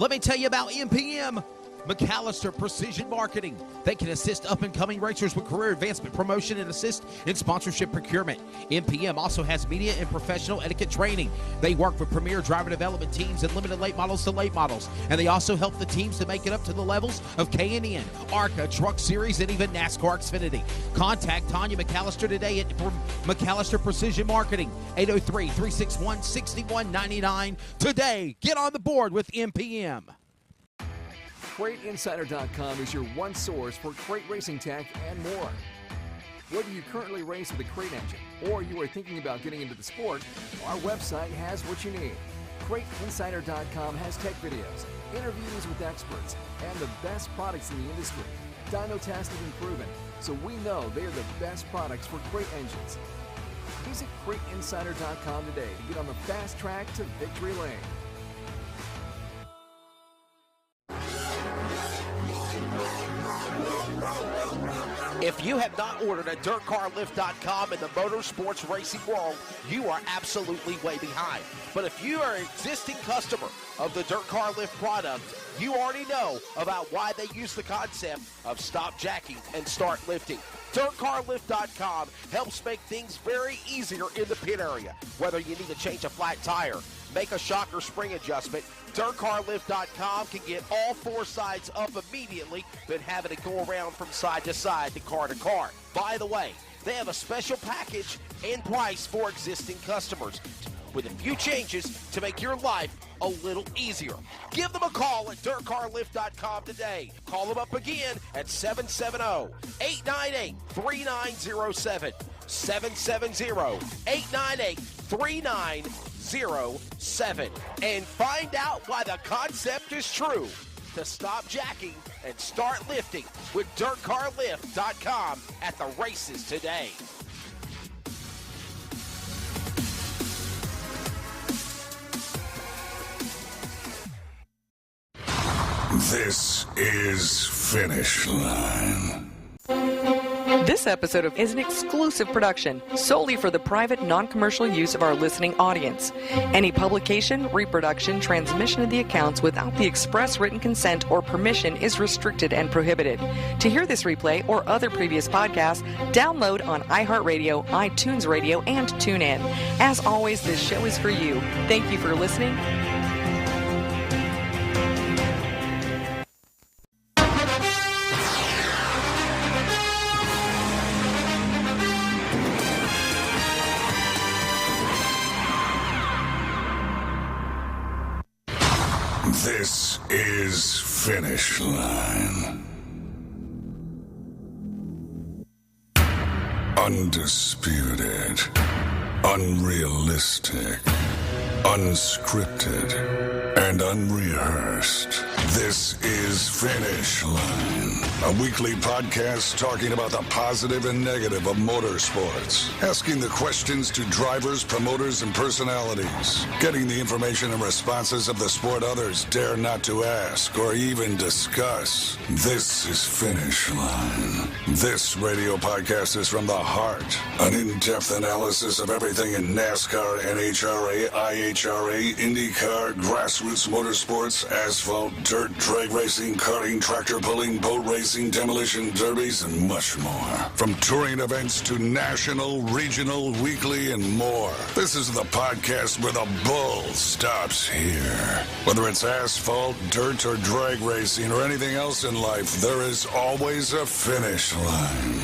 Let me tell you about MPM. McAllister Precision Marketing. They can assist up-and-coming racers with career advancement, promotion, and assist in sponsorship procurement. MPM also has media and professional etiquette training. They work with premier driver development teams and limited late models to late models. And they also help the teams to make it up to the levels of K&N, ARCA, Truck Series, and even NASCAR Xfinity. Contact Tanya McAllister today at McAllister Precision Marketing, 803-361-6199. Today, get on the board with MPM. CrateInsider.com is your one source for crate racing tech and more. Whether you currently race with a crate engine or you are thinking about getting into the sport, our website has what you need. CrateInsider.com has tech videos, interviews with experts, and the best products in the industry. Dyno tested and proven, so we know they are the best products for crate engines. Visit CrateInsider.com today to get on the fast track to victory lane. If you have not ordered at DirtCarLift.com in the motorsports racing world, you are absolutely way behind. But if you are an existing customer of the Dirt Car Lift product, you already know about why they use the concept of stop jacking and start lifting. DirtCarLift.com helps make things very easier in the pit area. Whether you need to change a flat tire, make a shock or spring adjustment, DirtCarLift.com can get all four sides up immediately than having to go around from side to side to car. By the way, they have a special package and price for existing customers with a few changes to make your life a little easier. Give them a call at DirtCarLift.com today. Call them up again at 770-898-3907. 770-898-3907. And find out why the concept is true to stop jacking and start lifting with DirtCarLift.com at the races today. This is Finish Line. This episode is an exclusive production solely for the private, non-commercial use of our listening audience. Any publication, reproduction, transmission of the accounts without the express written consent or permission is restricted and prohibited. To hear this replay or other previous podcasts, download on iHeartRadio, iTunes Radio, and TuneIn. As always, this show is for you. Thank you for listening. This is Finish Line. Undisputed, unrealistic, unscripted, and unrehearsed. This is Finish Line, a weekly podcast talking about the positive and negative of motorsports, asking the questions to drivers, promoters, and personalities, getting the information and responses of the sport others dare not to ask or even discuss. This is Finish Line. This radio podcast is from the heart, an in-depth analysis of everything in NASCAR, NHRA, IHRA, IndyCar, grassroots motorsports, asphalt, dirt, drag racing, karting, tractor pulling, boat racing, demolition derbies, and much more. From touring events to national, regional, weekly, and more. This is the podcast where the bull stops here. Whether it's asphalt, dirt, or drag racing, or anything else in life, there is always a finish line.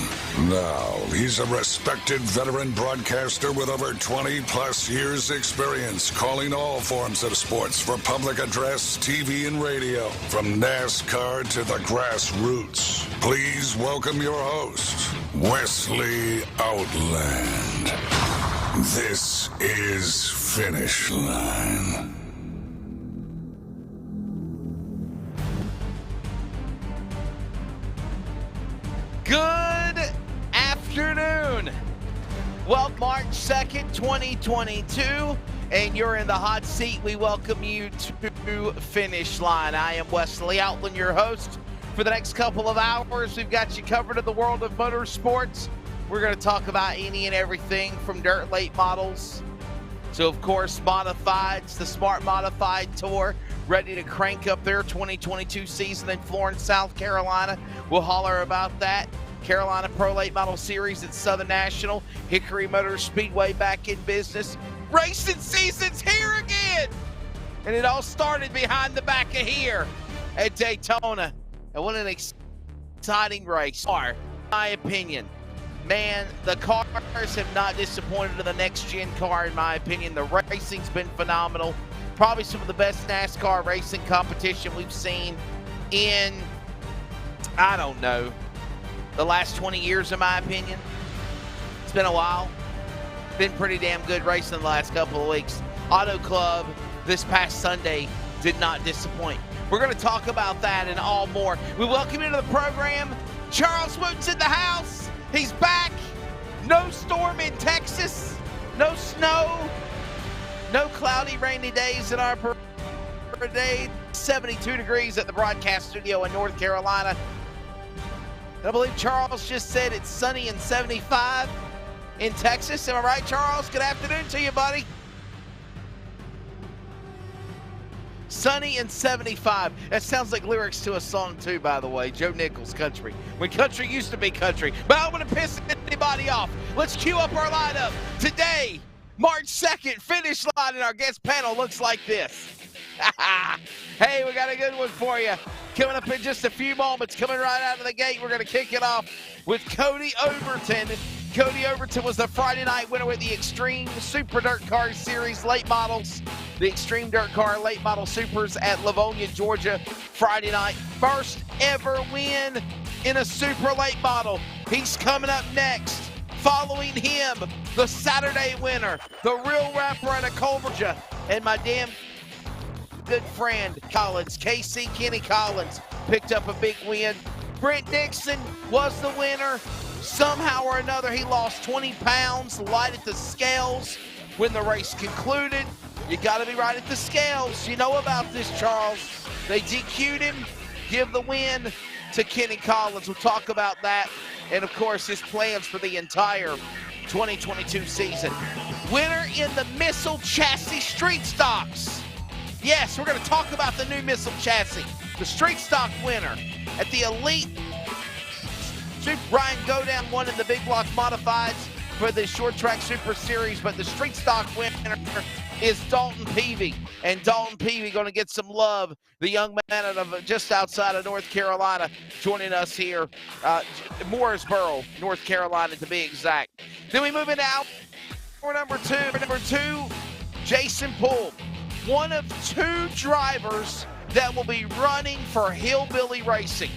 Now, he's a respected veteran broadcaster with over 20-plus years experience calling all forms of sports for public address, TV, and radio. From NASCAR to the grassroots. Please welcome your host, Wesley Outland. This is Finish Line. Good afternoon. Well, March 2nd, 2022, and you're in the hot seat. We welcome you to Finish Line. I am Wesley Outland, your host. For the next couple of hours, we've got you covered in the world of motorsports. We're going to talk about any and everything from dirt late models to, of course, modifieds, the Smart Modified Tour, ready to crank up their 2022 season in Florence, South Carolina. We'll holler about that. Carolina Pro Late Model Series at Southern National. Hickory Motor Speedway back in business. Racing season's here again! And it all started behind the back of here at Daytona. And what an exciting race. In my opinion, man, the cars have not disappointed in the next-gen car, in my opinion. The racing's been phenomenal. Probably some of the best NASCAR racing competition we've seen in, I don't know, the last 20 years, in my opinion. It's been a while. Been pretty damn good racing the last couple of weeks. Auto Club this past Sunday did not disappoint. We're going to talk about that and all more. We welcome you to the program. Charles Wooten's in the house. He's back. No storm in Texas. No snow. No cloudy, rainy days in our day. 72 degrees at the broadcast studio in North Carolina. I believe Charles just said it's sunny and 75 in Texas. Am I right, Charles? Good afternoon to you, buddy. Sunny and 75. That sounds like lyrics to a song, too, by the way. Joe Nichols, Country. When country used to be country. But I don't want to piss anybody off. Let's cue up our lineup. Today, March 2nd, finish line, and our guest panel looks like this. Hey, we got a good one for you. Coming up in just a few moments, coming right out of the gate, we're going to kick it off with Cody Overton. Cody Overton was the Friday night winner with the Extreme Super Dirt Car Series late models. The Extreme Dirt Car Late Model Supers at Livonia, Georgia, Friday night. First ever win in a Super Late Model. He's coming up next. Following him, the Saturday winner, the real rapper out of Culver, and my damn good friend, Collins, KC Kenny Collins, picked up a big win. Brent Dixon was the winner. Somehow or another, he lost 20 pounds, light at the scales when the race concluded. You got to be right at the scales. You know about this, Charles. They DQ'd him, give the win to Kenny Collins. We'll talk about that and, of course, his plans for the entire 2022 season. Winner in the Missile Chassis Street Stocks. Yes, we're going to talk about the new Missile Chassis. The Street Stock winner at the Elite Super. Ryan Godown won in the Big Block Modifieds for the Short Track Super Series, but the Street Stock winner is Dalton Peavey. And Dalton Peavey going to get some love. The young man out of just outside of North Carolina joining us here, Mooresboro, North Carolina to be exact. Then we move into hour number two, Jason Poole. One of two drivers that will be running for Hillbilly Racing.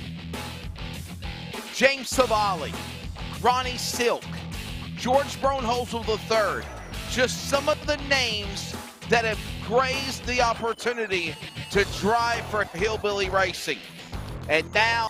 James Savali, Ronnie Silk, George Brownholzel III. Just some of the names that have grazed the opportunity to drive for Hillbilly Racing. And now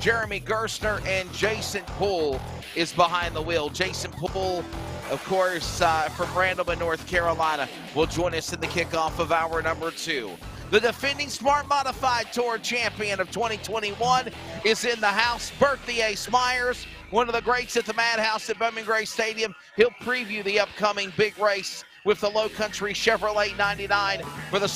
Jeremy Gerstner and Jason Poole is behind the wheel. Jason Poole, of course, from Randleman, North Carolina, will join us in the kickoff of hour number two. The defending Smart Modified Tour champion of 2021 is in the house. Burt the Ace Myers, one of the greats at the Madhouse at Bowman Gray Stadium. He'll preview the upcoming big race with the Low Country Chevrolet 99 for the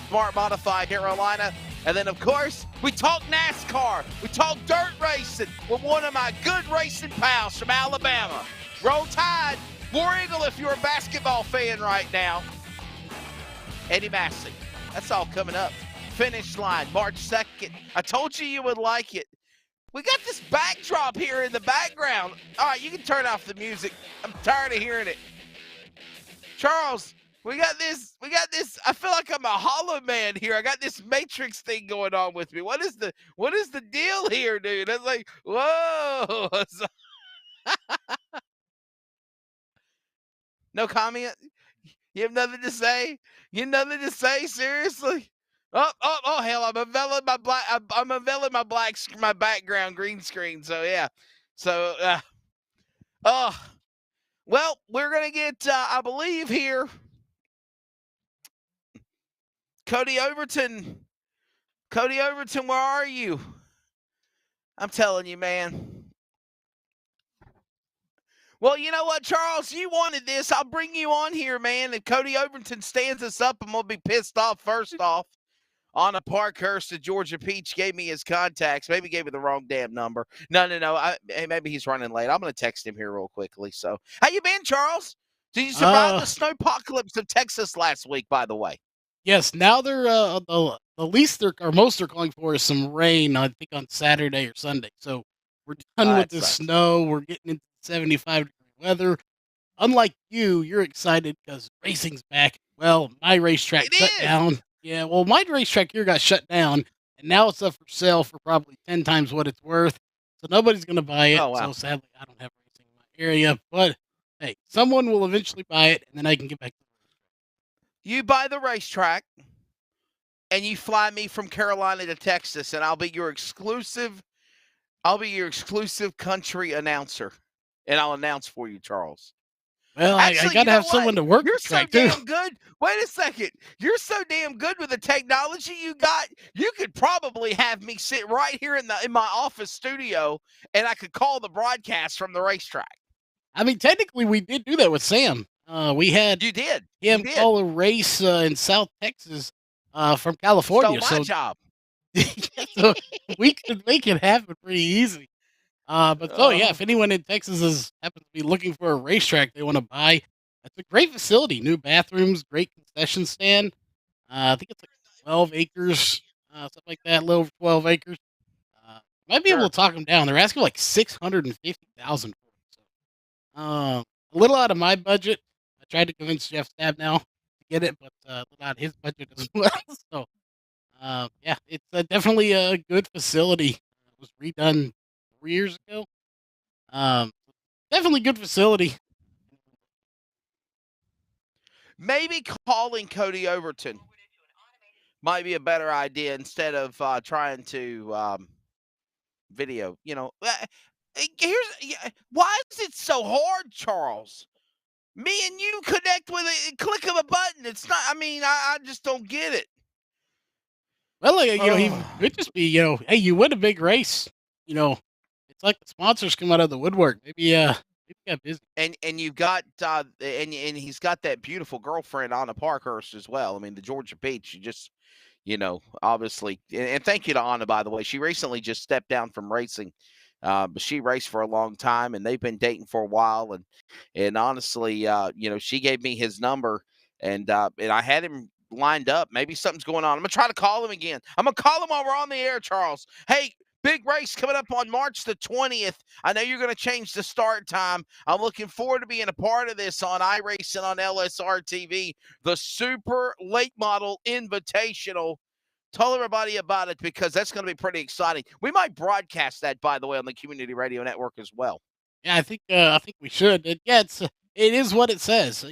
Smart Modified Carolina. And then, of course, we talk NASCAR. We talk dirt racing with one of my good racing pals from Alabama. Roll Tide, War Eagle if you're a basketball fan right now. Eddie Massey. That's all coming up. Finish line, March 2nd. I told you would like it. We got this backdrop here in the background. All right, you can turn off the music. I'm tired of hearing it. Charles, we got this. I feel like I'm a hollow man here. I got this Matrix thing going on with me. What is the deal here, dude? I was like, whoa. No comment? You have nothing to say? You have nothing to say? Seriously? Oh, hell! I'm unveiling my background green screen. So yeah. So well, we're gonna get I believe here. Cody Overton, where are you? I'm telling you, man. Well, you know what, Charles? You wanted this. I'll bring you on here, man. If Cody Overton stands us up, I'm going to be pissed off first off. Anna Parkhurst of Georgia Peach gave me his contacts. Maybe gave me the wrong damn number. No. Hey, maybe he's running late. I'm going to text him here real quickly. So, how you been, Charles? Did you survive the snowpocalypse of Texas last week, by the way? Yes, now they're the least or most they're calling for is some rain, I think on Saturday or Sunday. So we're done with the snow. We're getting into 75-degree weather. Unlike you, you're excited because racing's back. Well, my racetrack shut down. Yeah, well, my racetrack here got shut down, and now it's up for sale for probably 10 times what it's worth. So nobody's going to buy it. Oh, wow. So sadly, I don't have racing in my area. But hey, someone will eventually buy it, and then I can get back to you buy the racetrack, and you fly me from Carolina to Texas, and I'll be your exclusive country announcer, and I'll announce for you, Charles. Well, actually, I got to have someone to work. You're so damn good. Wait a second. You're so damn good with the technology you got. You could probably have me sit right here in my office studio, and I could call the broadcast from the racetrack. I mean, technically, we did do that with Sam. We had him call a race in South Texas from California. Stole my job. So we could make it happen pretty easy. If anyone in Texas happens to be looking for a racetrack they want to buy, it's a great facility. New bathrooms, great concession stand. I think it's like 12 acres, something like that, a little over 12 acres. Might be able to talk them down. They're asking like $650,000 for it. So, a little out of my budget. I tried to convince Jeff Stab now to get it, but a little out of his budget as well. So, it's definitely a good facility. It was redone 3 years ago. Definitely good facility. Maybe calling Cody Overton might be a better idea instead of trying to video. You know, why is it so hard, Charles? Me and you connect with a click of a button. It's not. I mean, I just don't get it. Well, he could just be, hey, you win a big race. It's like the sponsors come out of the woodwork. Maybe got busy. And you've got and he's got that beautiful girlfriend Anna Parkhurst as well. I mean, the Georgia Peach. You just, obviously, and thank you to Anna, by the way. She recently just stepped down from racing, but she raced for a long time, and they've been dating for a while. And honestly, she gave me his number, and I had him lined up. Maybe something's going on. I'm gonna try to call him again. I'm gonna call him while we're on the air, Charles. Hey, big race coming up on March the 20th. I know you're going to change the start time. I'm looking forward to being a part of this on iRacing on LSRTV, the Super Late Model Invitational. Tell everybody about it because that's going to be pretty exciting. We might broadcast that, by the way, on the Community Radio Network as well. Yeah, I think we should. It is what it says.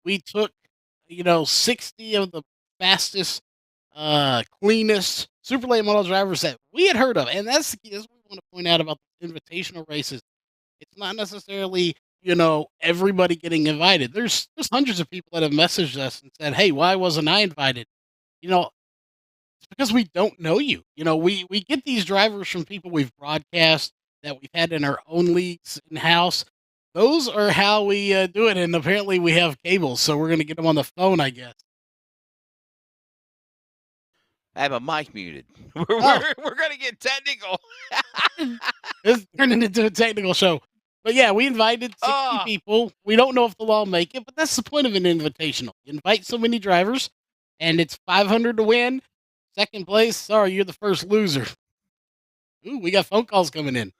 We took 60 of the fastest, cleanest super late model drivers that we had heard of. And that's what we want to point out about the invitational races. It's not necessarily, everybody getting invited. There's hundreds of people that have messaged us and said, hey, why wasn't I invited? It's because we don't know you. We get these drivers from people we've broadcast that we've had in our own leagues in-house. Those are how we do it. And apparently we have cables, so we're going to get them on the phone, I guess. I have a mic muted. We're going to get technical. It's turning into a technical show. But yeah, we invited 60 people. We don't know if they'll all make it, but that's the point of an invitational. You invite so many drivers, and it's $500 to win. Second place, sorry, you're the first loser. Ooh, we got phone calls coming in.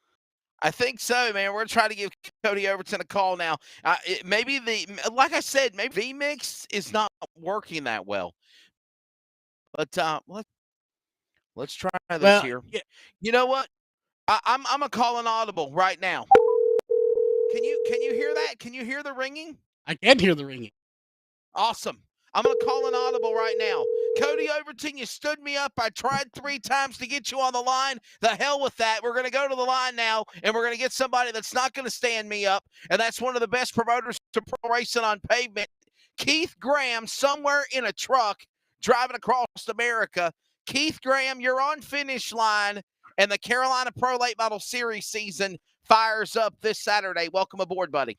I think so, man. We're trying to give Cody Overton a call now. Like I said, maybe V-Mix is not working that well. But let's try this here. Yeah. You know what? I'm gonna call an audible right now. Can you hear that? Can you hear the ringing? I can hear the ringing. Awesome. I'm gonna call an audible right now. Cody Overton, you stood me up. I tried 3 times to get you on the line. The hell with that. We're gonna go to the line now, and we're gonna get somebody that's not gonna stand me up, and that's one of the best promoters to pro racing on pavement, Keith Graham, somewhere in a truck driving across America. Keith Graham, you're on finish line, and the Carolina Pro Late Model Series season fires up this Saturday. Welcome aboard, buddy.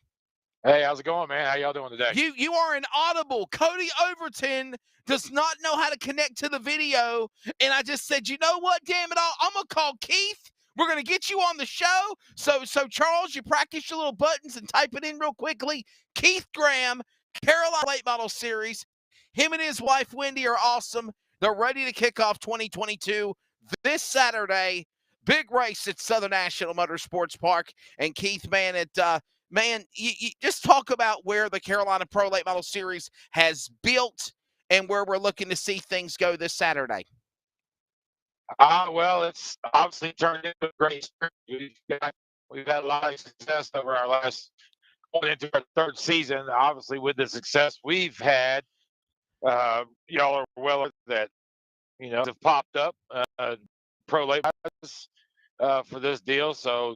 Hey, how's it going, man? How y'all doing today? You are an audible. Cody Overton does not know how to connect to the video, and I just said, you know what? Damn it all! I'm gonna call Keith. We're gonna get you on the show. So Charles, you practice your little buttons and type it in real quickly. Keith Graham, Carolina Late Model Series. Him and his wife Wendy are awesome. They're ready to kick off 2022 this Saturday. Big race at Southern National Motorsports Park. And Keith, man, you just talk about where the Carolina Pro Late Model Series has built and where we're looking to see things go this Saturday. Well, it's obviously turned into a great series. We've had a lot of success over our going into our third season. Obviously, with the success we've had, y'all are well aware that have popped up pro late for this deal. So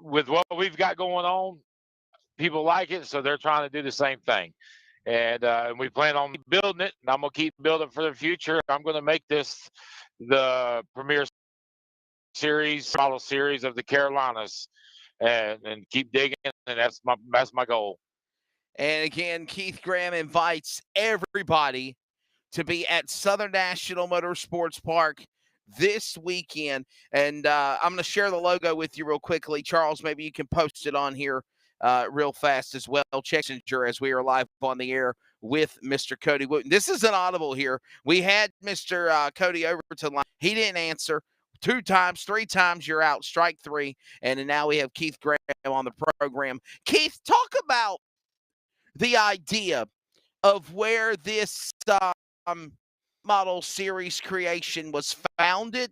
with what we've got going on, people like it, so they're trying to do the same thing. And we plan on building it, and I'm going to keep building for the future. I'm going to make this the premier model series of the Carolinas, and keep digging, and that's my goal. And again, Keith Graham invites everybody to be at Southern National Motorsports Park this weekend. And I'm going to share the logo with you real quickly. Charles, maybe you can post it on here real fast as well. Check Messenger as we are live on the air with Mr. Cody Wooten. This is an audible here. We had Mr. Cody Overton line. He didn't answer. 2 times, 3 times, you're out. Strike 3. And then now we have Keith Graham on the program. Keith, talk about the idea of where this model series creation was founded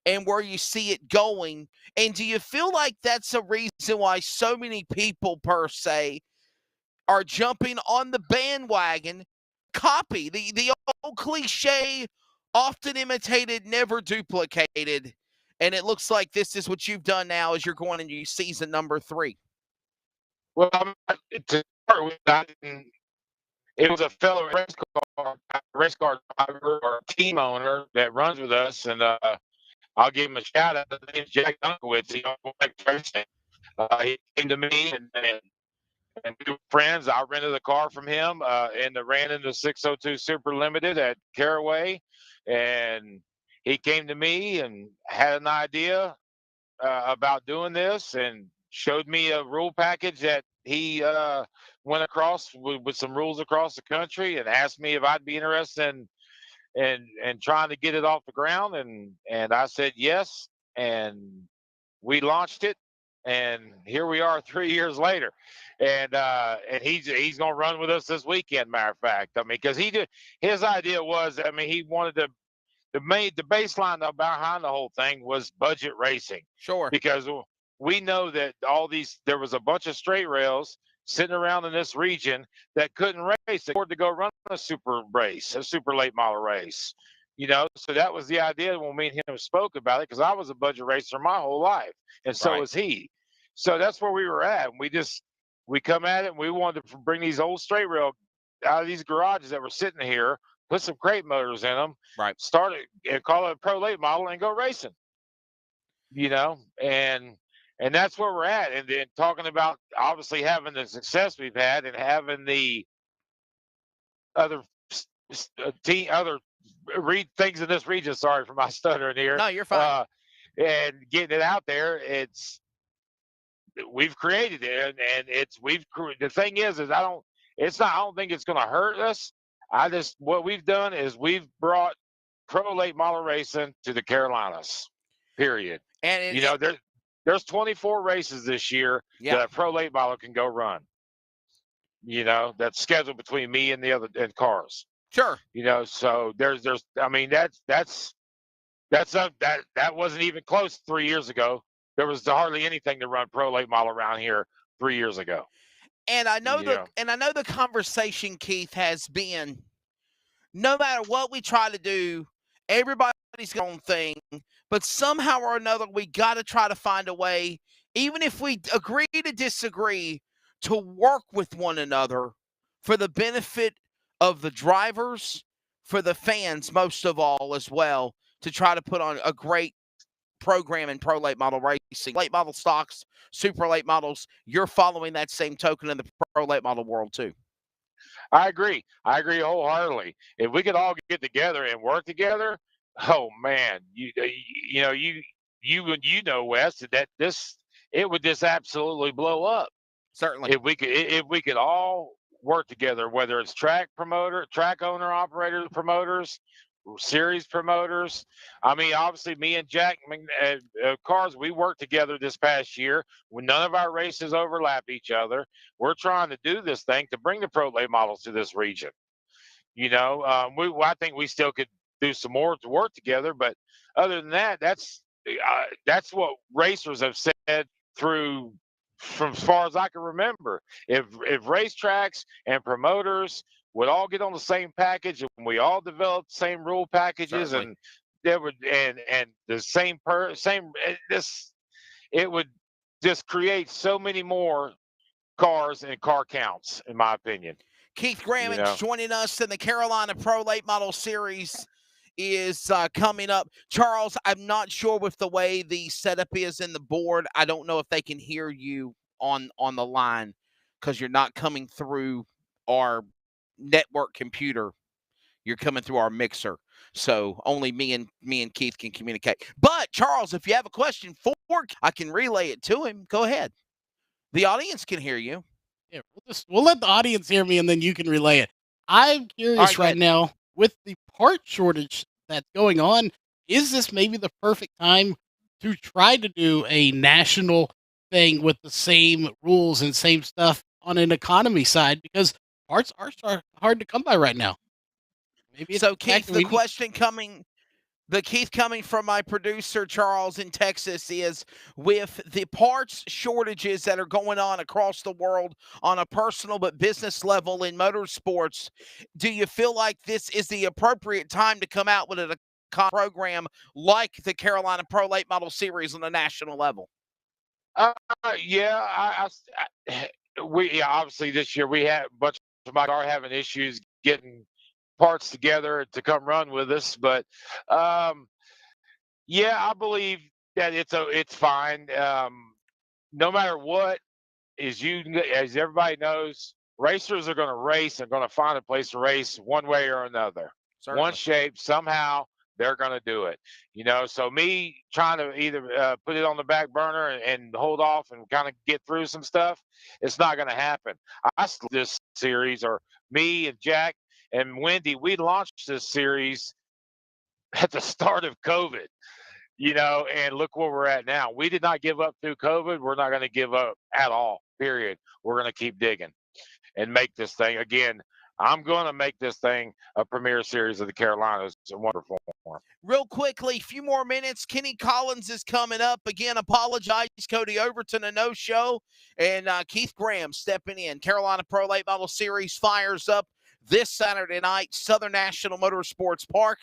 and where you see it going. And do you feel like that's a reason why so many people, per se, are jumping on the bandwagon? Copy the old cliche, often imitated, never duplicated. And it looks like this is what you've done now as you're going into season number 3. Well, to start with, it was a fellow race car driver or team owner that runs with us, and I'll give him a shout out. His name's Jack Dunkowitz. He came to me, and we were friends. I rented a car from him, and ran into 602 Super Limited at Caraway, and he came to me and had an idea about doing this, and showed me a rule package that he went across with some rules across the country, and asked me if I'd be interested in trying to get it off the ground, and I said yes, and we launched it, and here we are 3 years later, and he's gonna run with us this weekend. Matter of fact, I mean, because his idea was, I mean, he wanted to. The baseline behind the whole thing was budget racing. Sure. Because we know that there was a bunch of straight rails sitting around in this region that couldn't race. They afford to go run a super late model race. So that was the idea when me and him spoke about it, because I was a budget racer my whole life, and so was he. So that's where we were at. We come at it, and we wanted to bring these old straight rail out of these garages that were sitting here, put some crate motors in them, start it and call it a pro late model and go racing. And that's where we're at. And then talking about obviously having the success we've had and having the other read things in this region. Sorry for my stuttering here. No, you're fine. And getting it out there, we've created it, and the thing is I don't think it's going to hurt us. What we've done is we've brought pro late model racing to the Carolinas, period. And there's 24 races this year that a pro late model can go run. That's scheduled between me and the other cars. Sure. So there's I mean that wasn't even close 3 years ago. There was hardly anything to run pro late model around here 3 years ago. And I know the conversation, Keith, has been, no matter what we try to do, everybody's got their own thing, but somehow or another we got to try to find a way, even if we agree to disagree, to work with one another for the benefit of the drivers, for the fans most of all as well, to try to put on a great program in pro late model racing. Late model stocks, super late models, you're following that same token in the pro late model world too. I agree. I agree wholeheartedly. If we could all get together and work together, oh man, you know, Wes, that it would just absolutely blow up. Certainly. If we could all work together, whether it's track owner operators, promoters, series promoters. I mean, obviously, me and Jack Cars, we worked together this past year when none of our races overlap each other. We're trying to do this thing to bring the pro late models to this region. I think we still could do some more to work together, but other than that, that's what racers have said from as far as I can remember. If racetracks and promoters would all get on the same package and we all develop the same rule packages, Certainly. and there would and the same it would just create so many more cars and car counts, in my opinion. Keith Graham joining us in the Carolina Pro Late Model Series is coming up. Charles, I'm not sure with the way the setup is in the board. I don't know if they can hear you on the line because you're not coming through our network computer. You're coming through our mixer. So only me and Keith can communicate. But Charles, if you have a question for, I can relay it to him. Go ahead. The audience can hear you. Yeah, we'll let the audience hear me, and then you can relay it. I'm curious right now, with the part shortage that's going on, is this maybe the perfect time to try to do a national thing with the same rules and same stuff on an economy side? Because parts are hard to come by right now. Maybe so, Keith, the question coming from my producer, Charles, in Texas is, with the parts shortages that are going on across the world on a personal but business level in motorsports, do you feel like this is the appropriate time to come out with a program like the Carolina Pro Late Model Series on a national level? Obviously this year we had a bunch of my car having issues getting parts together to come run with us, but I believe that it's fine. No matter what, as everybody knows, racers are going to race and going to find a place to race one way or another. Certainly. One shape, somehow they're going to do it. So me trying to either put it on the back burner and hold off and kind of get through some stuff, it's not going to happen. This series, or me and Jack and Wendy, we launched this series at the start of COVID, and look where we're at now. We did not give up through COVID. We're not going to give up at all, period. We're going to keep digging and make this thing. Again, I'm going to make this thing a premier series of the Carolinas. It's a wonderful one. Real quickly, a few more minutes. Kenny Collins is coming up. Again, apologize, Cody Overton, a no-show. And Keith Graham stepping in. Carolina Pro Late Model Series fires up this Saturday night, Southern National Motorsports Park.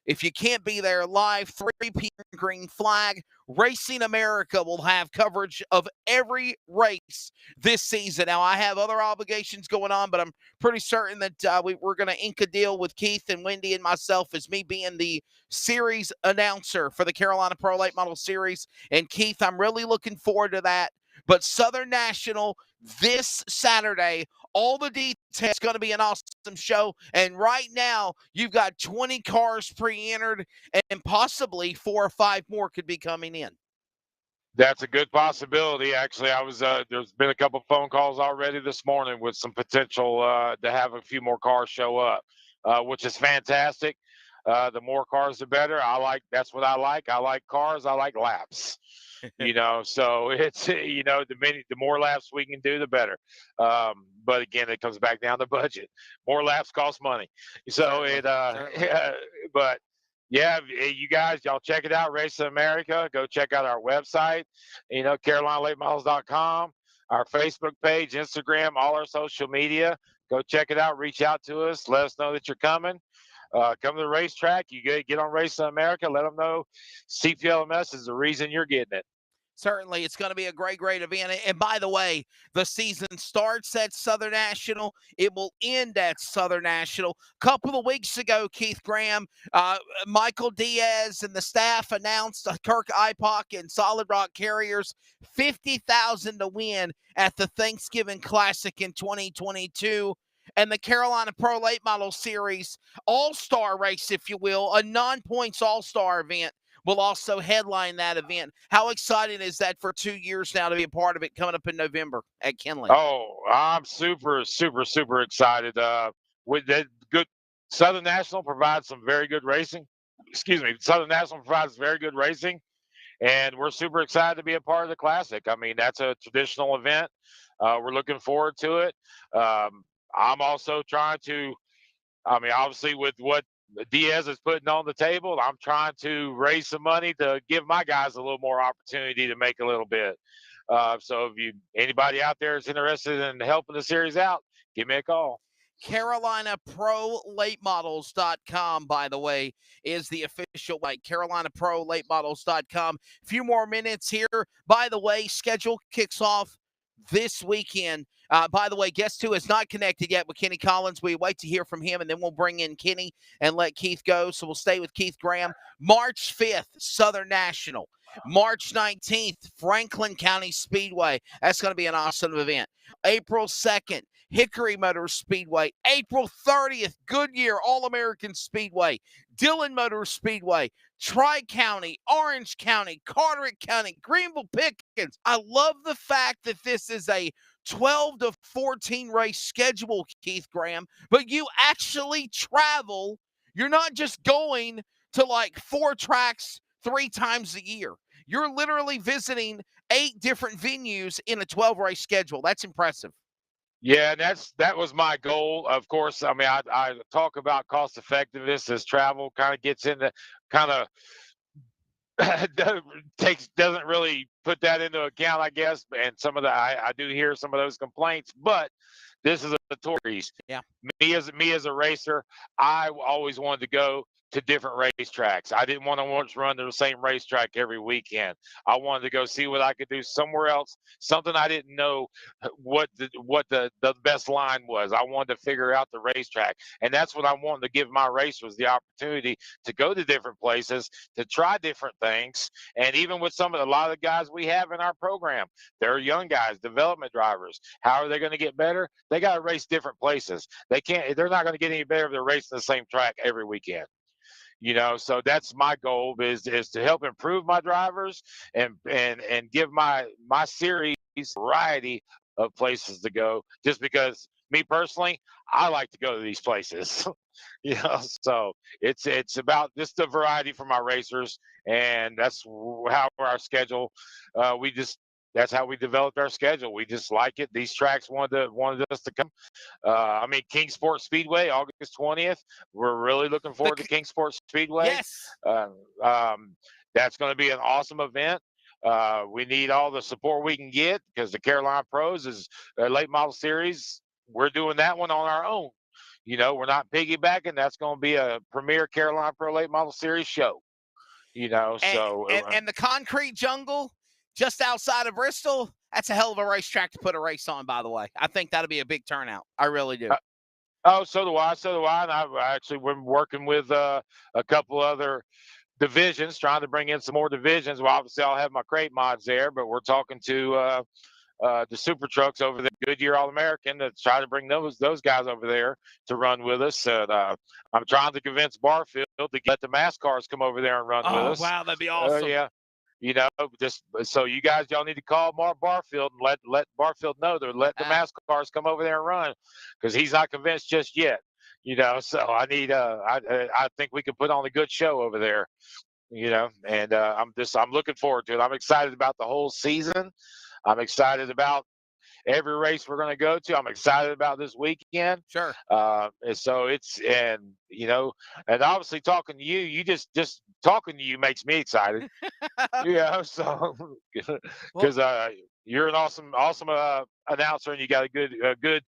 If you can't be there live, 3 p.m. green flag. Racing America will have coverage of every race this season. Now, I have other obligations going on, but I'm pretty certain that we're going to ink a deal with Keith and Wendy and myself as me being the series announcer for the Carolina Pro Late Model Series. And Keith, I'm really looking forward to that. But Southern National this Saturday, all the details. It's going to be an awesome show. And right now, you've got 20 cars pre-entered, and possibly 4 or 5 more could be coming in. That's a good possibility. Actually, there's been a couple phone calls already this morning with some potential to have a few more cars show up, which is fantastic. The more cars, the better. That's what I like. I like cars. I like laps. So it's, the more laps we can do, the better. But again, it comes back down to budget. More laps cost money. So but yeah, you guys, y'all check it out. Racing America. Go check out our website, CarolinaLateModels.com, our Facebook page, Instagram, all our social media. Go check it out. Reach out to us. Let us know that you're coming. Come to the racetrack. You get on Racing America. Let them know CPLMS is the reason you're getting it. Certainly, it's going to be a great, great event. And by the way, the season starts at Southern National. It will end at Southern National. A couple of weeks ago, Keith Graham, Michael Diaz and the staff announced Kirk Ipock and Solid Rock Carriers $50,000 to win at the Thanksgiving Classic in 2022. And the Carolina Pro Late Model Series All-Star race, if you will, a non-points All-Star event, will also headline that event. How exciting is that for 2 years now to be a part of it coming up in November at Kenley? Oh, I'm super, super, super excited. With that good Southern National provides some very good racing. Excuse me, Southern National provides very good racing, and we're super excited to be a part of the Classic. I mean, that's a traditional event. We're looking forward to it. I'm also trying to, I mean, obviously with what Diaz is putting on the table, I'm trying to raise some money to give my guys a little more opportunity to make a little bit. So if anybody out there is interested in helping the series out, give me a call. CarolinaProLateModels.com, by the way, is the official site. CarolinaProLateModels.com. A few more minutes here. By the way, schedule kicks off this weekend. By the way, guess who is not connected yet with Kenny Collins? We wait to hear from him, and then we'll bring in Kenny and let Keith go. So we'll stay with Keith Graham. March 5th, Southern National. March 19th, Franklin County Speedway. That's going to be an awesome event. April 2nd, Hickory Motor Speedway. April 30th, Goodyear All-American Speedway. Dillon Motor Speedway. Tri-County, Orange County, Carteret County, Greenville Pickens. I love the fact that this is a 12 to 14 race schedule, Keith Graham, but you actually travel. You're not just going to like 4 tracks 3 times a year. You're literally visiting 8 different venues in a 12 race schedule. That's impressive. Yeah, that was my goal. Of course, I mean, I talk about cost effectiveness as travel kind of gets into kind of doesn't really put that into account, I guess. And some of I do hear some of those complaints, but this is a tourist. Yeah. Me as a racer, I always wanted to go to different racetracks. I didn't want to run to the same racetrack every weekend. I wanted to go see what I could do somewhere else, something I didn't know what the best line was. I wanted to figure out the racetrack, and that's what I wanted to give my racers, the opportunity to go to different places, to try different things. And even with a lot of the guys we have in our program, they're young guys, development drivers. How are they going to get better? They got to race different places. They're not going to get any better if they're racing the same track every weekend. So that's my goal is to help improve my drivers and give my series variety of places to go, just because me personally, I like to go to these places. So it's about just the variety for my racers, and that's how our schedule, that's how we developed our schedule. We just like it. These tracks wanted us to come. I mean, Kingsport Speedway, August 20th. We're really looking forward to Kingsport Speedway. Yes. That's going to be an awesome event. We need all the support we can get, because the Carolina Pros is a late model series. We're doing that one on our own. We're not piggybacking. That's going to be a premier Carolina Pro Late Model Series show. And the concrete jungle just outside of Bristol, that's a hell of a racetrack to put a race on, by the way. I think that'll be a big turnout. I really do. So do I. And I've actually been working with a couple other divisions, trying to bring in some more divisions. Well, obviously I'll have my crate mods there, but we're talking to the super trucks over there, Goodyear All-American, to try to bring those guys over there to run with us. And I'm trying to convince Barfield to let the Nascars come over there and run with us. Oh, wow, that'd be awesome. Yeah. Just so you guys, y'all need to call Mark Barfield and let Barfield know to let the Nascars come over there and run, because he's not convinced just yet. So I need I think we can put on a good show over there. And I'm looking forward to it. I'm excited about the whole season. I'm excited about every race we're going to go to. I'm excited about this weekend. Sure. And so and obviously talking to you just talking to you makes me excited. So because you're an awesome announcer, and you got a good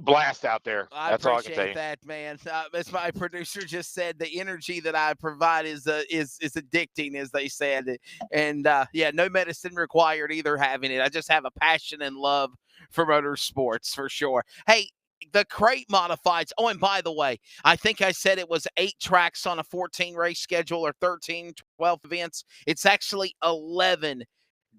blast out there. I That's all I can tell appreciate you. that, man. As my producer just said, the energy that I provide is addicting, as they said. And yeah, no medicine required either. Having it, I just have a passion and love for motorsports for sure. Hey, the crate modifieds. Oh, and by the way, I think I said it was 8 tracks on a 14 race schedule or 13, 12 events. It's actually 11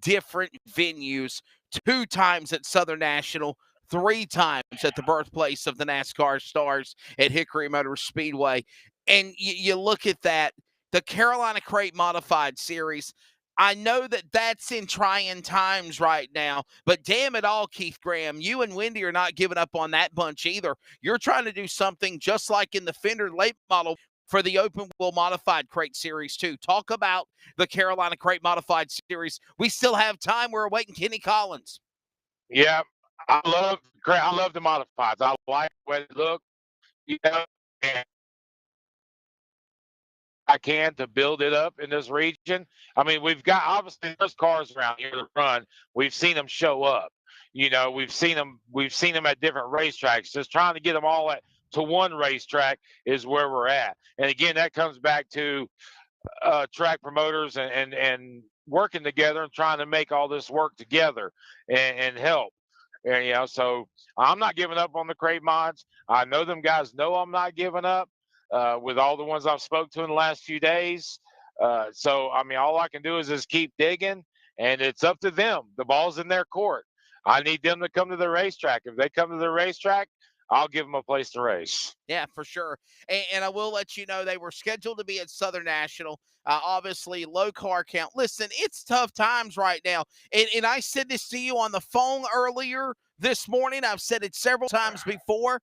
different venues, 2 times at Southern National, 3 times at the birthplace of the NASCAR stars at Hickory Motor Speedway. And you look at that, the Carolina Crate Modified Series. I know that that's in trying times right now, but damn it all, Keith Graham, you and Wendy are not giving up on that bunch either. You're trying to do something just like in the Fender late model for the Open Wheel Modified Crate Series too. Talk about the Carolina Crate Modified Series. We still have time. We're awaiting Kenny Collins. Yeah, I love the modifieds. I like the way they look, and I can to build it up in this region. I mean, we've got obviously there's cars around here that run. We've seen them show up. We've seen them at different racetracks. Just trying to get them all to one racetrack is where we're at. And again, that comes back to track promoters and working together and trying to make all this work together and help. And so I'm not giving up on the crate mods. I know them guys know I'm not giving up with all the ones I've spoke to in the last few days. So I mean, all I can do is just keep digging, and it's up to them. The ball's in their court. I need them to come to the racetrack. If they come to the racetrack, I'll give them a place to race. Yeah, for sure. And I will let you know they were scheduled to be at Southern National. Obviously, low car count. Listen, it's tough times right now. And I said this to you on the phone earlier this morning. I've said it several times before.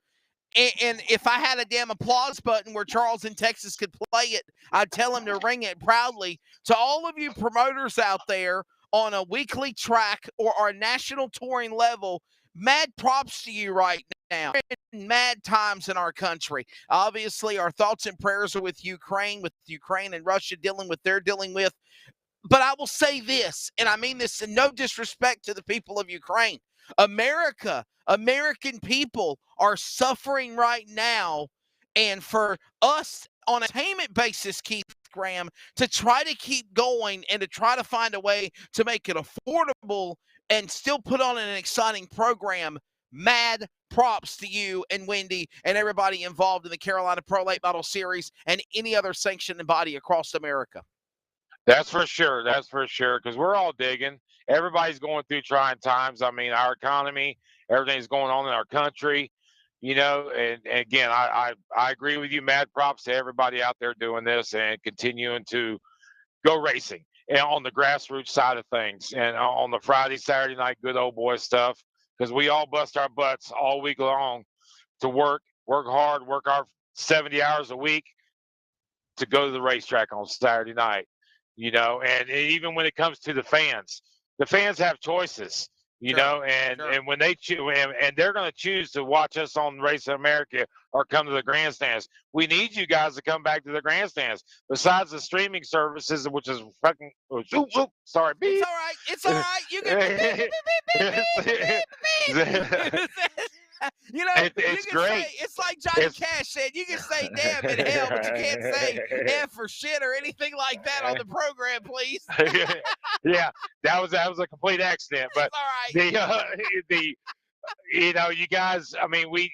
And if I had a damn applause button where Charles in Texas could play it, I'd tell him to ring it proudly. To all of you promoters out there on a weekly track or our national touring level, mad props to you right now. Mad times in our country. Obviously, our thoughts and prayers are with Ukraine and Russia dealing with they're dealing with. But I will say this, and I mean this in no disrespect to the people of Ukraine. American people are suffering right now. And for us on a payment basis, Keith Graham, to try to keep going and to try to find a way to make it affordable and still put on an exciting program, mad props to you and Wendy and everybody involved in the Carolina Pro Late Model Series and any other sanctioned body across America. That's for sure. That's for sure. Because we're all digging. Everybody's going through trying times. I mean, our economy, everything's going on in our country, and again, I agree with you. Mad props to everybody out there doing this and continuing to go racing and on the grassroots side of things and on the Friday, Saturday night, good old boy stuff. Because we all bust our butts all week long to work hard, work our 70 hours a week to go to the racetrack on Saturday night. And even when it comes to the fans have choices, and when they choose, and they're going to choose to watch us on Race of America or come to the grandstands. We need you guys to come back to the grandstands. Besides the streaming services, which is fucking, sorry, beep. It's all right. You can it's great. It's like Johnny Cash said, you can say damn in hell, but you can't say F or shit or anything like that on the program, please. Yeah, that was a complete accident. But it's all right. You guys, I mean, we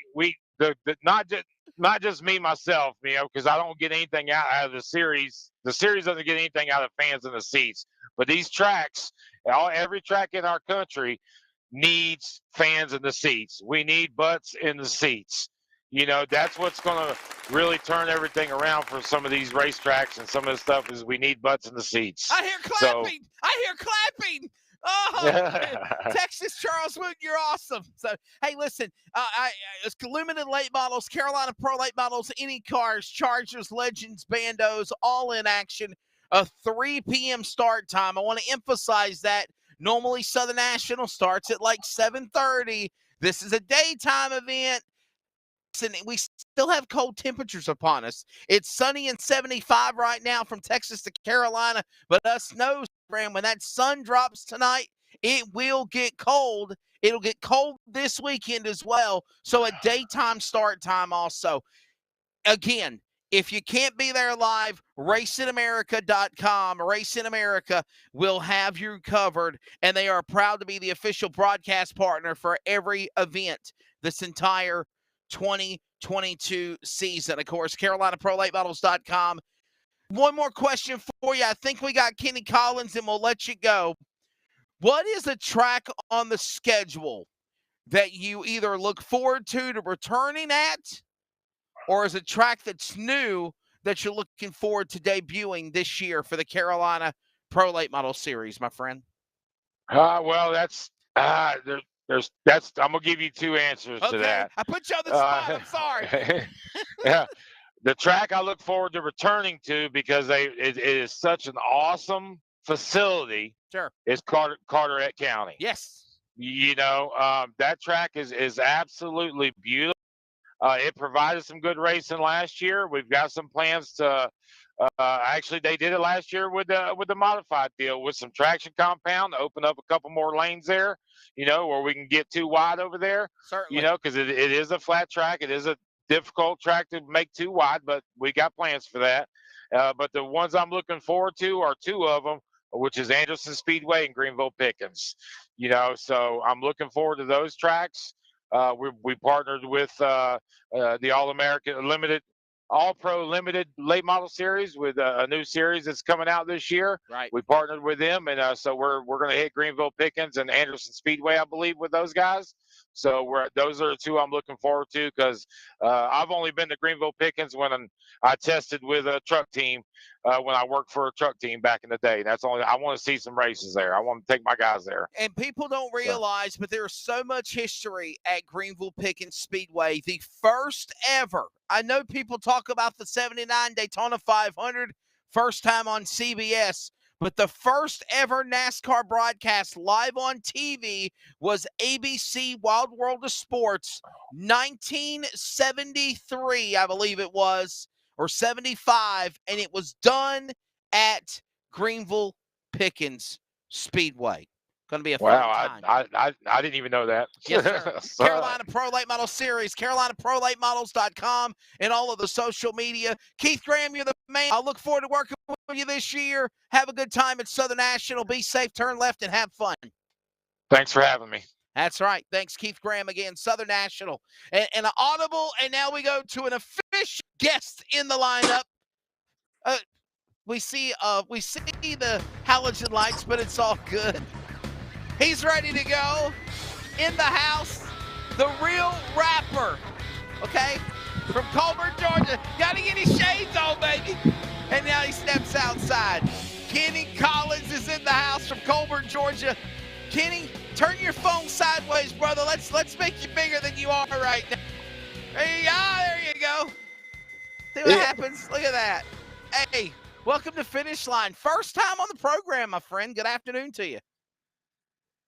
not just me myself, because I don't get anything out of the series. The series doesn't get anything out of fans in the seats. But these tracks, every track in our country needs fans in the seats. We need butts in the seats. That's what's going to really turn everything around for some of these racetracks and some of the stuff is we need butts in the seats. I hear clapping. Oh, Texas Charles Wood, you're awesome. So, hey, listen, it's limited late models, Carolina Pro Late Models, any cars, Chargers, Legends, Bandos, all in action. A 3 p.m. start time. I want to emphasize that. Normally, Southern National starts at like 7:30. This is a daytime event. And we still have cold temperatures upon us. It's sunny and 75 right now from Texas to Carolina, but us knows, Graham, when that sun drops tonight, it will get cold It'll get cold this weekend as well, so a daytime start time also. Again, if you can't be there live, RacingAmerica.com, Racing America will have you covered, and they are proud to be the official broadcast partner for every event this entire 2022 season. Of course, CarolinaProLateModels.com. One more question for you. I think we got Kenny Collins, and we'll let you go. What is a track on the schedule that you either look forward to returning at, or is a track that's new that you're looking forward to debuting this year for the Carolina Pro Late Model Series, my friend? Well, that's that's. I'm gonna give you two answers to that. I put you on the spot. I'm sorry. Yeah, the track I look forward to returning to because it is such an awesome facility. Sure. Is Carteret County. Yes. You know, that track is absolutely beautiful. It provided some good racing last year. We've got some plans to. Actually, they did it last year with the modified deal with some traction compound to open up a couple more lanes there. You know, where we can get too wide over there. Certainly. You know, because it is a flat track. It is a difficult track to make too wide, but we got plans for that. But the ones I'm looking forward to are two of them, which is Anderson Speedway and Greenville Pickens. You know, so I'm looking forward to those tracks. We partnered with the All-American Limited, All-Pro Limited Late Model Series with a new series that's coming out this year. Right. We partnered with them, and so we're going to hit Greenville Pickens and Anderson Speedway, I believe, with those guys. So those are the two I'm looking forward to because I've only been to Greenville Pickens when I tested with a truck team when I worked for a truck team back in the day. That's only I want to see some races there. I want to take my guys there. And people don't realize, but there's so much history at Greenville Pickens Speedway. The first ever. I know people talk about the 79 Daytona 500, first time on CBS. But the first ever NASCAR broadcast live on TV was ABC Wild World of Sports, 1973, I believe it was, or 75, and it was done at Greenville Pickens Speedway. Going to be a fun time. I didn't even know that. Yes, sir. Carolina Pro Late Model Series, CarolinaProLateModels.com, and all of the social media. Keith Graham, you're the man. I look forward to working with you this year. Have a good time at Southern National. Be safe, turn left, and have fun. Thanks for having me. That's right. Thanks, Keith Graham, again, Southern National. And an audible, and now we go to an official guest in the lineup. We see the halogen lights, but it's all good. He's ready to go. In the house, the real rapper, okay? From Colbert, Georgia. Got to get his shades on, baby. And now he steps outside. Kenny Collins is in the house from Colbert, Georgia. Kenny, turn your phone sideways, brother. Let's make you bigger than you are right now. There you go. See what happens? Look at that. Hey, welcome to Finish Line. First time on the program, my friend. Good afternoon to you.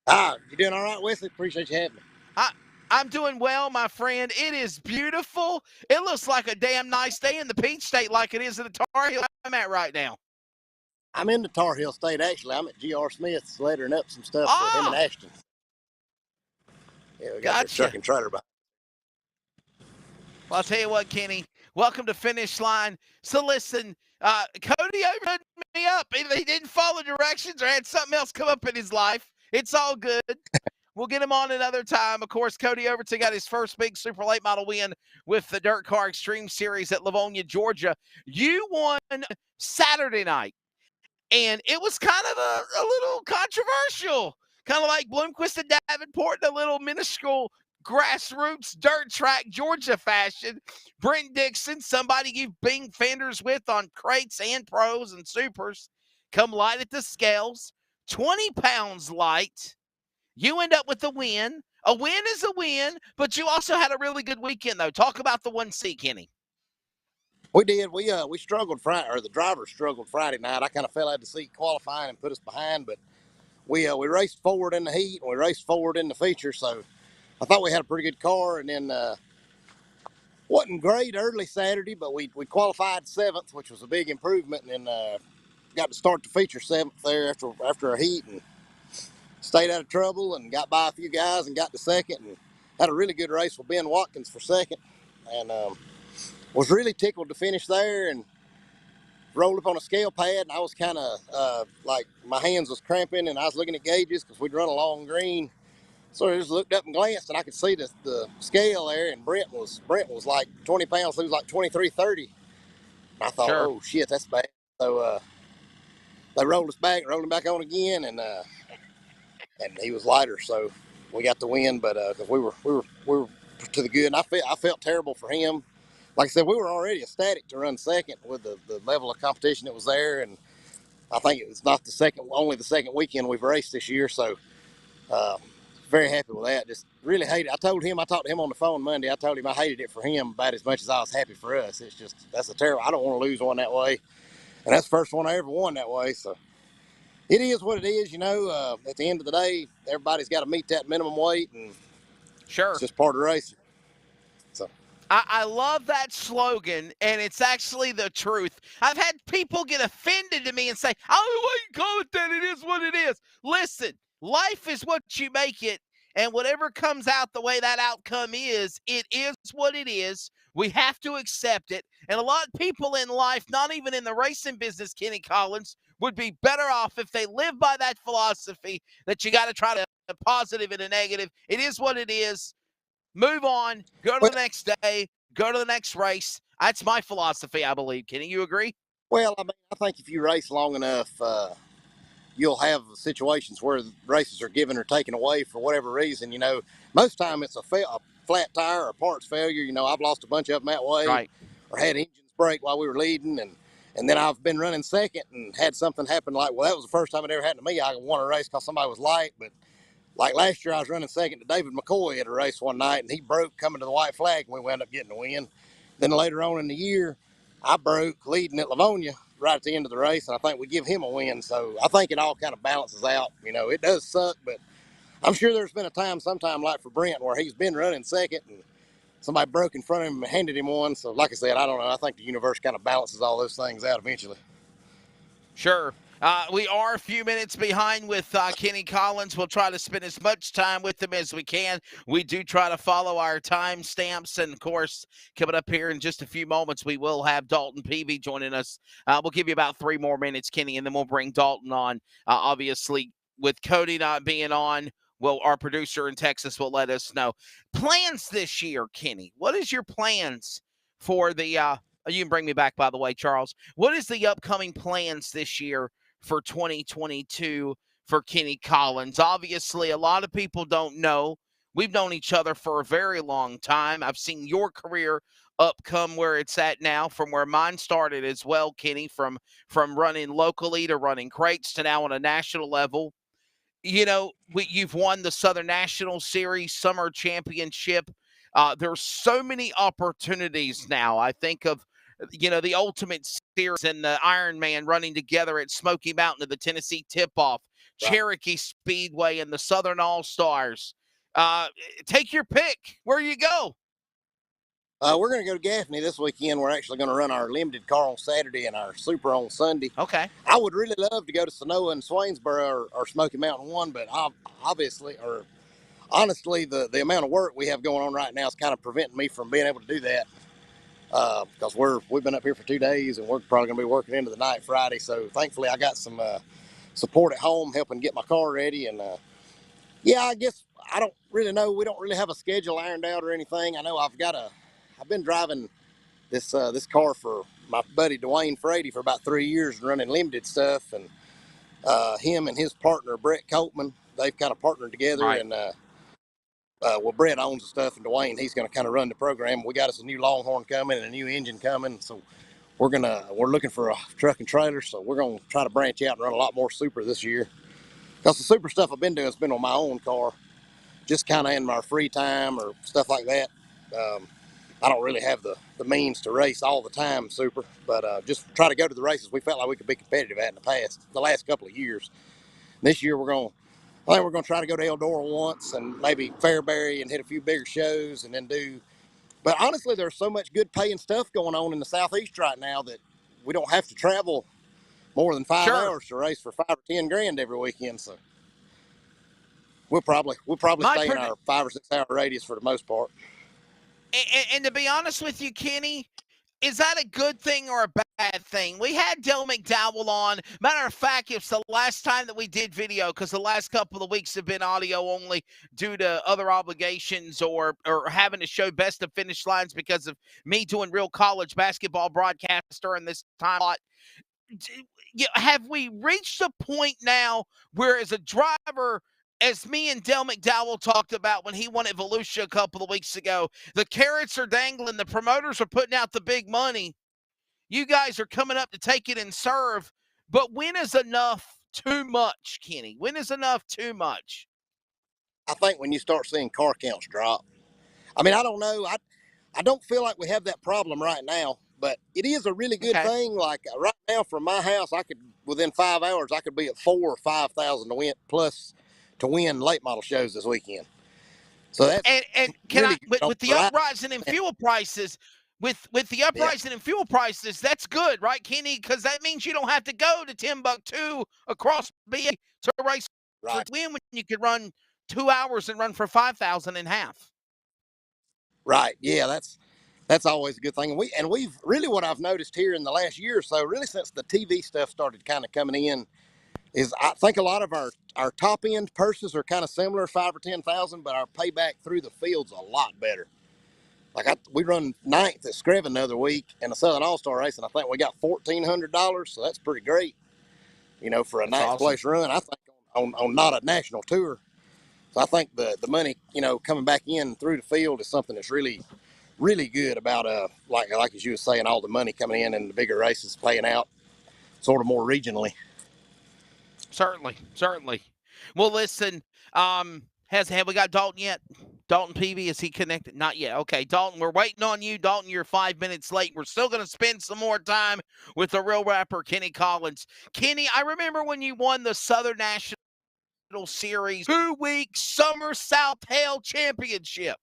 You doing all right, Wesley? Appreciate you having me. I'm doing well, my friend. It is beautiful. It looks like a damn nice day in the Peach State like it is in the Tar Heel I'm at right now. I'm in the Tar Heel State, actually. I'm at G.R. Smith's lettering up some stuff for him and Ashton. Yeah, we got their truck and trailer behind. Well, I'll tell you what, Kenny. Welcome to Finish Line. So listen, Cody opened me up. Either he didn't follow directions or had something else come up in his life. It's all good. We'll get him on another time. Of course, Cody Overton got his first big super late model win with the Dirt Car Extreme Series at Livonia, Georgia. You won Saturday night, and it was kind of a little controversial, kind of like Bloomquist and Davenport in a little minuscule grassroots dirt track Georgia fashion. Brent Dixon, somebody you've been fenders with on crates and pros and supers, come light at the scales, 20 pounds light. You end up with a win. A win is a win, but you also had a really good weekend, though. Talk about the 1C, Kenny. We did. We struggled Friday, or the drivers struggled Friday night. I kind of fell out to see qualifying and put us behind, but we raced forward in the heat and we raced forward in the feature. So I thought we had a pretty good car, and then wasn't great early Saturday, but we qualified 7th, which was a big improvement, and got to start the feature 7th there after a heat, and stayed out of trouble and got by a few guys and got to second and had a really good race with Ben Watkins for second. And was really tickled to finish there and rolled up on a scale pad. And I was kind of like my hands was cramping and I was looking at gauges because we'd run a long green. So I just looked up and glanced and I could see the scale there. And Brent was like 20 pounds. He was like 23.30. And I thought, Sure. oh shit, that's bad. So they rolled us back, rolled him back on again, and he was lighter, so we got the win. But because we were to the good, and I felt terrible for him. Like I said, we were already ecstatic to run second with the level of competition that was there, and I think it was not only the second weekend we've raced this year, so very happy with that. Just really hated it. I talked to him on the phone Monday. I told him I hated it for him about as much as I was happy for us. It's just, that's a terrible, I don't want to lose one that way. And that's the first one I ever won that way, so it is what it is, you know. At the end of the day, everybody's got to meet that minimum weight, and Sure. it's just part of the racing. So I love that slogan, and it's actually the truth. I've had people get offended to me and say, oh, why you call it that? It is what it is. Listen, life is what you make it, and whatever comes out the way that outcome is, it is what it is. We have to accept it. And a lot of people in life, not even in the racing business, Kenny Collins, would be better off if they live by that philosophy that you got to try to a positive and a negative. It is what it is. Move on, go to the next day, go to the next race. That's my philosophy, I believe. Kenny, you agree? well, I mean, I think if you race long enough, you'll have situations where races are given or taken away for whatever reason. You know, most time it's a flat tire or parts failure. You know, I've lost a bunch of them that way, Right. or had engines break while we were leading, and then I've been running second and had something happen like, well, that was the first time it ever happened to me. I won a race because somebody was light, but like last year I was running second to David McCoy at a race one night, and he broke coming to the white flag, and we wound up getting the win. Then later on in the year, I broke leading at Livonia right at the end of the race, and I think we give him a win. So I think it all kind of balances out. You know, it does suck, but I'm sure there's been a time sometime like for Brent where he's been running second and somebody broke in front of him and handed him one. So like I said, I don't know. I think the universe kind of balances all those things out eventually. Sure. We are a few minutes behind with Kenny Collins. We'll try to spend as much time with him as we can. We do try to follow our time stamps. And, of course, coming up here in just a few moments, we will have Dalton Peavey joining us. We'll give you about 3 more minutes, Kenny, and then we'll bring Dalton on. Obviously, with Cody not being on, well, our producer in Texas will let us know. Plans this year, Kenny. What is your plans for the you can bring me back, by the way, Charles. What is the upcoming plans this year for 2022 for Kenny Collins? Obviously, a lot of people don't know. We've known each other for a very long time. I've seen your career come where it's at now, from where mine started as well, Kenny, from running locally to running crates to now on a national level. You know, you've won the Southern National Series, Summer Championship. There's so many opportunities now. I think of, you know, the Ultimate Series and the Ironman running together at Smoky Mountain of the Tennessee Tip-Off, right. Cherokee Speedway and the Southern All-Stars. Take your pick. Where you go? We're going to go to Gaffney this weekend. We're actually going to run our limited car on Saturday and our super on Sunday. Okay. I would really love to go to Sonoa and Swainsboro or Smoky Mountain 1, but honestly, the amount of work we have going on right now is kind of preventing me from being able to do that. Because we've been up here for 2 days and we're probably going to be working into the night Friday. So thankfully I got some support at home helping get my car ready. And yeah, I guess I don't really know. We don't really have a schedule ironed out or anything. I know I've been driving this car for my buddy Dwayne Frady for about 3 years and running limited stuff. And him and his partner, Brett Copeman, they've kind of partnered together. Right. And well, Brett owns the stuff, and Dwayne, he's going to kind of run the program. We got us a new Longhorn coming and a new engine coming, so we're looking for a truck and trailer. So we're going to try to branch out and run a lot more super this year. Because the super stuff I've been doing has been on my own car, just kind of in my free time or stuff like that. I don't really have the means to race all the time super, but just try to go to the races we felt like we could be competitive at in the last couple of years. This year I think we're going to try to go to Eldora once and maybe Fairbury and hit a few bigger shows and then but honestly, there's so much good paying stuff going on in the Southeast right now that we don't have to travel more than 5 hours to race for $5 or $10 grand every weekend. So we'll probably stay in predi- our 5 or 6 hour radius for the most part. And to be honest with you, Kenny, is that a good thing or a bad thing? We had Dale McDowell on. Matter of fact, it's the last time that we did video because the last couple of weeks have been audio only due to other obligations or having to show best of finish lines because of me doing real college basketball broadcasts during this time. Have we reached a point now where, as a driver, as me and Dale McDowell talked about when he won at Volusia a couple of weeks ago, the carrots are dangling, the promoters are putting out the big money. You guys are coming up to take it and serve. But when is enough too much, Kenny? When is enough too much? I think when you start seeing car counts drop. I mean, I don't know. I don't feel like we have that problem right now, but it is a really good thing. Like right now from my house, I could, within 5 hours, I could be at 4,000 or 5,000 to win, plus to win late model shows this weekend. So that's and can really with the uprising in fuel prices, with the uprising in fuel prices, that's good, right, Kenny? Because that means you don't have to go to Timbuktu across BA to race for win when you could run 2 hours and run for 5,000 in half. Right. Yeah, that's always a good thing. And we've really, what I've noticed here in the last year or so, really since the TV stuff started kind of coming in, is I think a lot of our top end purses are kind of similar, 5,000 or 10,000, but our payback through the field's a lot better. Like we run 9th at Screven the other week in the Southern All-Star race, and I think we got $1,400, so that's pretty great, for a ninth place run. I think on not a national tour. So I think the money, coming back in through the field is something that's really, really good about, like as you were saying, all the money coming in and the bigger races paying out sort of more regionally. Certainly. Well, listen, have we got Dalton yet? Dalton Peavey, is he connected? Not yet. Okay, Dalton, we're waiting on you. Dalton, you're 5 minutes late. We're still going to spend some more time with the real rapper, Kenny Collins. Kenny, I remember when you won the Southern National Series 2-week Summer South Hail Championship.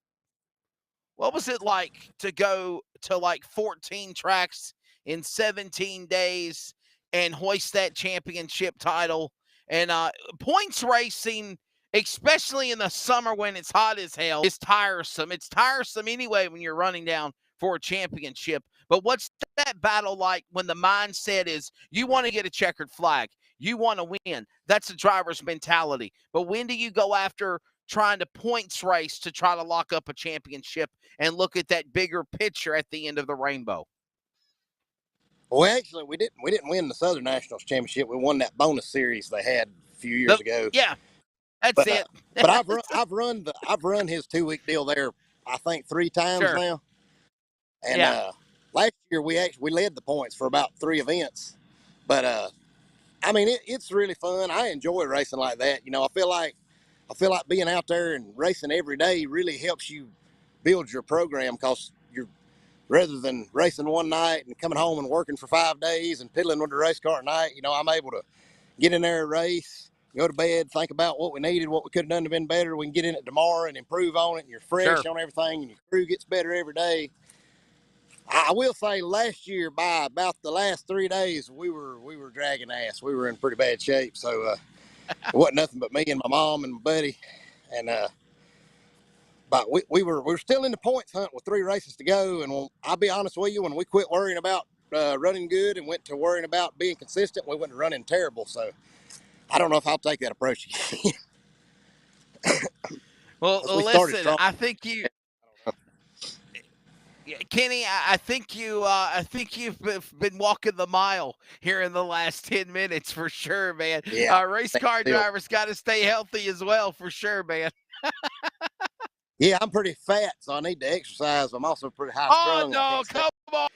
What was it like to go to like 14 tracks in 17 days and hoist that championship title? And points racing, especially in the summer when it's hot as hell, is tiresome. It's tiresome anyway when you're running down for a championship. But what's that battle like when the mindset is you want to get a checkered flag? You want to win. That's the driver's mentality. But when do you go after trying to points race to try to lock up a championship and look at that bigger picture at the end of the rainbow? Well, actually, we didn't win the Southern Nationals Championship. We won that bonus series they had a few years ago. Yeah, that's it. But I've run his 2-week deal there, I think 3 times now. And last year we led the points for about 3 events. But I mean it's really fun. I enjoy racing like that. I feel like being out there and racing every day really helps you build your program, because rather than racing one night and coming home and working for 5 days and piddling with the race car at night, I'm able to get in there and race, go to bed, think about what we needed, what we could have done to been better. We can get in it tomorrow and improve on it, and you're fresh on everything, and your crew gets better every day. I will say last year, by about the last 3 days, we were dragging ass. We were in pretty bad shape. So it wasn't nothing but me and my mom and my buddy. And but we were still in the points hunt with 3 races to go. And I'll be honest with you, when we quit worrying about running good and went to worrying about being consistent, we went running terrible. So I don't know if I'll take that approach again. Well, listen, I think you, Kenny, I think you've been walking the mile here in the last 10 minutes for sure, man. Yeah, race car drivers got to stay healthy as well, for sure, man. Yeah, I'm pretty fat, so I need to exercise. I'm also pretty high strung. Oh, no, come on.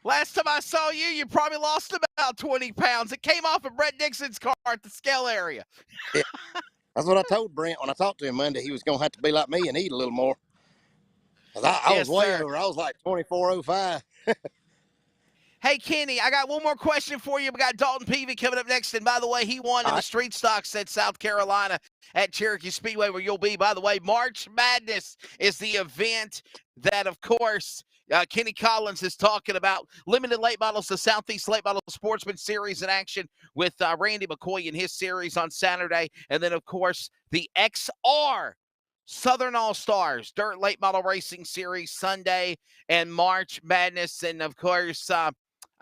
Last time I saw you, you probably lost about 20 pounds. It came off of Brett Dixon's car at the scale area. Yeah. That's what I told Brent when I talked to him Monday. He was going to have to be like me and eat a little more. I was way over. I was like 24.05. Hey, Kenny, I got one more question for you. We got Dalton Peavey coming up next. And by the way, he won in the street stocks at South Carolina at Cherokee Speedway, where you'll be. By the way, March Madness is the event that, of course, Kenny Collins is talking about limited late models, the Southeast Late Model Sportsman Series in action with Randy McCoy in his series on Saturday. And then, of course, the XR Southern All-Stars Dirt Late Model Racing Series Sunday and March Madness. And, of course, I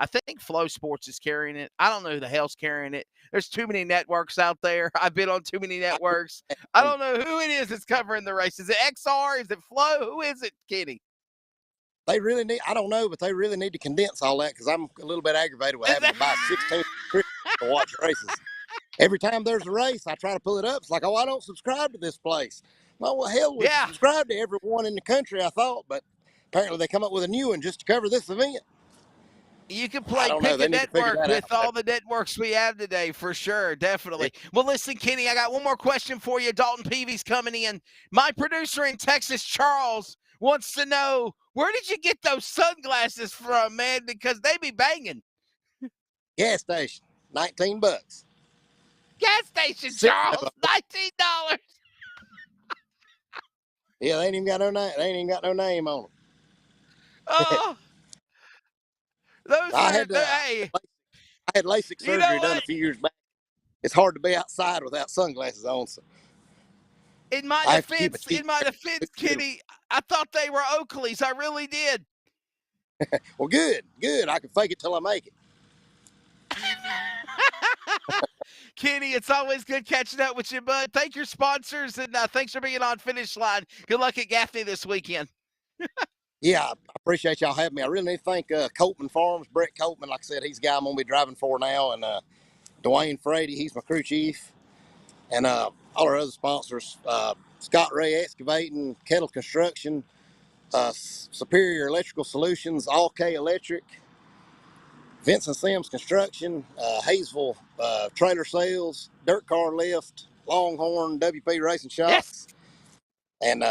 think Flow Sports is carrying it. I don't know who the hell's carrying it. There's too many networks out there. I've been on too many networks. I don't know who it is that's covering the race. Is it XR? Is it Flow? Who is it, Kenny? They really need, I don't know, but they really need to condense all that because I'm a little bit aggravated with having to buy 16 to watch races. Every time there's a race, I try to pull it up. It's like, oh, I don't subscribe to this place. Well, hell, we subscribe to everyone in the country, I thought, but apparently they come up with a new one just to cover this event. You can play pick a network with all the networks we have today, for sure, definitely. Well, listen, Kenny, I got one more question for you. Dalton Peavey's coming in. My producer in Texas, Charles, wants to know, where did you get those sunglasses from, man? Because they be banging. Gas station, $19. Gas station, Charles, $19. Yeah, they ain't even got no name. They ain't even got no name on them. Oh, those I had LASIK surgery done a few years back. It's hard to be outside without sunglasses on. So. In my defense, Kenny, I thought they were Oakleys. I really did. Well, good. I can fake it till I make it. Kenny, it's always good catching up with you, bud. Thank your sponsors, and thanks for being on Finish Line. Good luck at Gaffney this weekend. Yeah, I appreciate y'all having me. I really need to thank Copeman Farms, Brett Copeman. Like I said, he's the guy I'm going to be driving for now, and Dwayne Frady, he's my crew chief, and all our other sponsors, Scott Ray Excavating, Kettle Construction, Superior Electrical Solutions, All K Electric, Vincent Sims Construction, Hayesville Trailer Sales, Dirt Car Lift, Longhorn WP Racing Shops, and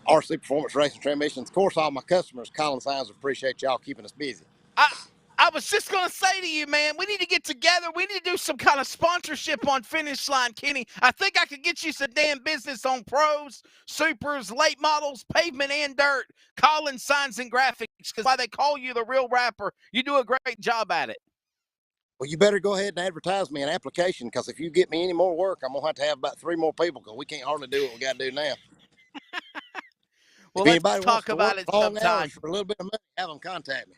RC Performance Racing Transmissions. Of course, all my customers, Colin Signs, appreciate y'all keeping us busy. I was just going to say to you, man, we need to get together. We need to do some kind of sponsorship on Finish Line, Kenny. I think I could get you some damn business on pros, supers, late models, pavement, and dirt. Colin Signs and Graphics, because why they call you the real rapper. You do a great job at it. Well, you better go ahead and advertise me an application, because if you get me any more work, I'm going to have about 3 more people, because we can't hardly do what we got to do now. Well, let's talk about it sometime. For a little bit of money, have them contact me.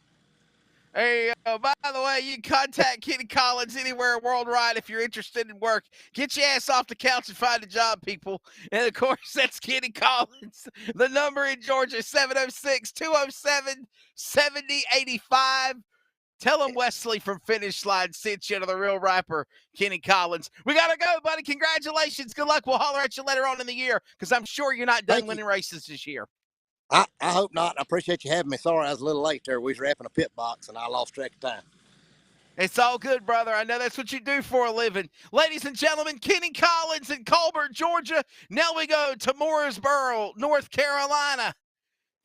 Hey, by the way, you can contact Kenny Collins anywhere worldwide if you're interested in work. Get your ass off the couch and find a job, people. And, of course, that's Kenny Collins. The number in Georgia, 706-207-7085. Tell him Wesley from Finish Line sent you to the real rapper, Kenny Collins. We got to go, buddy. Congratulations. Good luck. We'll holler at you later on in the year, because I'm sure you're not done winning races this year. I hope not. I appreciate you having me. Sorry I was a little late there. We was wrapping a pit box, and I lost track of time. It's all good, brother. I know that's what you do for a living. Ladies and gentlemen, Kenny Collins in Colbert, Georgia. Now we go to Mooresboro, North Carolina.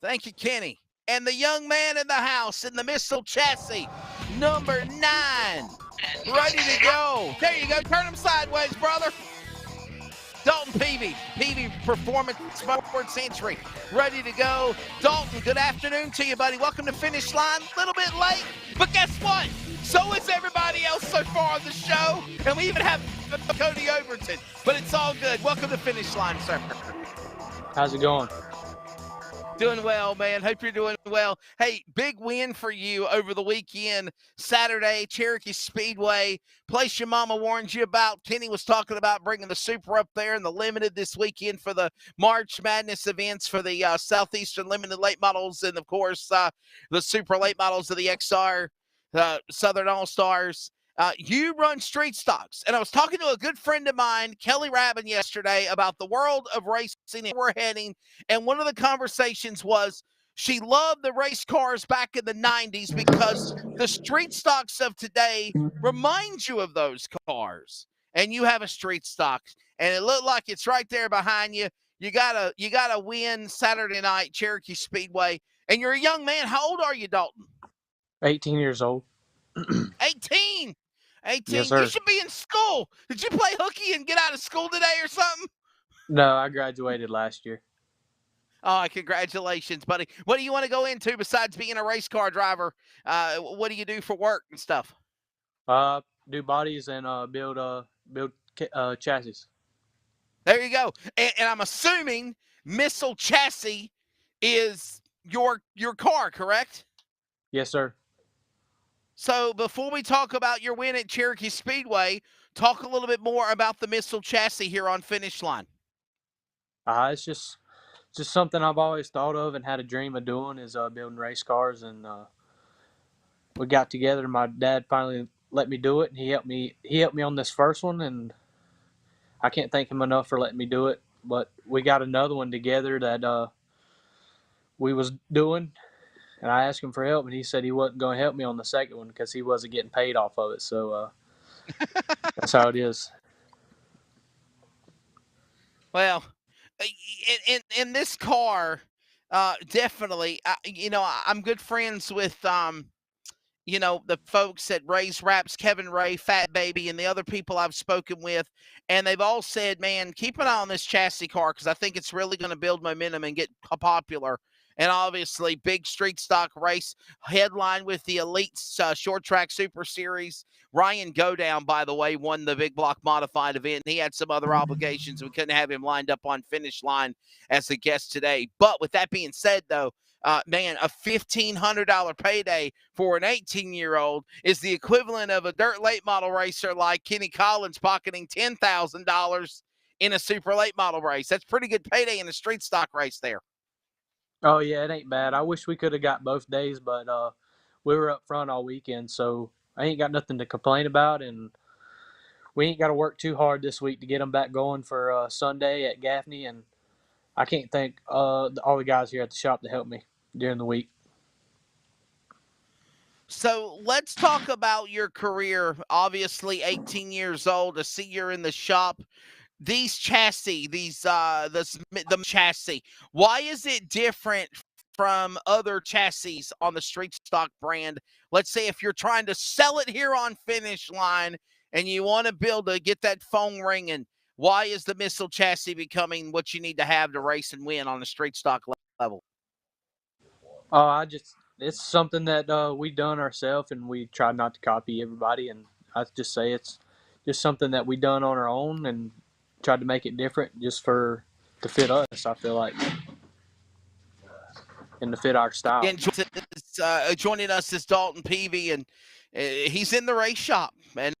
Thank you, Kenny. And the young man in the house in the missile chassis, number 9. Ready to go. There you go. Turn him sideways, brother. Dalton Peavey, Performance Sports Entry, ready to go. Dalton, good afternoon to you, buddy. Welcome to Finish Line. A little bit late, but guess what? So is everybody else so far on the show, and we even have Cody Overton, but it's all good. Welcome to Finish Line, sir. How's it going? Doing well, man. Hope you're doing well. Hey, big win for you over the weekend. Saturday, Cherokee Speedway. Place your mama warned you about. Kenny was talking about bringing the Super up there and the Limited this weekend for the March Madness events for the Southeastern Limited Late Models and, of course, the Super Late Models of the XR Southern All-Stars. You run street stocks, and I was talking to a good friend of mine, Kelly Rabin, yesterday about the world of racing and where we're heading, and one of the conversations was she loved the race cars back in the 90s because the street stocks of today remind you of those cars, and you have a street stock, and it looked like it's right there behind you. You gotta win Saturday night, Cherokee Speedway, and you're a young man. How old are you, Dalton? 18 years old. 18. Yes, sir. You should be in school. Did you play hooky and get out of school today or something? No, I graduated last year. Oh, congratulations, buddy. What do you want to go into besides being a race car driver? What do you do for work and stuff? Do bodies and build chassis. There you go. And I'm assuming Missile Chassis is your car, correct? Yes, sir. So before we talk about your win at Cherokee Speedway, talk a little bit more about the Missile Chassis here on Finish Line. It's just something I've always thought of and had a dream of doing is building race cars, and we got together. My dad finally let me do it, and he helped me on this first one, and I can't thank him enough for letting me do it. But we got another one together that we was doing, and I asked him for help, and he said he wasn't going to help me on the second one because he wasn't getting paid off of it. So that's how it is. Well, in this car, definitely, I'm good friends with the folks at Ray's Raps, Kevin Ray, Fat Baby, and the other people I've spoken with, and they've all said, man, keep an eye on this chassis car because I think it's really going to build momentum and get popular. And obviously, big street stock race headline with the Elite Short Track Super Series. Ryan Godown, by the way, won the Big Block Modified event. He had some other obligations. We couldn't have him lined up on Finish Line as a guest today. But with that being said, though, man, a $1,500 payday for an 18-year-old is the equivalent of a dirt late model racer like Kenny Collins pocketing $10,000 in a super late model race. That's pretty good payday in a street stock race there. Oh, yeah, it ain't bad. I wish we could have got both days, but we were up front all weekend, so I ain't got nothing to complain about, and we ain't got to work too hard this week to get them back going for Sunday at Gaffney, and I can't thank all the guys here at the shop to help me during the week. So let's talk about your career. Obviously, 18 years old. I see you're in the shop. These chassis, the chassis, why is it different from other chassis on the street stock brand? Let's say if you're trying to sell it here on Finish Line and you want to get that phone ringing, why is the Missile chassis becoming what you need to have to race and win on the street stock level? It's something that we done ourselves, and we try not to copy everybody. And I just say it's just something that we done on our own and tried to make it different just to fit us, I feel like, and to fit our style. And joining us is Dalton Peavey, and he's in the race shop. And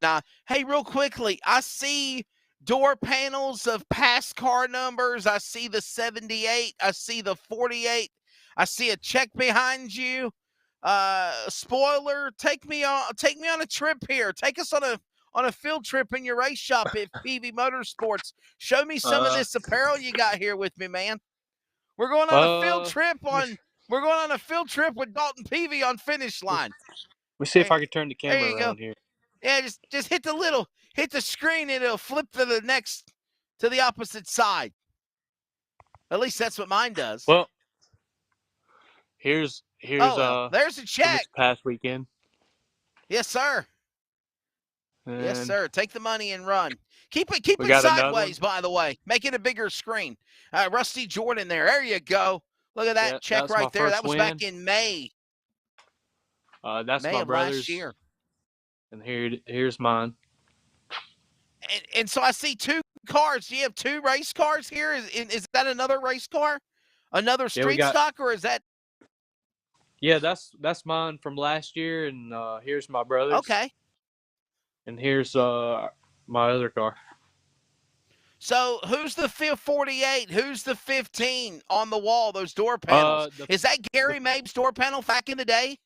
hey, real quickly, I see door panels of past car numbers. I see the 78. I see the 48. I see a check behind you. Spoiler, take me on a trip here. Take us on a field trip in your race shop at Peavey Motorsports. Show me some of this apparel you got here with me, man. We're going on a field trip with Dalton Peavey on Finish Line. Let me see if I can turn the camera around here. Yeah, just hit the screen and it'll flip to the opposite side. At least that's what mine does. Well, here's there's a check. This past weekend. Yes, sir. And yes, sir. Take the money and run. Keep it sideways, by the way. Make it a bigger screen. Rusty Jordan there. There you go. Look at that check right there. That was back in May. That's May my of brother's. Last year. And here's mine. And so I see two cars. Do you have two race cars here? Is that another race car? Another street stock, or is that? Yeah, that's mine from last year, and here's my brother's. Okay. And here's my other car. So who's the 48? Who's the 15 on the wall? Those door panels. Is that Gary Mabe's door panel back in the day?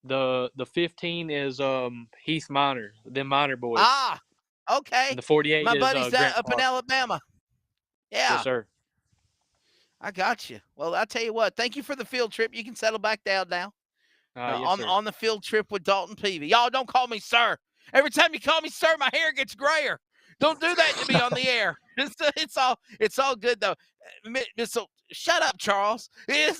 The 15 is Heath Minor, the Minor boys. Ah, okay. And the 48 my is buddy's Grant up in Alabama. Yeah. Yes, sir. I got you. Well, I'll tell you what. Thank you for the field trip. You can settle back down now. Yes, on the field trip with Dalton Peavey. Y'all don't call me sir. Every time you call me sir, my hair gets grayer. Don't do that to me on the air. It's all good though. Shut up, Charles. He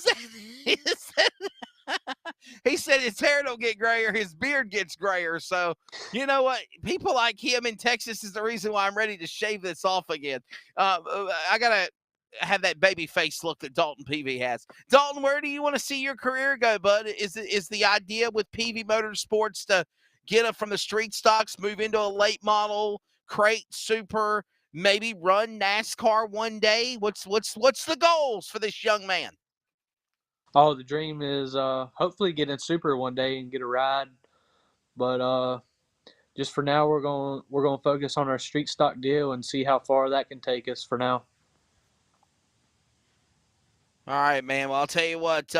said his hair don't get grayer, his beard gets grayer. So you know what? People like him in Texas is the reason why I'm ready to shave this off again. I gotta have that baby face look that Dalton Peavey has. Dalton, where do you want to see your career go, bud? Is the idea with Peavey Motorsports to get up from the street stocks, move into a late model, crate, super, maybe run NASCAR one day? What's the goals for this young man? Oh, the dream is hopefully get in super one day and get a ride. But just for now, we're going to focus on our street stock deal and see how far that can take us for now. All right, man. Well, I'll tell you what,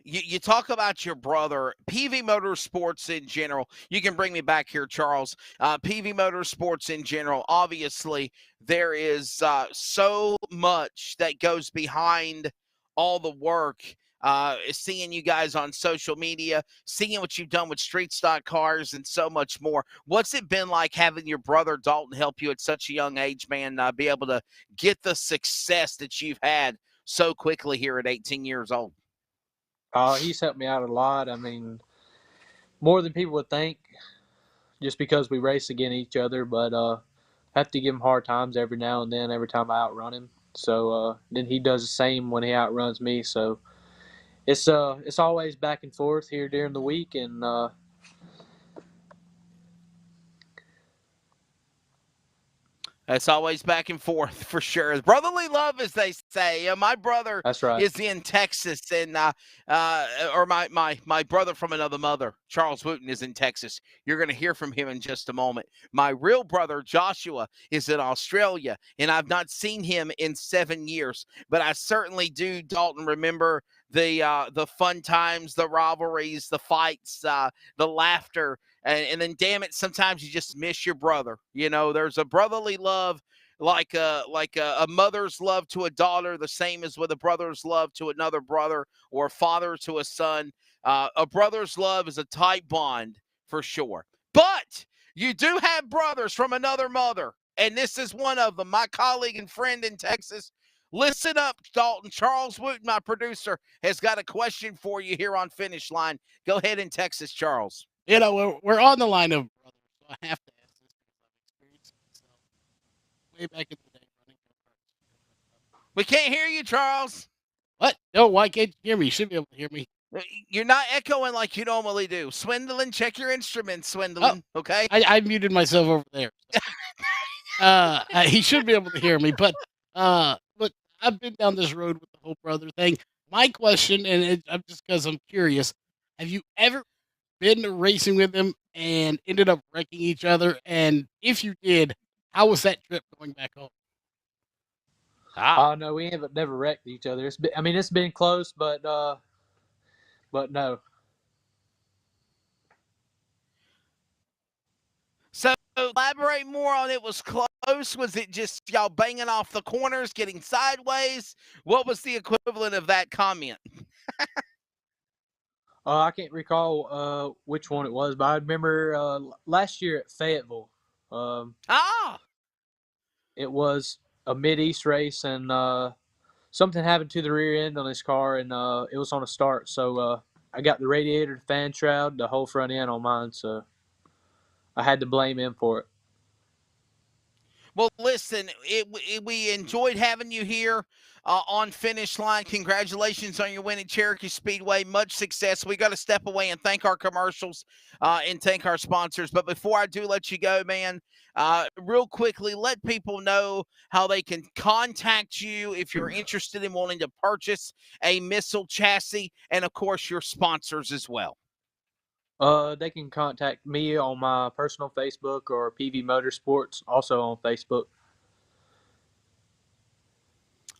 you talk about your brother, Peavey Motorsports in general. You can bring me back here, Charles. Peavey Motorsports in general, obviously, there is so much that goes behind all the work. Seeing you guys on social media, seeing what you've done with street stock cars and so much more. What's it been like having your brother Dalton help you at such a young age, man, be able to get the success that you've had so quickly here at 18 years old? He's helped me out a lot. I mean, more than people would think, just because we race against each other. But have to give him hard times every now and then, every time I outrun him. So then he does the same when he outruns me. So it's always back and forth here during the week, and it's always back and forth for sure. Brotherly love, as they say. My brother that's right. is in Texas, and or my brother from another mother, Charles Wooten, is in Texas. You're going to hear from him in just a moment. My real brother, Joshua, is in Australia, and I've not seen him in 7 years. But I certainly do, Dalton, remember the fun times, the rivalries, the fights, the laughter. And then, damn it, sometimes you just miss your brother. You know, there's a brotherly love like a mother's love to a daughter, the same as with a brother's love to another brother or a father to a son. A brother's love is a tight bond for sure. But you do have brothers from another mother, and this is one of them, my colleague and friend in Texas. Listen up, Dalton. Charles Wooten, my producer, has got a question for you here on Finish Line. Go ahead in Texas, Charles. You know, we're on the line of brothers, so I have to ask this because I've experienced it myself way back in the day running go-karts. We can't hear you, Charles. What? No, why can't you hear me? You should be able to hear me. You're not echoing like you normally do. Swindling, check your instruments, Swindling, okay? I muted myself over there. So. He should be able to hear me, but look, I've been down this road with the whole brother thing. My question, and I'm just because I'm curious, have you ever been racing with him and ended up wrecking each other? And if you did, how was that trip going back home? No, we have never wrecked each other. It's been close, but no. So elaborate more on it. Was close? Was it just y'all banging off the corners, getting sideways? What was the equivalent of that comment? I can't recall which one it was, but I remember last year at Fayetteville. It was a Mid-East race, and something happened to the rear end on his car, and it was on a start. So I got the radiator, the fan shroud, the whole front end on mine, so I had to blame him for it. Well, listen, we enjoyed having you here on Finish Line. Congratulations on your win at Cherokee Speedway. Much success. We got to step away and thank our commercials and thank our sponsors. But before I do let you go, man, real quickly, let people know how they can contact you if you're interested in wanting to purchase a missile chassis, and, of course, your sponsors as well. They can contact me on my personal Facebook or Peavey Motorsports, also on Facebook.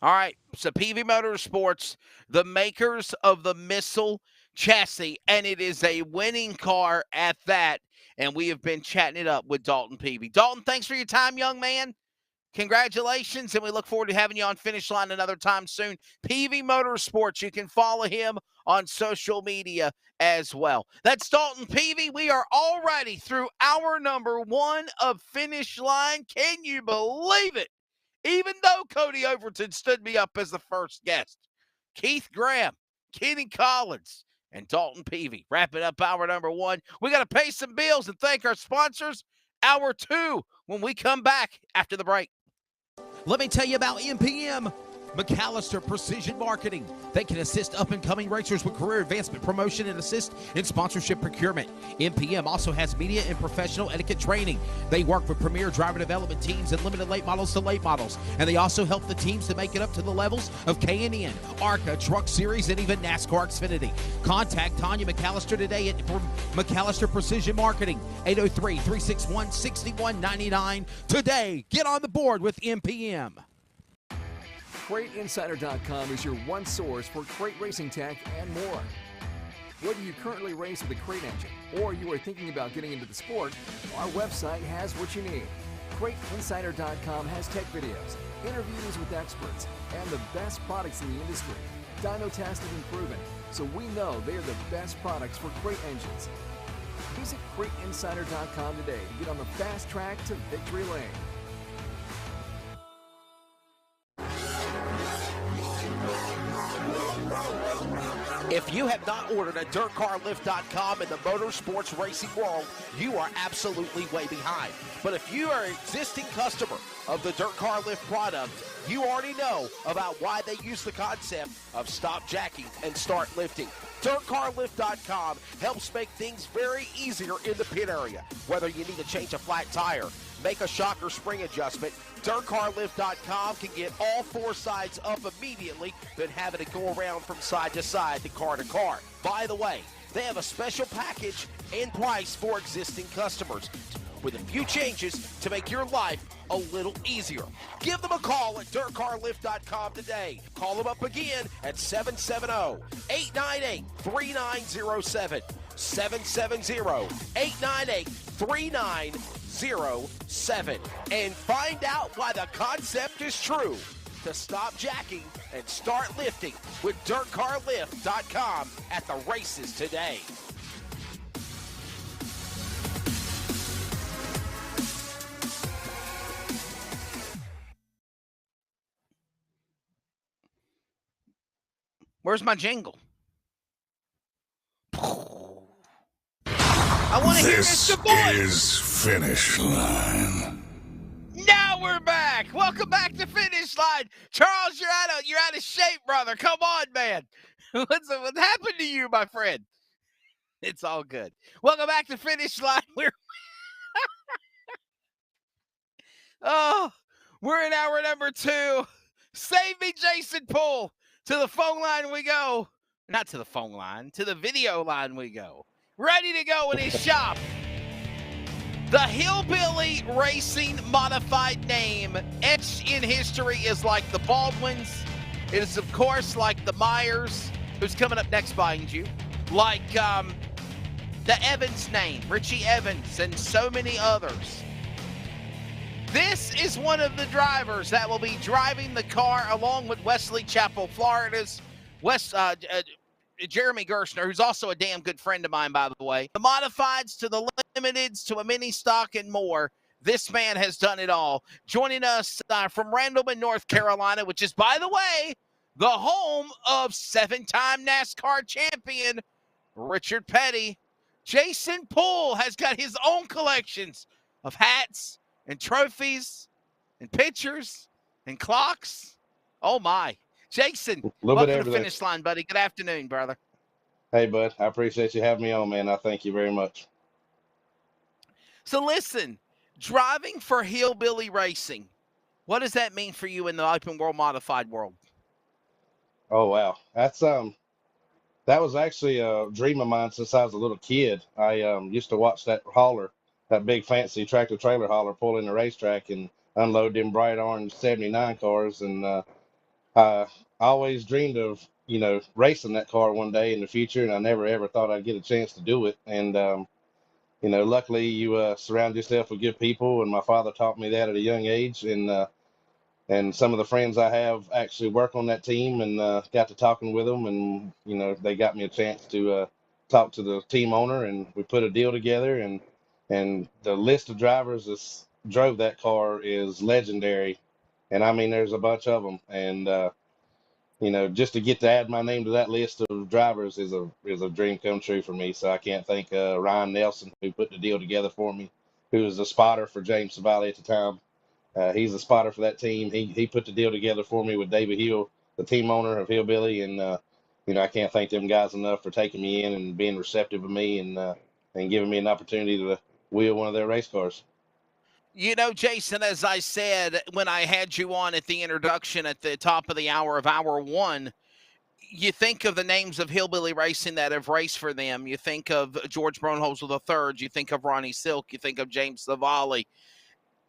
All right, so Peavey Motorsports, the makers of the missile chassis, and it is a winning car at that, and we have been chatting it up with Dalton Peavey. Dalton, thanks for your time, young man. Congratulations, and we look forward to having you on Finish Line another time soon. Peavey Motorsports, you can follow him on social media as well. That's Dalton Peavey. We are already through hour number 1 of Finish Line. Can you believe it? Even though Cody Overton stood me up as the first guest. Keith Graham, Kenny Collins, and Dalton Peavey wrapping up hour number 1. We got to pay some bills and thank our sponsors. Hour 2 when we come back after the break. Let me tell you about MPM. McAllister Precision Marketing. They can assist up-and-coming racers with career advancement, promotion, and assist in sponsorship procurement. MPM also has media and professional etiquette training. They work with premier driver development teams and limited late models to late models, and they also help the teams to make it up to the levels of K&N, ARCA, Truck Series, and even NASCAR Xfinity. Contact Tanya McAllister today at McAllister Precision Marketing, 803-361-6199. Today, get on the board with MPM. CrateInsider.com is your one source for crate racing tech and more. Whether you currently race with a crate engine or you are thinking about getting into the sport, our website has what you need. CrateInsider.com has tech videos, interviews with experts, and the best products in the industry. Dyno tested and proven, so we know they are the best products for crate engines. Visit CrateInsider.com today to get on the fast track to victory lane. If you have not ordered at DirtCarLift.com in the motorsports racing world, you are absolutely way behind. But if you are an existing customer of the Dirt Car Lift product, you already know about why they use the concept of stop jacking and start lifting. DirtCarLift.com helps make things very easier in the pit area. Whether you need to change a flat tire, make a shock or spring adjustment, DirtCarLift.com can get all four sides up immediately, then have it go around from side to side to car. By the way, they have a special package and price for existing customers with a few changes to make your life a little easier. Give them a call at DirtCarLift.com today. Call them up again at 770-898-3907. 770-898-3907. And find out why the concept is true to stop jacking and start lifting with DirtCarLift.com at the races today. Where's my jingle? I want to hear Mr. Boyd. This is Finish Line. Now we're back. Welcome back to Finish Line. Charles, you're out of shape, brother. Come on, man. What's happened to you, my friend? It's all good. Welcome back to Finish Line. We're in hour number 2. Save me, Jason Poole. To the phone line we go. Not to the phone line. To the video line we go. Ready to go in his shop. The Hillbilly Racing modified name, etched in history, is like the Baldwins. It is, of course, like the Myers, who's coming up next behind you. Like the Evans name, Richie Evans, and so many others. This is one of the drivers that will be driving the car along with Wesley Chapel, Florida's Jeremy Gerstner, who's also a damn good friend of mine, by the way. The modifieds to the limiteds to a mini stock and more. This man has done it all. Joining us from Randleman, North Carolina, which is, by the way, the home of 7-time NASCAR champion Richard Petty. Jason Poole has got his own collections of hats and trophies and pictures and clocks. Oh, my. Jason, welcome to Finish Line, buddy. Good afternoon, brother. Hey, bud. I appreciate you having me on, man. I thank you very much. So listen, driving for Hillbilly Racing, what does that mean for you in the open world modified world? Oh, wow. That was actually a dream of mine since I was a little kid. I used to watch that hauler, that big fancy tractor trailer hauler, pull in the racetrack and unload them bright orange 79 cars. And I always dreamed of, racing that car one day in the future. And I never, ever thought I'd get a chance to do it. And, luckily you surround yourself with good people. And my father taught me that at a young age. And some of the friends I have actually work on that team, and got to talking with them. And, they got me a chance to talk to the team owner, and we put a deal together. And the list of drivers that drove that car is legendary. And I mean, there's a bunch of them. And, just to get to add my name to that list of drivers is a dream come true for me. So I can't thank Ryan Nelson, who put the deal together for me, who was a spotter for James Savali at the time. He's a spotter for that team. He put the deal together for me with David Hill, the team owner of Hillbilly, and I can't thank them guys enough for taking me in and being receptive of me and giving me an opportunity to wheel one of their race cars. Jason, as I said when I had you on at the introduction at the top of the hour of hour one, you think of the names of Hillbilly Racing that have raced for them. You think of George Bronholzer III. You think of Ronnie Silk. You think of James Savali.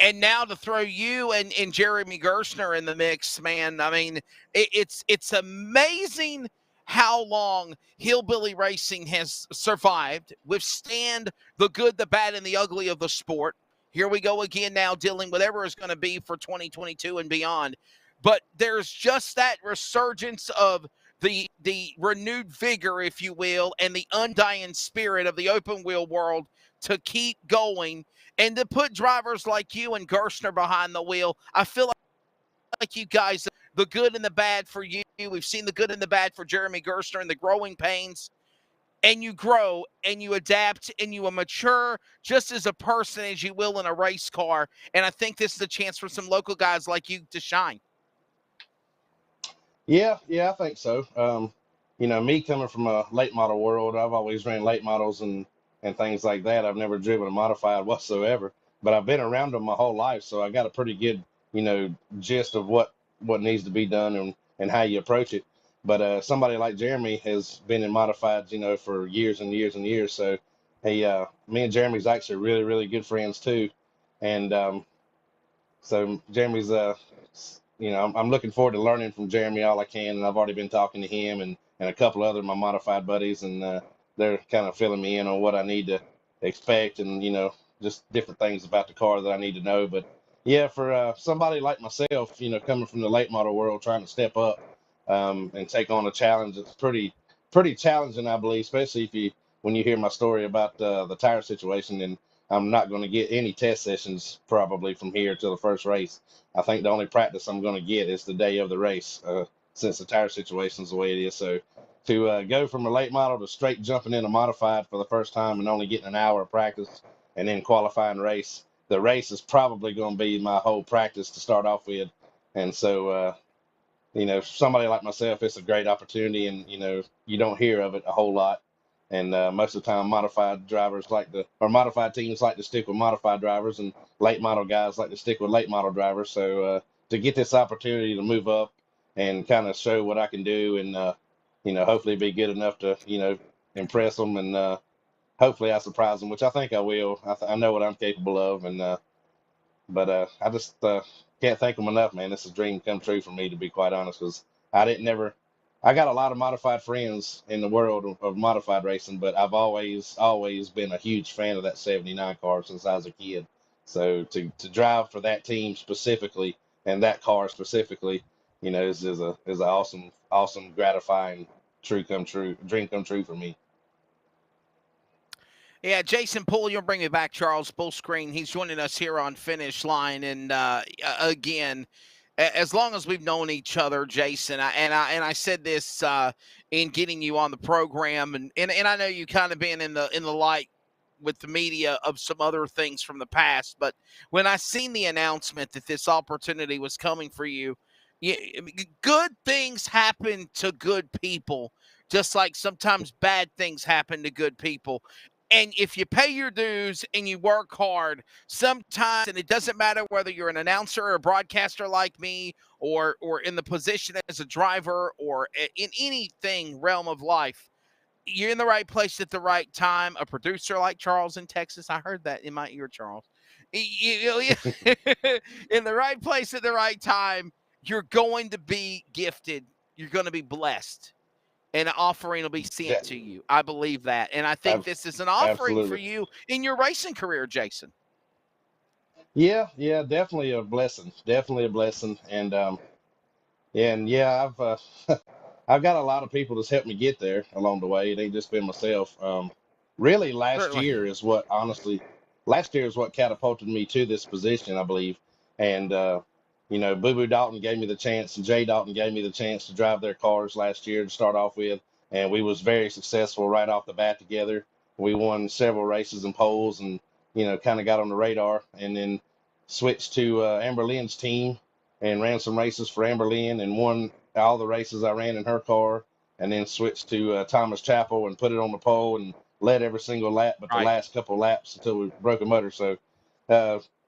And now to throw you and Jeremy Gerstner in the mix, man, I mean, it's amazing how long Hillbilly Racing has survived, withstand the good, the bad, and the ugly of the sport. Here we go again now dealing with whatever is going to be for 2022 and beyond. But there's just that resurgence of the renewed vigor, if you will, and the undying spirit of the open wheel world to keep going and to put drivers like you and Gerstner behind the wheel. I feel like you guys, the good and the bad for you. We've seen the good and the bad for Jeremy Gerstner and the growing pains. And you grow and you adapt and you mature just as a person as you will in a race car. And I think this is a chance for some local guys like you to shine. Yeah, I think so. Me coming from a late model world, I've always ran late models and things like that. I've never driven a modified whatsoever, but I've been around them my whole life, so I got a pretty good, gist of what needs to be done and how you approach it. But somebody like Jeremy has been in modifieds, for years and years and years. So me and Jeremy's actually really, really good friends too, and so Jeremy's I'm looking forward to learning from Jeremy all I can, and I've already been talking to him and a couple other of my modified buddies, and they're kind of filling me in on what I need to expect and just different things about the car that I need to know. But yeah, for somebody like myself, coming from the late model world, trying to step up and take on a challenge, it's pretty challenging, I believe, especially when you hear my story about the tire situation. And I'm not going to get any test sessions probably from here till the first race. I think the only practice I'm going to get is the day of the race, since the tire situation is the way it is. So to go from a late model to straight jumping in a modified for the first time and only getting an hour of practice and then qualifying race, the race is probably going to be my whole practice to start off with. And so, somebody like myself, it's a great opportunity, and, you don't hear of it a whole lot. And most of the time, modified teams like to stick with modified drivers, and late model guys like to stick with late model drivers. So to get this opportunity to move up and kind of show what I can do, and hopefully be good enough to impress them, and hopefully I surprise them, which I think I will. I know what I'm capable of, and but I just can't thank them enough, man. It's a dream come true for me, to be quite honest, because I got a lot of modified friends in the world of modified racing, but I've always been a huge fan of that 79 car since I was a kid. So to drive for that team specifically and that car specifically, is an awesome, gratifying dream come true for me. Yeah, Jason Poole, you'll bring me back, Charles Bullscreen. He's joining us here on Finish Line, and again, as long as we've known each other, Jason, I said this in getting you on the program, and I know you kind of been in the light with the media of some other things from the past, but when I seen the announcement that this opportunity was coming for you, good things happen to good people, just like sometimes bad things happen to good people. And if you pay your dues and you work hard, sometimes, and it doesn't matter whether you're an announcer or a broadcaster like me, or in the position as a driver, or in anything realm of life, you're in the right place at the right time. A producer like Charles in Texas, I heard that in my ear, Charles. In the right place at the right time, you're going to be gifted. You're going to be blessed. And an offering will be sent to you. I believe that. And I think this is an offering for you in your racing career, Jason. Yeah, definitely a blessing. And I've I've got a lot of people that's helped me get there along the way. It ain't just been myself. Really, last year is what catapulted me to this position, I believe. And Boo Boo Dalton gave me the chance, and Jay Dalton gave me the chance to drive their cars last year to start off with, and we was very successful right off the bat together. We won several races and poles, and kind of got on the radar. And then switched to Amber Lynn's team and ran some races for Amber Lynn and won all the races I ran in her car, and then switched to Thomas Chapel and put it on the pole and led every single lap, but the Right. last couple of laps until we broke a motor. So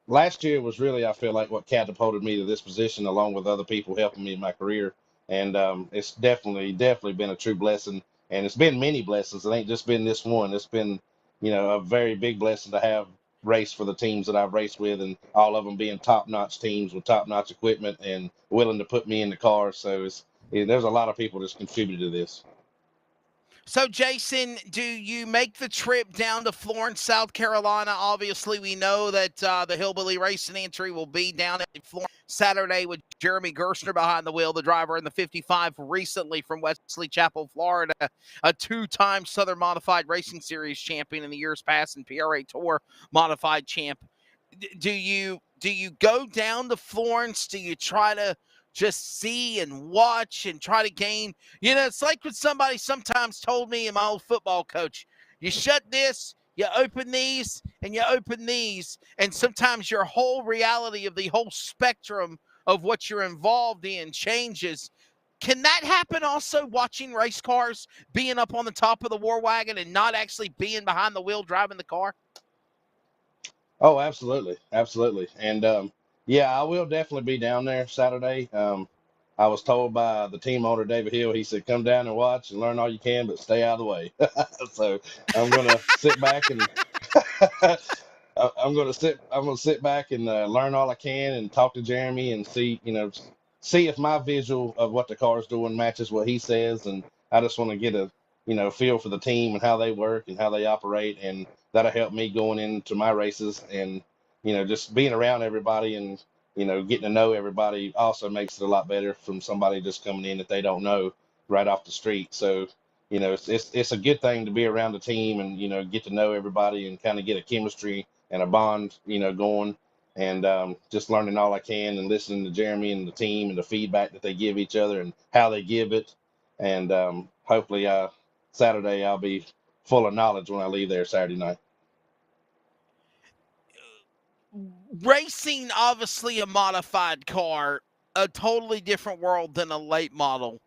last year was really, I feel like, what catapulted me to this position, along with other people helping me in my career. And it's definitely been a true blessing. And it's been many blessings. It ain't just been this one. It's been, a very big blessing to have raced for the teams that I've raced with, and all of them being top-notch teams with top-notch equipment and willing to put me in the car. So there's a lot of people that's contributed to this. So, Jason, do you make the trip down to Florence, South Carolina? Obviously, we know that the Hillbilly Racing entry will be down at Florence Saturday with Jeremy Gerstner behind the wheel, the driver in the 55 recently from Wesley Chapel, Florida, a two-time Southern Modified Racing Series champion in the years past and PRA Tour Modified champ. Do you go down to Florence? Do you try to just see and watch and try to gain? It's like what somebody sometimes told me, and my old football coach, you shut this, you open these, and you open these. And sometimes your whole reality of the whole spectrum of what you're involved in changes. Can that happen also watching race cars, being up on the top of the war wagon and not actually being behind the wheel driving the car? Oh, absolutely. Absolutely. And yeah, I will definitely be down there Saturday. I was told by the team owner, David Hill, he said, come down and watch and learn all you can, but stay out of the way. So I'm going to sit back and I'm going to sit back and learn all I can and talk to Jeremy and see if my visual of what the car's doing matches what he says. And I just want to get a, feel for the team and how they work and how they operate. And that'll help me going into my races, and, just being around everybody and, getting to know everybody also makes it a lot better from somebody just coming in that they don't know right off the street. So, it's a good thing to be around the team and, get to know everybody and kind of get a chemistry and a bond, going, and just learning all I can and listening to Jeremy and the team and the feedback that they give each other and how they give it. And hopefully Saturday I'll be full of knowledge when I leave there Saturday night. Racing, obviously a modified car, a totally different world than a late model.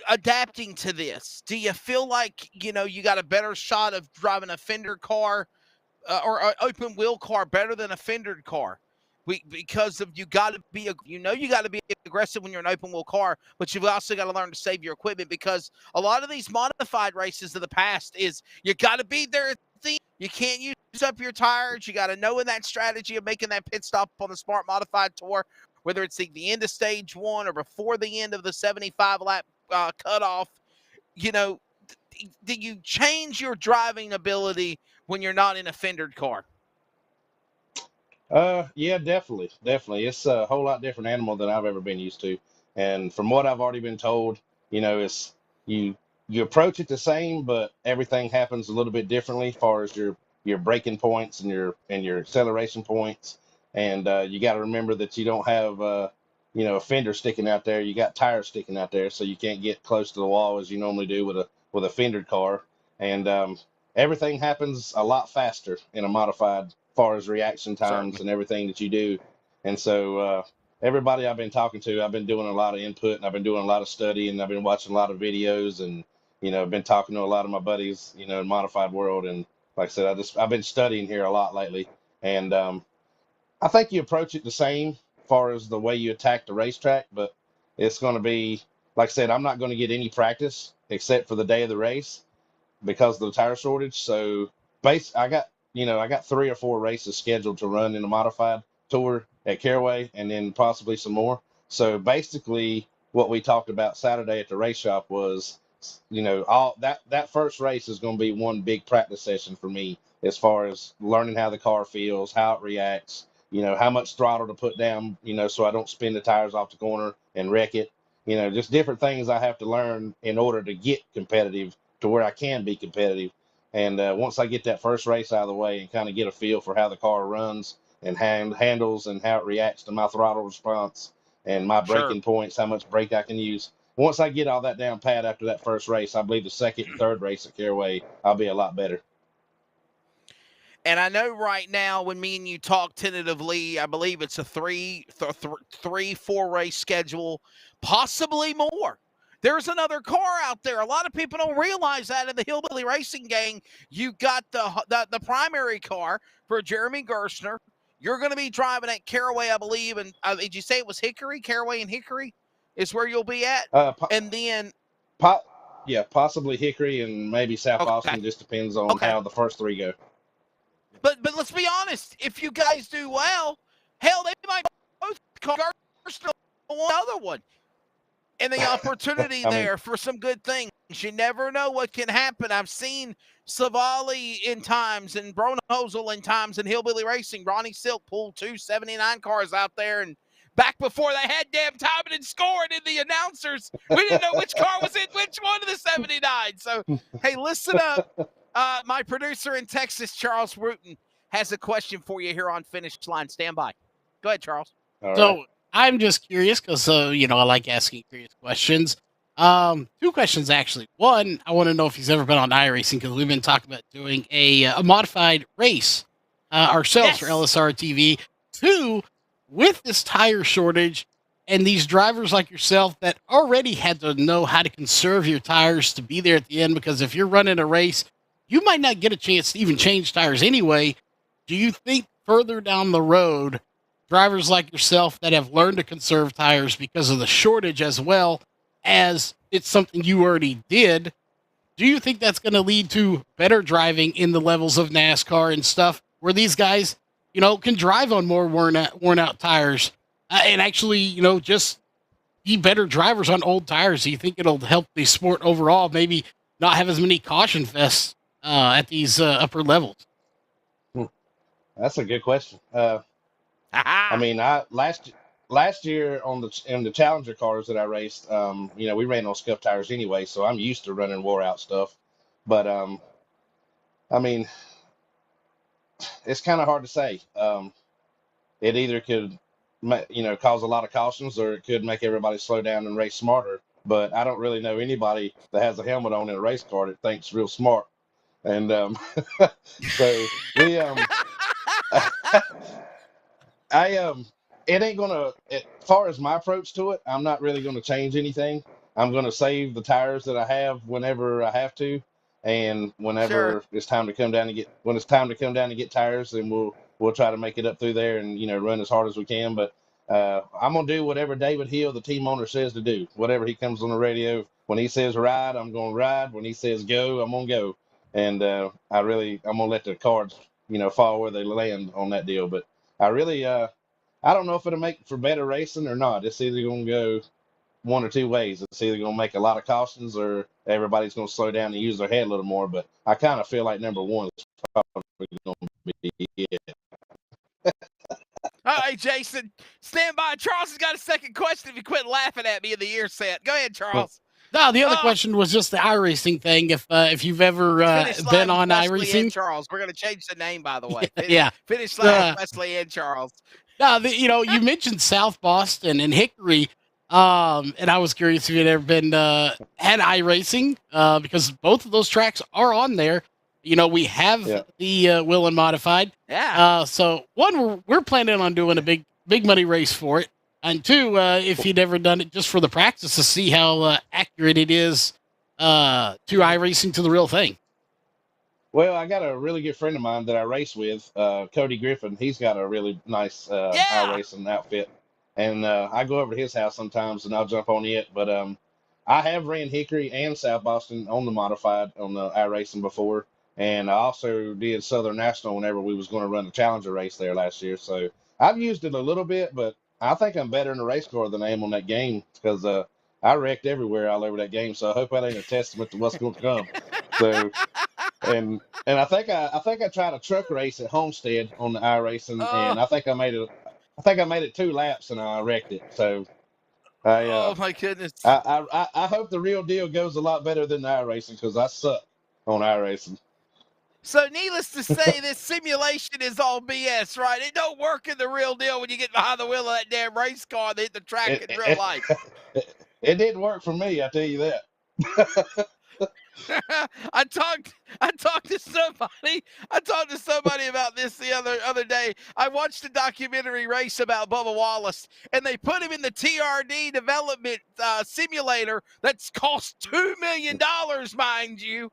Adapting to this, do you feel like, you got a better shot of driving a fender car or an open wheel car better than a fendered car? Because of you got to be aggressive when you're an open wheel car, but you've also got to learn to save your equipment, because a lot of these modified races of the past is you got to be there at the, you can't use up your tires. You got to know in that strategy of making that pit stop on the Smart Modified Tour, whether it's the end of stage one or before the end of the 75 lap cutoff. Do you change your driving ability when you're not in a fendered car? Yeah, definitely. It's a whole lot different animal than I've ever been used to. And from what I've already been told, it's you approach it the same, but everything happens a little bit differently as far as your braking points and your acceleration points. And you got to remember that you don't have a fender sticking out there. You got tires sticking out there, so you can't get close to the wall as you normally do with a fendered car. And everything happens a lot faster in a modified, far as reaction times and everything that you do. And so everybody I've been talking to, I've been doing a lot of input, and I've been doing a lot of study, and I've been watching a lot of videos, and I've been talking to a lot of my buddies, in modified world. And like I said, I've been studying here a lot lately. And I think you approach it the same as far as the way you attack the racetrack, but it's going to be, like I said, I'm not going to get any practice except for the day of the race because of the tire shortage. So I got 3 or 4 races scheduled to run in a modified tour at Caraway, and then possibly some more. So basically what we talked about Saturday at the race shop was, all that first race is going to be one big practice session for me as far as learning how the car feels, how it reacts, how much throttle to put down, so I don't spin the tires off the corner and wreck it. Just different things I have to learn in order to get competitive to where I can be competitive. And once I get that first race out of the way and kind of get a feel for how the car runs and handles and how it reacts to my throttle response and my braking points, how much brake I can use. Once I get all that down pat after that first race, I believe the second and third race at Caraway, I'll be a lot better. And I know right now when me and you talk tentatively, I believe it's a 4 race schedule, possibly more. There's another car out there. A lot of people don't realize that in the Hillbilly Racing gang. You got the primary car for Jeremy Gerstner. You're going to be driving at Caraway, I believe. And did you say it was Hickory? Caraway and Hickory is where you'll be at. And then, possibly Hickory and maybe South Austin. Just depends on how the first 3 go. But let's be honest. If you guys do well, hell, they might both call Gerstner one other one. And the opportunity there for some good things. You never know what can happen. I've seen Savali in times and Bronhosel in times in Hillbilly Racing. Ronnie Silk pulled 2 79 cars out there. And back before they had damn timing and scoring in the announcers, we didn't know which car was in which one of the 79. So, hey, listen up. My producer in Texas, Charles Wooten, has a question for you here on Finish Line. Stand by. Go ahead, Charles. All So right. I'm just curious because, I like asking curious questions. 2 questions, actually. One, I want to know if he's ever been on iRacing because we've been talking about doing a modified race ourselves for LSRTV. 2, with this tire shortage and these drivers like yourself that already had to know how to conserve your tires to be there at the end, because if you're running a race, you might not get a chance to even change tires anyway. Do you think further down the road, drivers like yourself that have learned to conserve tires because of the shortage as well as it's something you already did, do you think that's going to lead to better driving in the levels of NASCAR and stuff where these guys, can drive on more worn out tires and actually, just be better drivers on old tires? Do you think it'll help the sport overall, maybe not have as many caution fests at these upper levels? That's a good question. Last year in the Challenger cars that I raced, we ran on scuff tires anyway, so I'm used to running wore out stuff. But it's kind of hard to say. It either could, cause a lot of cautions, or it could make everybody slow down and race smarter. But I don't really know anybody that has a helmet on in a race car that thinks real smart. And so we it ain't gonna, as far as my approach to it, I'm not really gonna change anything. I'm gonna save the tires that I have whenever I have to, and whenever it's time to come down and get tires, then we'll try to make it up through there and run as hard as we can. But I'm gonna do whatever David Hill, the team owner, says to do. Whatever he comes on the radio, when he says ride, I'm gonna ride. When he says go, I'm gonna go. And I'm gonna let the cards fall where they land on that deal. But I don't know if it'll make for better racing or not. It's either going to go one or 2 ways. It's either going to make a lot of cautions, or everybody's going to slow down and use their head a little more. But I kind of feel like number 1 is probably going to be it. All right, Jason, stand by. Charles has got a second question if you quit laughing at me in the ear set. Go ahead, Charles. No, the other question was just the iRacing thing. If you've ever been on iRacing, Charles, we're going to change the name, by the way. Finish line, Wesley and Charles. No, you mentioned South Boston and Hickory, and I was curious if you'd ever been had iRacing because both of those tracks are on there. We have the Will and Modified. Yeah. So one, we're planning on doing a big money race for it, and 2, if you'd ever done it just for the practice to see how accurate it is to iRacing to the real thing. Well, I got a really good friend of mine that I race with, Cody Griffin. He's got a really nice iRacing outfit, and I go over to his house sometimes and I'll jump on it. But I have ran Hickory and South Boston on the modified on the iRacing before, and I also did Southern National whenever we was going to run the Challenger race there last year. So I've used it a little bit, but I think I'm better in the race car than I am on that game because I wrecked everywhere all over that game. So I hope that ain't a testament to what's going to come. So. And I think I tried a truck race at Homestead on the iRacing, and I think I made it 2 laps and I wrecked it. So oh my goodness! I hope the real deal goes a lot better than the iRacing because I suck on iRacing. So needless to say, this simulation is all BS, right? It don't work in the real deal when you get behind the wheel of that damn race car and hit the track in real life. It didn't work for me, I tell you that. I talked to somebody about this the other day. I watched a documentary race about Bubba Wallace, and they put him in the TRD development simulator that's cost $2 million, mind you,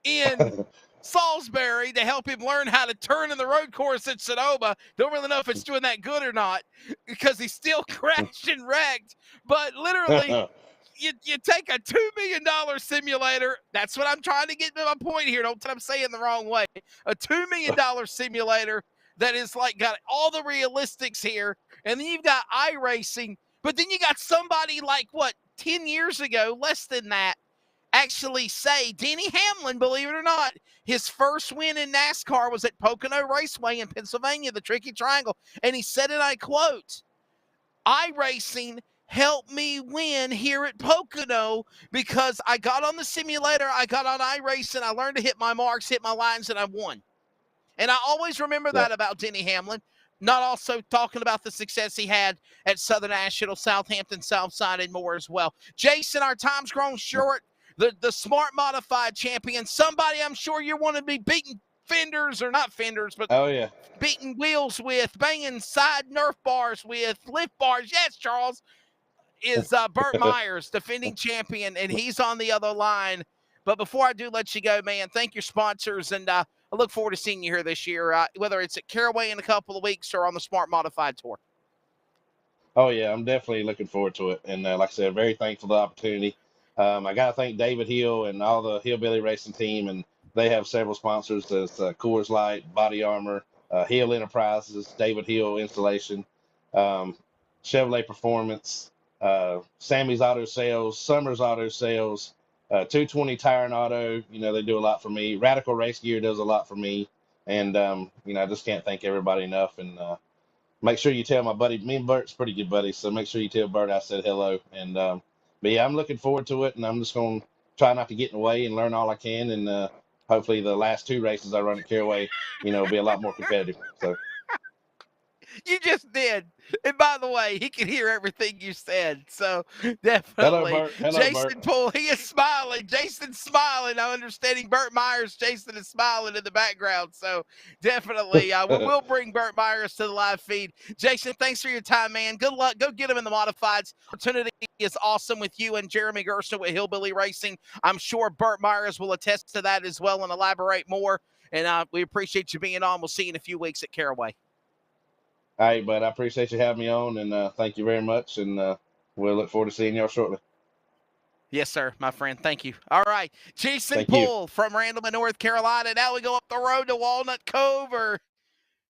in Salisbury to help him learn how to turn in the road course at Sonoma. Don't really know if it's doing that good or not because he still crashed and wrecked. But literally, you take a $2 million simulator. That's what I'm trying to get to my point here. Don't tell I'm saying the wrong way. A $2 million simulator that is like got all the realistics here. And then you've got iRacing. But then you got somebody like, 10 years ago, less than that, actually say Denny Hamlin, believe it or not, his first win in NASCAR was at Pocono Raceway in Pennsylvania, the Tricky Triangle. And he said, and I quote, iRacing helped me win here at Pocono because I got on the simulator, I got on iRacing, I learned to hit my marks, hit my lines, and I won. And I always remember that about Denny Hamlin, not also talking about the success he had at Southern National, Southampton, Southside, and more as well. Jason, our time's grown short. The smart modified champion, somebody I'm sure you want to be beating fenders, or not fenders, but beating wheels with, banging side Nerf bars with, lift bars. Yes, Charles, is Burt Myers, defending champion, and he's on the other line. But before I do let you go, man, thank your sponsors, and I look forward to seeing you here this year, whether it's at Caraway in a couple of weeks or on the Smart Modified Tour. Oh, yeah, I'm definitely looking forward to it. And like I said, very thankful for the opportunity. I got to thank David Hill and all the Hillbilly Racing team, and they have several sponsors. There's Coors Light, Body Armor, Hill Enterprises, David Hill Installation, Chevrolet Performance, Sammy's Auto Sales, Summers Auto Sales, 220 Tire and Auto. They do a lot for me. Radical Race Gear does a lot for me. And, I just can't thank everybody enough. And make sure you tell my buddy, me and Burt's pretty good buddies, so make sure you tell Burt I said hello. And but yeah, I'm looking forward to it, and I'm just going to try not to get in the way and learn all I can. And hopefully the last 2 races I run at Caraway, will be a lot more competitive. So. You just did. And by the way, he can hear everything you said. So definitely. Hello, Burt. Hello, Jason Burt. Poole, he is smiling. Jason's smiling. I'm understanding Burt Myers. Jason is smiling in the background. So definitely, we'll bring Burt Myers to the live feed. Jason, thanks for your time, man. Good luck. Go get him in the modifieds. Opportunity is awesome with you and Jeremy Gerstner with Hillbilly Racing. I'm sure Burt Myers will attest to that as well and elaborate more. And we appreciate you being on. We'll see you in a few weeks at Caraway. All right, bud. I appreciate you having me on, and thank you very much. And we'll look forward to seeing y'all shortly. Yes, sir, my friend. Thank you. All right. Jason Thank Poole you. from Randleman, North Carolina. Now we go up the road to Walnut Cove, or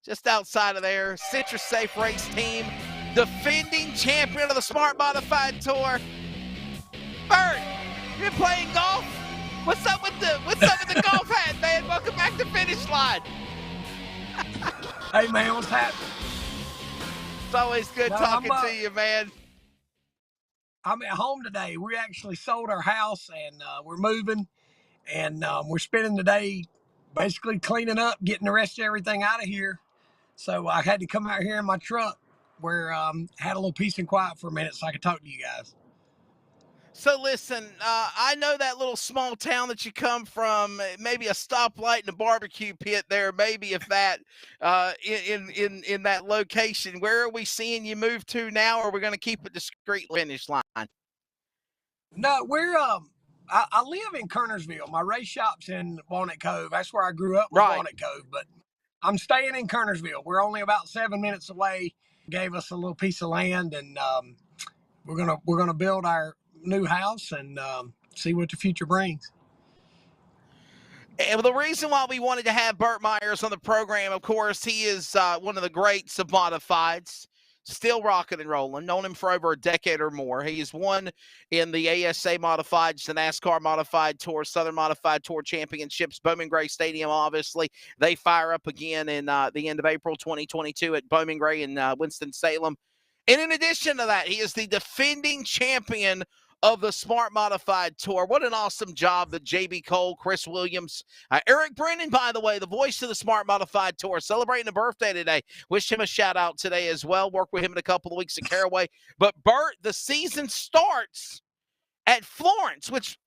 just outside of there. Citrus Safe Race Team, defending champion of the Smart Modified Tour. Burt, you been playing golf? What's up with the golf hat, man? Welcome back to Finish Line. Hey, man, what's happening? It's always good talking to you, man. I'm at home today. We actually sold our house, and we're moving, and we're spending the day basically cleaning up, getting the rest of everything out of here. So I had to come out here in my truck where had a little peace and quiet for a minute so I could talk to you guys. So listen, I know that little small town that you come from, maybe a stoplight and a barbecue pit there, maybe if that, in that location. Where are we seeing you move to now, or are we going to keep it discreet Finish Line? No, we're I live in Kernersville. My race shop's in Walnut Cove. That's where I grew up, Walnut Cove. But I'm staying in Kernersville. We're only about 7 minutes away. Gave us a little piece of land, and we're gonna build our new house and see what the future brings. And the reason why we wanted to have Burt Myers on the program, of course, he is one of the greats of modifieds, still rocking and rolling. Known him for over a decade or more. He's won in the ASA Modifieds, the NASCAR Modified Tour, Southern Modified Tour Championships, Bowman Gray Stadium, obviously. They fire up again in the end of April 2022 at Bowman Gray in Winston-Salem. And in addition to that, he is the defending champion of the Smart Modified Tour. What an awesome job that J.B. Cole, Chris Williams, Eric Brennan, by the way, the voice of the Smart Modified Tour, celebrating a birthday today. Wish him a shout-out today as well. Work with him in a couple of weeks at Caraway. But, Burt, the season starts at Florence, which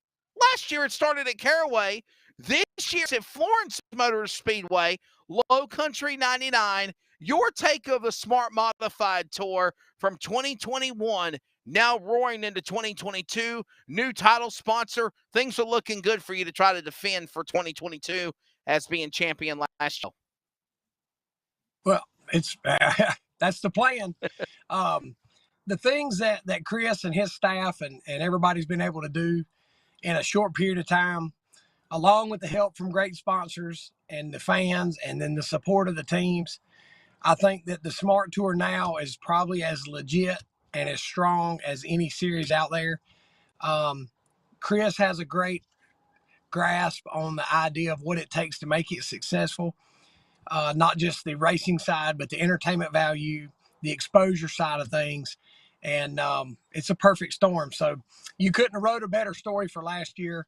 Last year it started at Caraway. This year it's at Florence Motor Speedway, Low Country 99. Your take of the Smart Modified Tour from 2021, now roaring into 2022. New title sponsor. Things are looking good for you to try to defend for 2022 as being champion last year. Well, it's that's the plan. The things that Chris and his staff and everybody's been able to do in a short period of time, along with the help from great sponsors and the fans and then the support of the teams, I think that the Smart Tour now is probably as legit and as strong as any series out there. Chris has a great grasp on the idea of what it takes to make it successful. Not just the racing side, but the entertainment value, the exposure side of things. And it's a perfect storm. So you couldn't have wrote a better story for last year.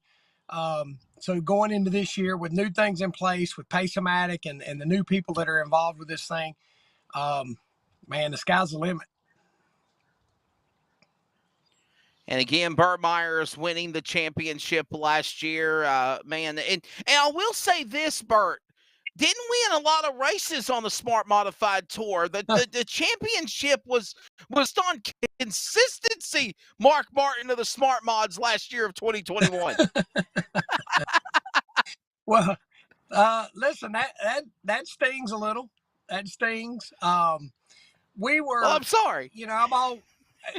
So going into this year with new things in place, with Pace-O-Matic and the new people that are involved with this thing, man, the sky's the limit. And again, Burt Myers winning the championship last year, man. And I will say this, Burt, didn't win a lot of races on the Smart Modified Tour. The championship was on consistency. Mark Martin of the Smart Mods last year of 2021. Well, listen, that stings a little. That stings. We were. Well, I'm sorry. You know, I'm all.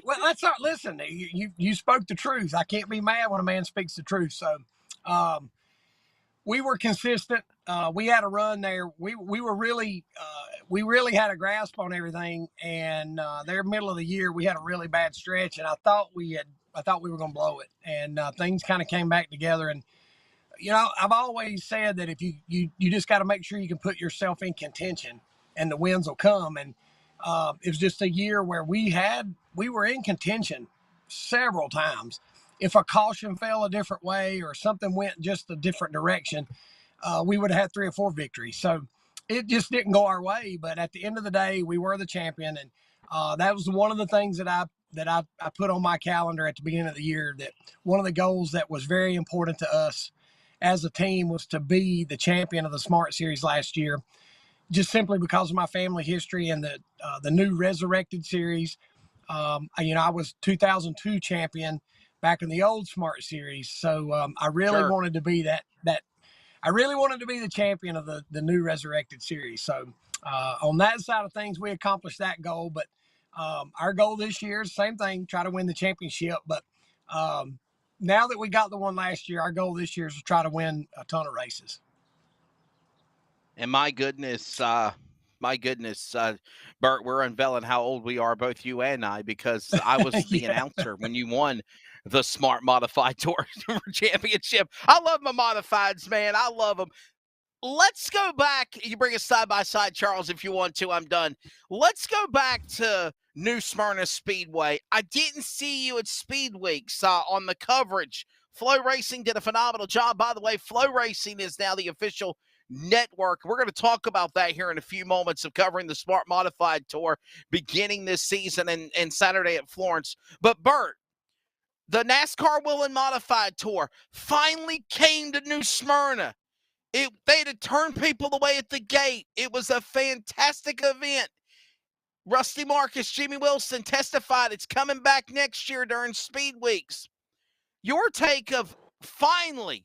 Well, that's not. Listen, you spoke the truth. I can't be mad when a man speaks the truth. So, we were consistent. We had a run there. We were really we really had a grasp on everything. And there middle of the year, we had a really bad stretch, and I thought we were going to blow it. And things kind of came back together. And you know, I've always said that if you just got to make sure you can put yourself in contention, and the wins will come. And it was just a year where we were in contention several times. If a caution fell a different way or something went just a different direction, we would have had 3 or 4 victories. So it just didn't go our way. But at the end of the day, we were the champion. And that was one of the things that I put on my calendar at the beginning of the year, that one of the goals that was very important to us as a team was to be the champion of the Smart Series last year, just simply because of my family history and the new Resurrected Series. You know, I was 2002 champion back in the old Smart Series. So I really wanted to be I really wanted to be the champion of the new Resurrected Series. So on that side of things, we accomplished that goal. But our goal this year is the same thing, try to win the championship. But now that we got the one last year, our goal this year is to try to win a ton of races. And my goodness, Burt, we're unveiling how old we are, both you and I, because I was the announcer when you won the Smart Modified Tour Championship. I love my modifieds, man. I love them. Let's go back. You bring us side by side, Charles, if you want to. I'm done. Let's go back to New Smyrna Speedway. I didn't see you at Speed Weeks on the coverage. Flow Racing did a phenomenal job. By the way, Flow Racing is now the official network. We're going to talk about that here in a few moments, of covering the Smart Modified Tour beginning this season and Saturday at Florence. But Burt, the NASCAR Wheel and Modified Tour finally came to New Smyrna. They'd have turned people away at the gate. It was a fantastic event. Rusty Marcus, Jimmy Wilson testified it's coming back next year during Speed Weeks. Your take of finally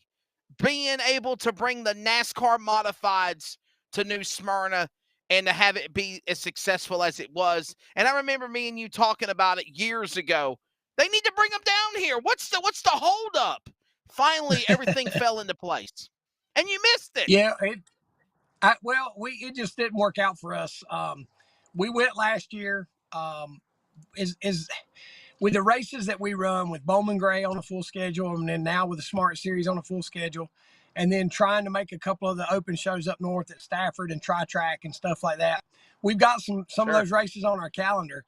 being able to bring the NASCAR Modifieds to New Smyrna and to have it be as successful as it was. And I remember me and you talking about it years ago. They need to bring them down here. What's the hold up? Finally, everything fell into place. And you missed it. Yeah, it just didn't work out for us. We went last year. With the races that we run with Bowman Gray on a full schedule, and then now with the Smart Series on a full schedule, and then trying to make a couple of the open shows up north at Stafford and Tri-Track and stuff like that. We've got some of those races on our calendar.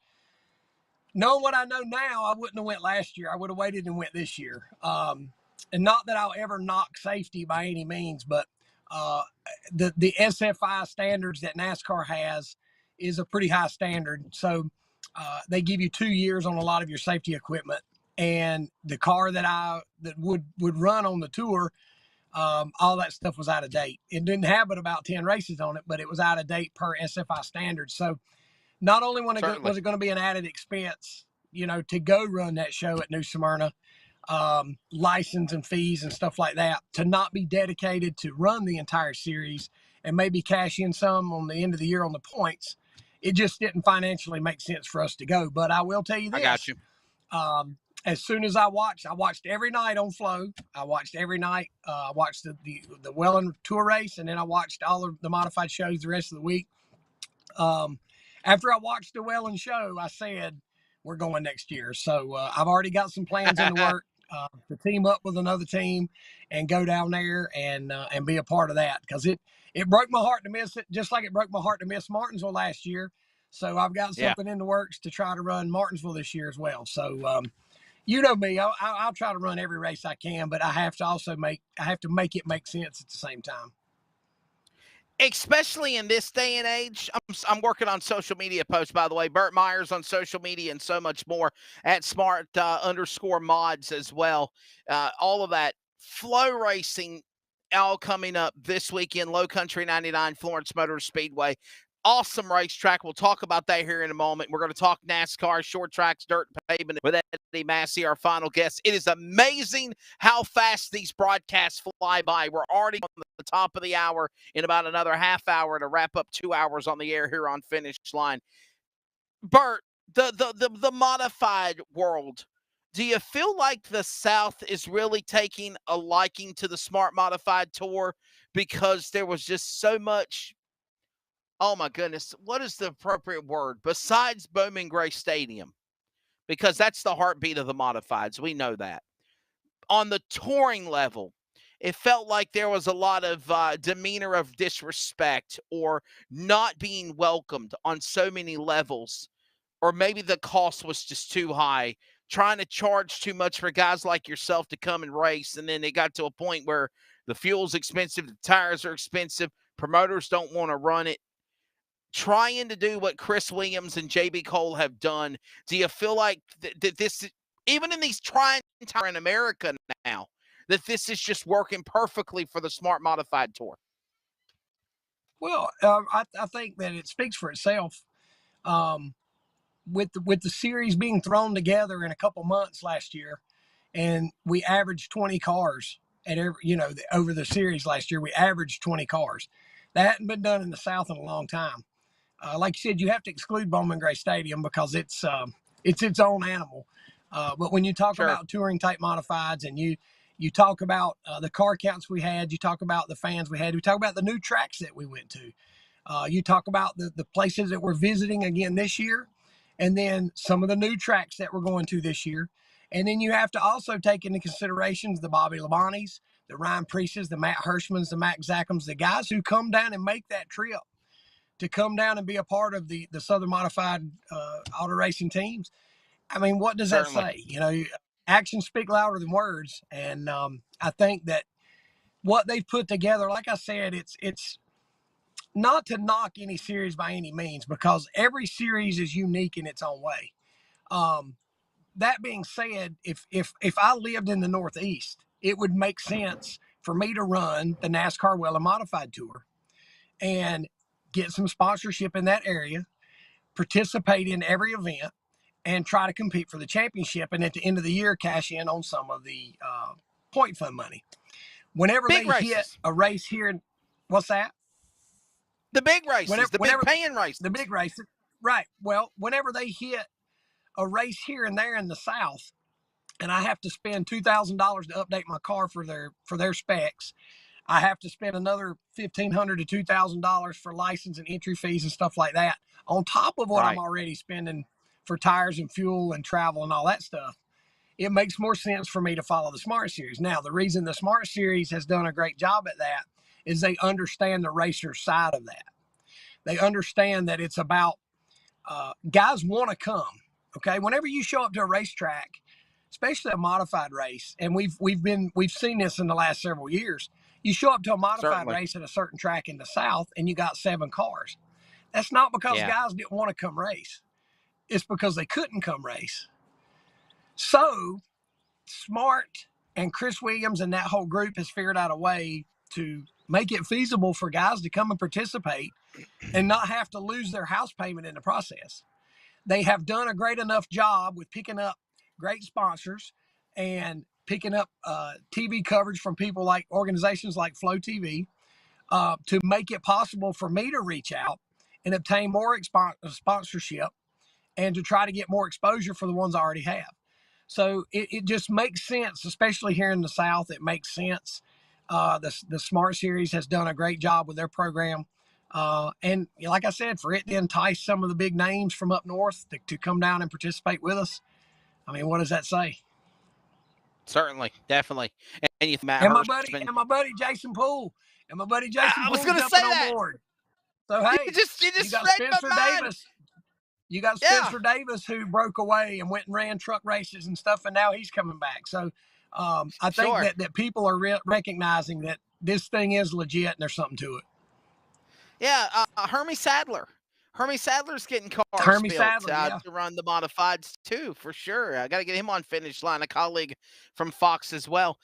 Knowing what I know now, I wouldn't have went last year. I would have waited and went this year. And not that I'll ever knock safety by any means, but the SFI standards that NASCAR has is a pretty high standard. So they give you 2 years on a lot of your safety equipment. and the car that would run on the tour, all that stuff was out of date. It didn't have but about 10 races on it, but it was out of date per SFI standards. So not only was it going to be an added expense, to go run that show at New Smyrna, license and fees and stuff like that, to not be dedicated to run the entire series and maybe cash in some on the end of the year on the points, it just didn't financially make sense for us to go. But I will tell you this. I got you. As soon as I watched every night on Flow. I watched every night. I watched the Welland Tour race, and then I watched all of the modified shows the rest of the week. After I watched the Welland show, I said, we're going next year. So I've already got some plans in the work to team up with another team and go down there and be a part of that, because it broke my heart to miss it, just like it broke my heart to miss Martinsville last year. So I've got something in the works to try to run Martinsville this year as well. So you know me, I'll try to run every race I can, but I have to also make it make sense at the same time. Especially in this day and age. I'm working on social media posts, by the way. Burt Myers on social media and so much more at smart_mods as well. All of that. Flow racing all coming up this weekend. Low Country 99, Florence Motor Speedway. Awesome racetrack. We'll talk about that here in a moment. We're going to talk NASCAR, short tracks, dirt and pavement with Eddie Massey, our final guest. It is amazing how fast these broadcasts fly by. We're already on the top of the hour, in about another half hour to wrap up 2 hours on the air here on Finish Line. Burt, the modified world, do you feel like the South is really taking a liking to the Smart Modified Tour because there was just so much, oh my goodness, what is the appropriate word besides Bowman Gray Stadium? Because that's the heartbeat of the modifieds. We know that. On the touring level, it felt like there was a lot of demeanor of disrespect or not being welcomed on so many levels, or maybe the cost was just too high, trying to charge too much for guys like yourself to come and race, and then it got to a point where the fuel's expensive, the tires are expensive, promoters don't want to run it. Trying to do what Chris Williams and JB Cole have done, do you feel like that this, even in these trying times in America now, that this is just working perfectly for the Smart Modified Tour? Well, I think that it speaks for itself. With the series being thrown together in a couple months last year, and we averaged 20 cars at every, over the series last year, we averaged 20 cars. That hadn't been done in the South in a long time. Like you said, you have to exclude Bowman Gray Stadium because it's its own animal. But when you talk about touring type modifieds, and you talk about the car counts we had, you talk about the fans we had, we talk about the new tracks that we went to, you talk about the places that we're visiting again this year, and then some of the new tracks that we're going to this year. And then you have to also take into considerations the Bobby Labonis, the Ryan Priestes, the Matt Hirschmans, the Matt Zackhams, the guys who come down and make that trip to come down and be a part of the Southern Modified auto racing teams. I mean, what does that say? Actions speak louder than words. And I think that what they've put together, like I said, it's not to knock any series by any means, because every series is unique in its own way. That being said, if I lived in the Northeast, it would make sense for me to run the NASCAR Welland Modified Tour and get some sponsorship in that area, participate in every event, and try to compete for the championship. And at the end of the year, cash in on some of the point fund money. Whenever they hit a race here, what's that? The big races, big paying races. The big races, right. Well, whenever they hit a race here and there in the South, and I have to spend $2,000 to update my car for their specs, I have to spend another $1,500 to $2,000 for license and entry fees and stuff like that, on top of what I'm already spending for tires and fuel and travel and all that stuff. It makes more sense for me to follow the Smart Series. Now, the reason the Smart Series has done a great job at that is they understand the racer side of that. They understand that it's about guys want to come. Okay, whenever you show up to a racetrack, especially a modified race, and we've seen this in the last several years. You show up to a modified race at a certain track in the South, and you got 7 cars. That's not because guys didn't want to come race. It's because they couldn't come race. So Smart and Chris Williams and that whole group has figured out a way to make it feasible for guys to come and participate and not have to lose their house payment in the process. They have done a great enough job with picking up great sponsors and picking up TV coverage from people like organizations like Flow TV to make it possible for me to reach out and obtain more sponsorship and to try to get more exposure for the ones I already have. So it just makes sense, especially here in the South. It makes sense. The Smart Series has done a great job with their program. And like I said, for it to entice some of the big names from up north to come down and participate with us, I mean, what does that say? Certainly, definitely. And you, Matt and Hirschman. my buddy Jason Poole. And my buddy Jason I was Poole going to jumping say on that. board. So, hey, you just you got read Spencer my mind. Davis. You got Spencer Davis, who broke away and went and ran truck races and stuff, and now he's coming back. So I think that people are recognizing that this thing is legit and there's something to it. Yeah, Hermie Sadler. Hermie Sadler's getting cars built to run the modifieds too, for sure. I got to get him on finish line, a colleague from Fox as well.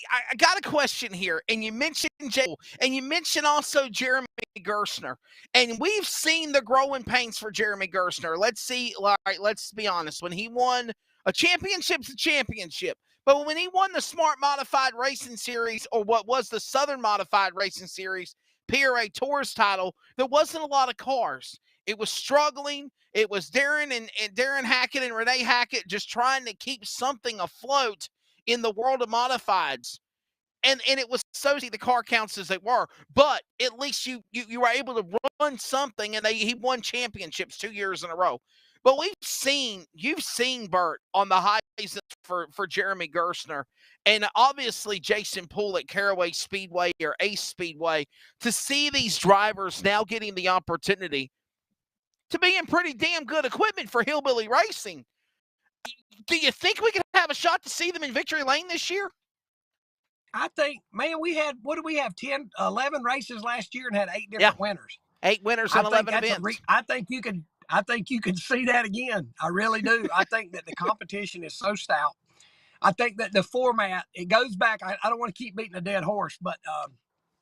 I got a question here, and you mentioned Jay, and you mentioned also Jeremy Gerstner, and we've seen the growing pains for Jeremy Gerstner. Let's be honest. When he won a championship's a championship, but when he won the Smart Modified Racing Series, or what was the Southern Modified Racing Series PRA Tours title, there wasn't a lot of cars. It was struggling. It was Darren and Darren Hackett and Renee Hackett just trying to keep something afloat in the world of modifieds. And it was so the car counts as they were, but at least you were able to run something, and he won championships 2 years in a row. But you've seen Burt on the highs for Jeremy Gerstner, and obviously Jason Poole at Caraway Speedway or Ace Speedway, to see these drivers now getting the opportunity to be in pretty damn good equipment for hillbilly racing. Do you think we could have a shot to see them in victory lane this year? I think, man, we had, 10, 11 races last year and had 8 different winners. 8 winners in 11 events. I think you could see that again. I really do. I think that the competition is so stout. I think that the format, it goes back. I don't want to keep beating a dead horse, but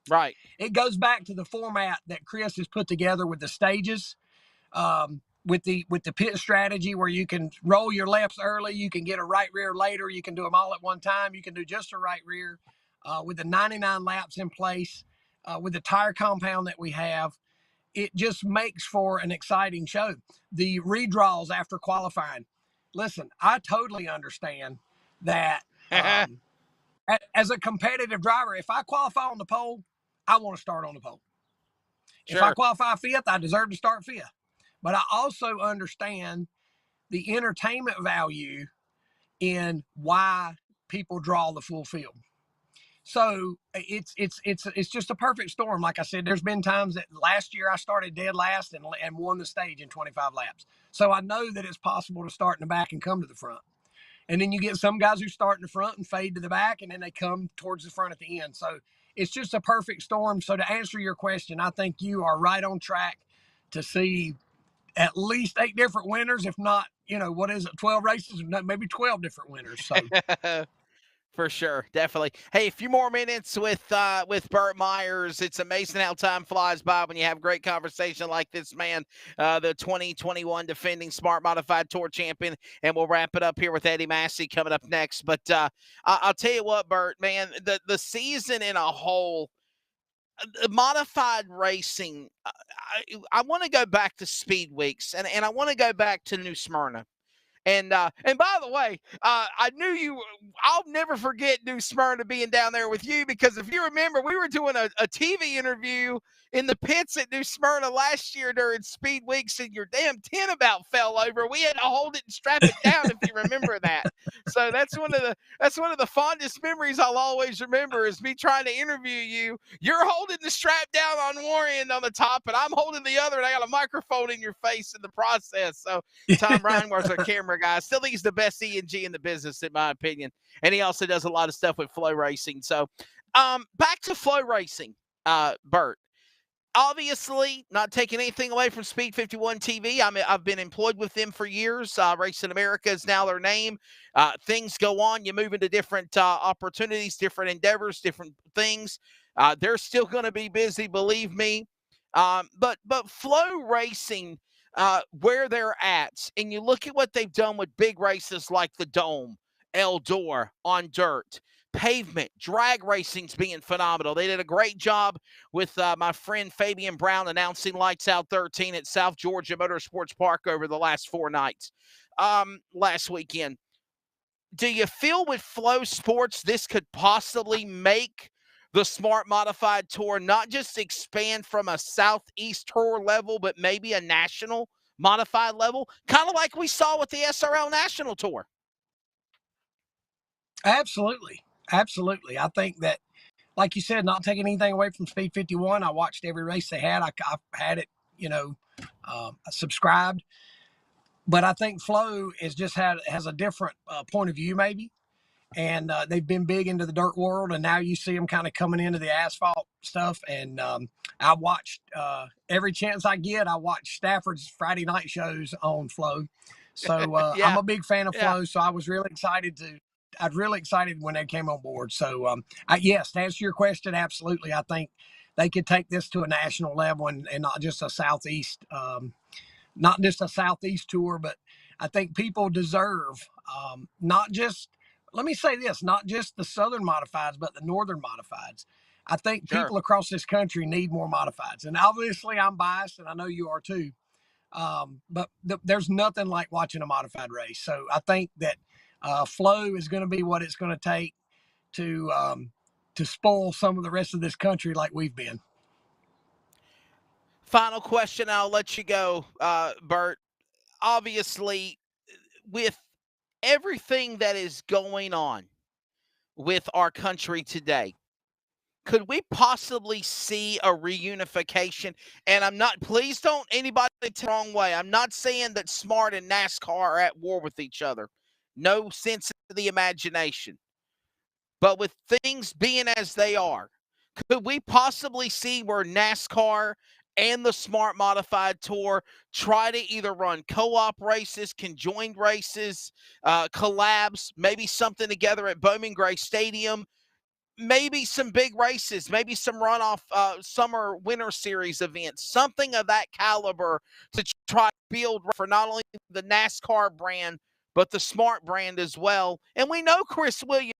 right. It goes back to the format that Chris has put together with the stages. With the pit strategy, where you can roll your lefts early, you can get a right rear later, you can do them all at one time, you can do just a right rear, with the 99 laps in place, with the tire compound that we have. It just makes for an exciting show. The redraws after qualifying. Listen, I totally understand that as a competitive driver, if I qualify on the pole, I want to start on the pole. Sure. If I qualify fifth, I deserve to start fifth. But I also understand the entertainment value in why people draw the full field. So it's just a perfect storm. Like I said, there's been times that last year I started dead last and won the stage in 25 laps. So I know that it's possible to start in the back and come to the front. And then you get some guys who start in the front and fade to the back, and then they come towards the front at the end. So it's just a perfect storm. So to answer your question, I think you are right on track to see at least 8 different winners, if not, 12 races, maybe 12 different winners. So for sure, definitely. Hey, a few more minutes with Burt Myers. It's amazing how time flies by when you have great conversation like this, man. The 2021 defending Smart Modified Tour champion, and we'll wrap it up here with Eddie Massey coming up next. But I'll tell you what, Burt, man, the season in a whole, modified racing, I want to go back to Speed Weeks, and I want to go back to New Smyrna. And by the way, I knew I'll never forget New Smyrna being down there with you, because if you remember, we were doing a TV interview in the pits at New Smyrna last year during Speed Weeks, and your damn tent about fell over. We had to hold it and strap it down, if you remember that. So that's one of the fondest memories I'll always remember, is me trying to interview you. You're holding the strap down on one end on the top, and I'm holding the other, and I got a microphone in your face in the process. So Tom Reinwar's our camera guy. Still think he's the best E&G in the business, in my opinion. And he also does a lot of stuff with flow racing. So back to flow racing, Burt. Obviously, not taking anything away from Speed 51 TV. I've been employed with them for years. Racing America is now their name. Things go on. You move into different opportunities, different endeavors, different things. They're still going to be busy, believe me. But Flow Racing, where they're at, and you look at what they've done with big races like the Dome, Eldor on dirt, pavement, drag racing's being phenomenal. They did a great job with my friend Fabian Brown announcing Lights Out 13 at South Georgia Motorsports Park over the last 4 nights last weekend. Do you feel with Flow Sports this could possibly make the Smart Modified Tour not just expand from a Southeast Tour level, but maybe a national modified level, kind of like we saw with the SRL National Tour? Absolutely. Absolutely. I think that, like you said, not taking anything away from Speed 51. I watched every race they had. I've had it, subscribed. But I think Flow has a different point of view, maybe. And they've been big into the dirt world, and now you see them kind of coming into the asphalt stuff. And I watched every chance I get. I watch Stafford's Friday night shows on Flow. So I'm a big fan of Flow. So I was really excited when they came on board. So yes, to answer your question, absolutely. I think they could take this to a national level and not just a Southeast, tour, but I think people deserve not just the Southern Modifieds, but the Northern Modifieds. I think people across this country need more Modifieds. And obviously I'm biased, and I know you are too. But there's nothing like watching a modified race. So I think that Flow is going to be what it's going to take to spoil some of the rest of this country like we've been. Final question, I'll let you go, Burt. Obviously, with everything that is going on with our country today, could we possibly see a reunification? And please don't anybody take the wrong way. I'm not saying that Smart and NASCAR are at war with each other. No sense of the imagination. But with things being as they are, could we possibly see where NASCAR and the Smart Modified Tour try to either run co-op races, conjoined races, collabs, maybe something together at Bowman Gray Stadium, maybe some big races, maybe some runoff summer winter series events, something of that caliber to try to build for not only the NASCAR brand, but the Smart brand as well. And we know Chris Williams'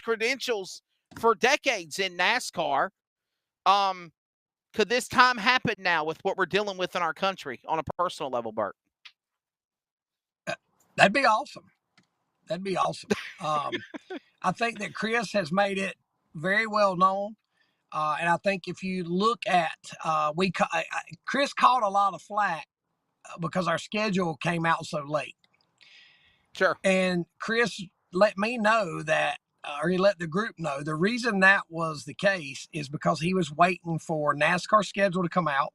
credentials for decades in NASCAR. Could this time happen now with what we're dealing with in our country on a personal level, Burt? That'd be awesome. I think that Chris has made it very well known. And I think if you look at, Chris caught a lot of flack because our schedule came out so late. Sure. And Chris let me know that, or he let the group know, the reason that was the case is because he was waiting for NASCAR schedule to come out.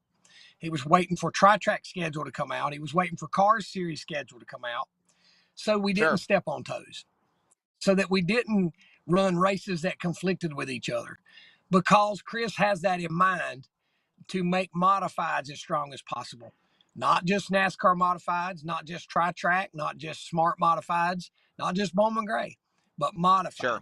He was waiting for Tri-Track schedule to come out. He was waiting for Cars Series schedule to come out. So we didn't step on toes. So that we didn't run races that conflicted with each other. Because Chris has that in mind to make modifieds as strong as possible. Not just NASCAR modifieds, not just Tri-Track, not just Smart modifieds, not just Bowman Gray, but modifieds. Sure.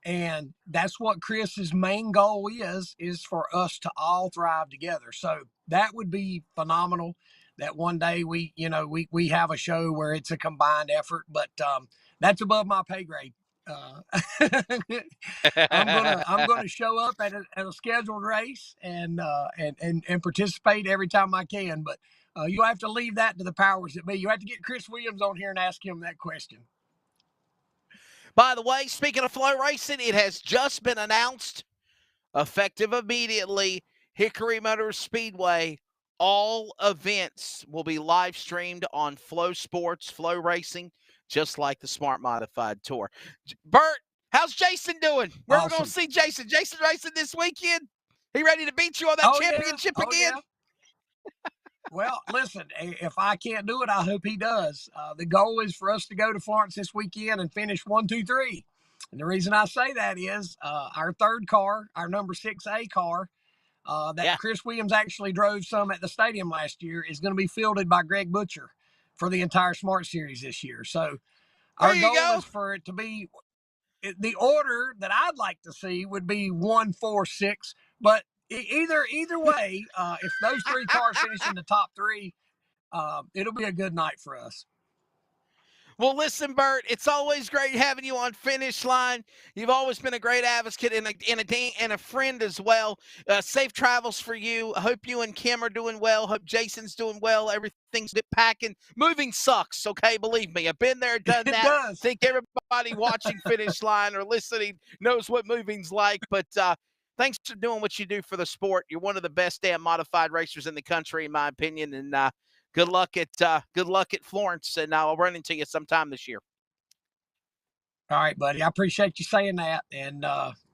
And that's what Chris's main goal is for us to all thrive together. So that would be phenomenal that one day we have a show where it's a combined effort, but that's above my pay grade. I'm gonna show up at a scheduled race and participate every time I can. But you have to leave that to the powers that be. You have to get Chris Williams on here and ask him that question. By the way, speaking of Flow Racing, it has just been announced, effective immediately, Hickory Motor Speedway. All events will be live streamed on Flow Sports, Flow Racing, just like the Smart Modified Tour. Burt, how's Jason doing? Where are we going to see Jason? Jason racing this weekend? He ready to beat you on that championship again? Yeah. Well, listen, if I can't do it, I hope he does. The goal is for us to go to Florence this weekend and finish 1, 2, 3. And the reason I say that is our third car, our number 6A car, that Chris Williams actually drove some at the stadium last year is going to be fielded by Greg Butcher for the entire Smart Series this year. So our goal is for it to be the order that I'd like to see would be 1, 4, 6. But either way, if those three cars finish in the top three, it'll be a good night for us. Well, listen, Burt, it's always great having you on Finish Line. You've always been a great advocate and a friend as well. Safe travels for you. I hope you and Kim are doing well. Hope Jason's doing well. Everything's packing. Moving sucks, okay? Believe me. I've been there, done that. It does. I think everybody watching Finish Line or listening knows what moving's like. But thanks for doing what you do for the sport. You're one of the best damn modified racers in the country, in my opinion. And good luck at Florence, and I'll run into you sometime this year. All right, buddy. I appreciate you saying that, and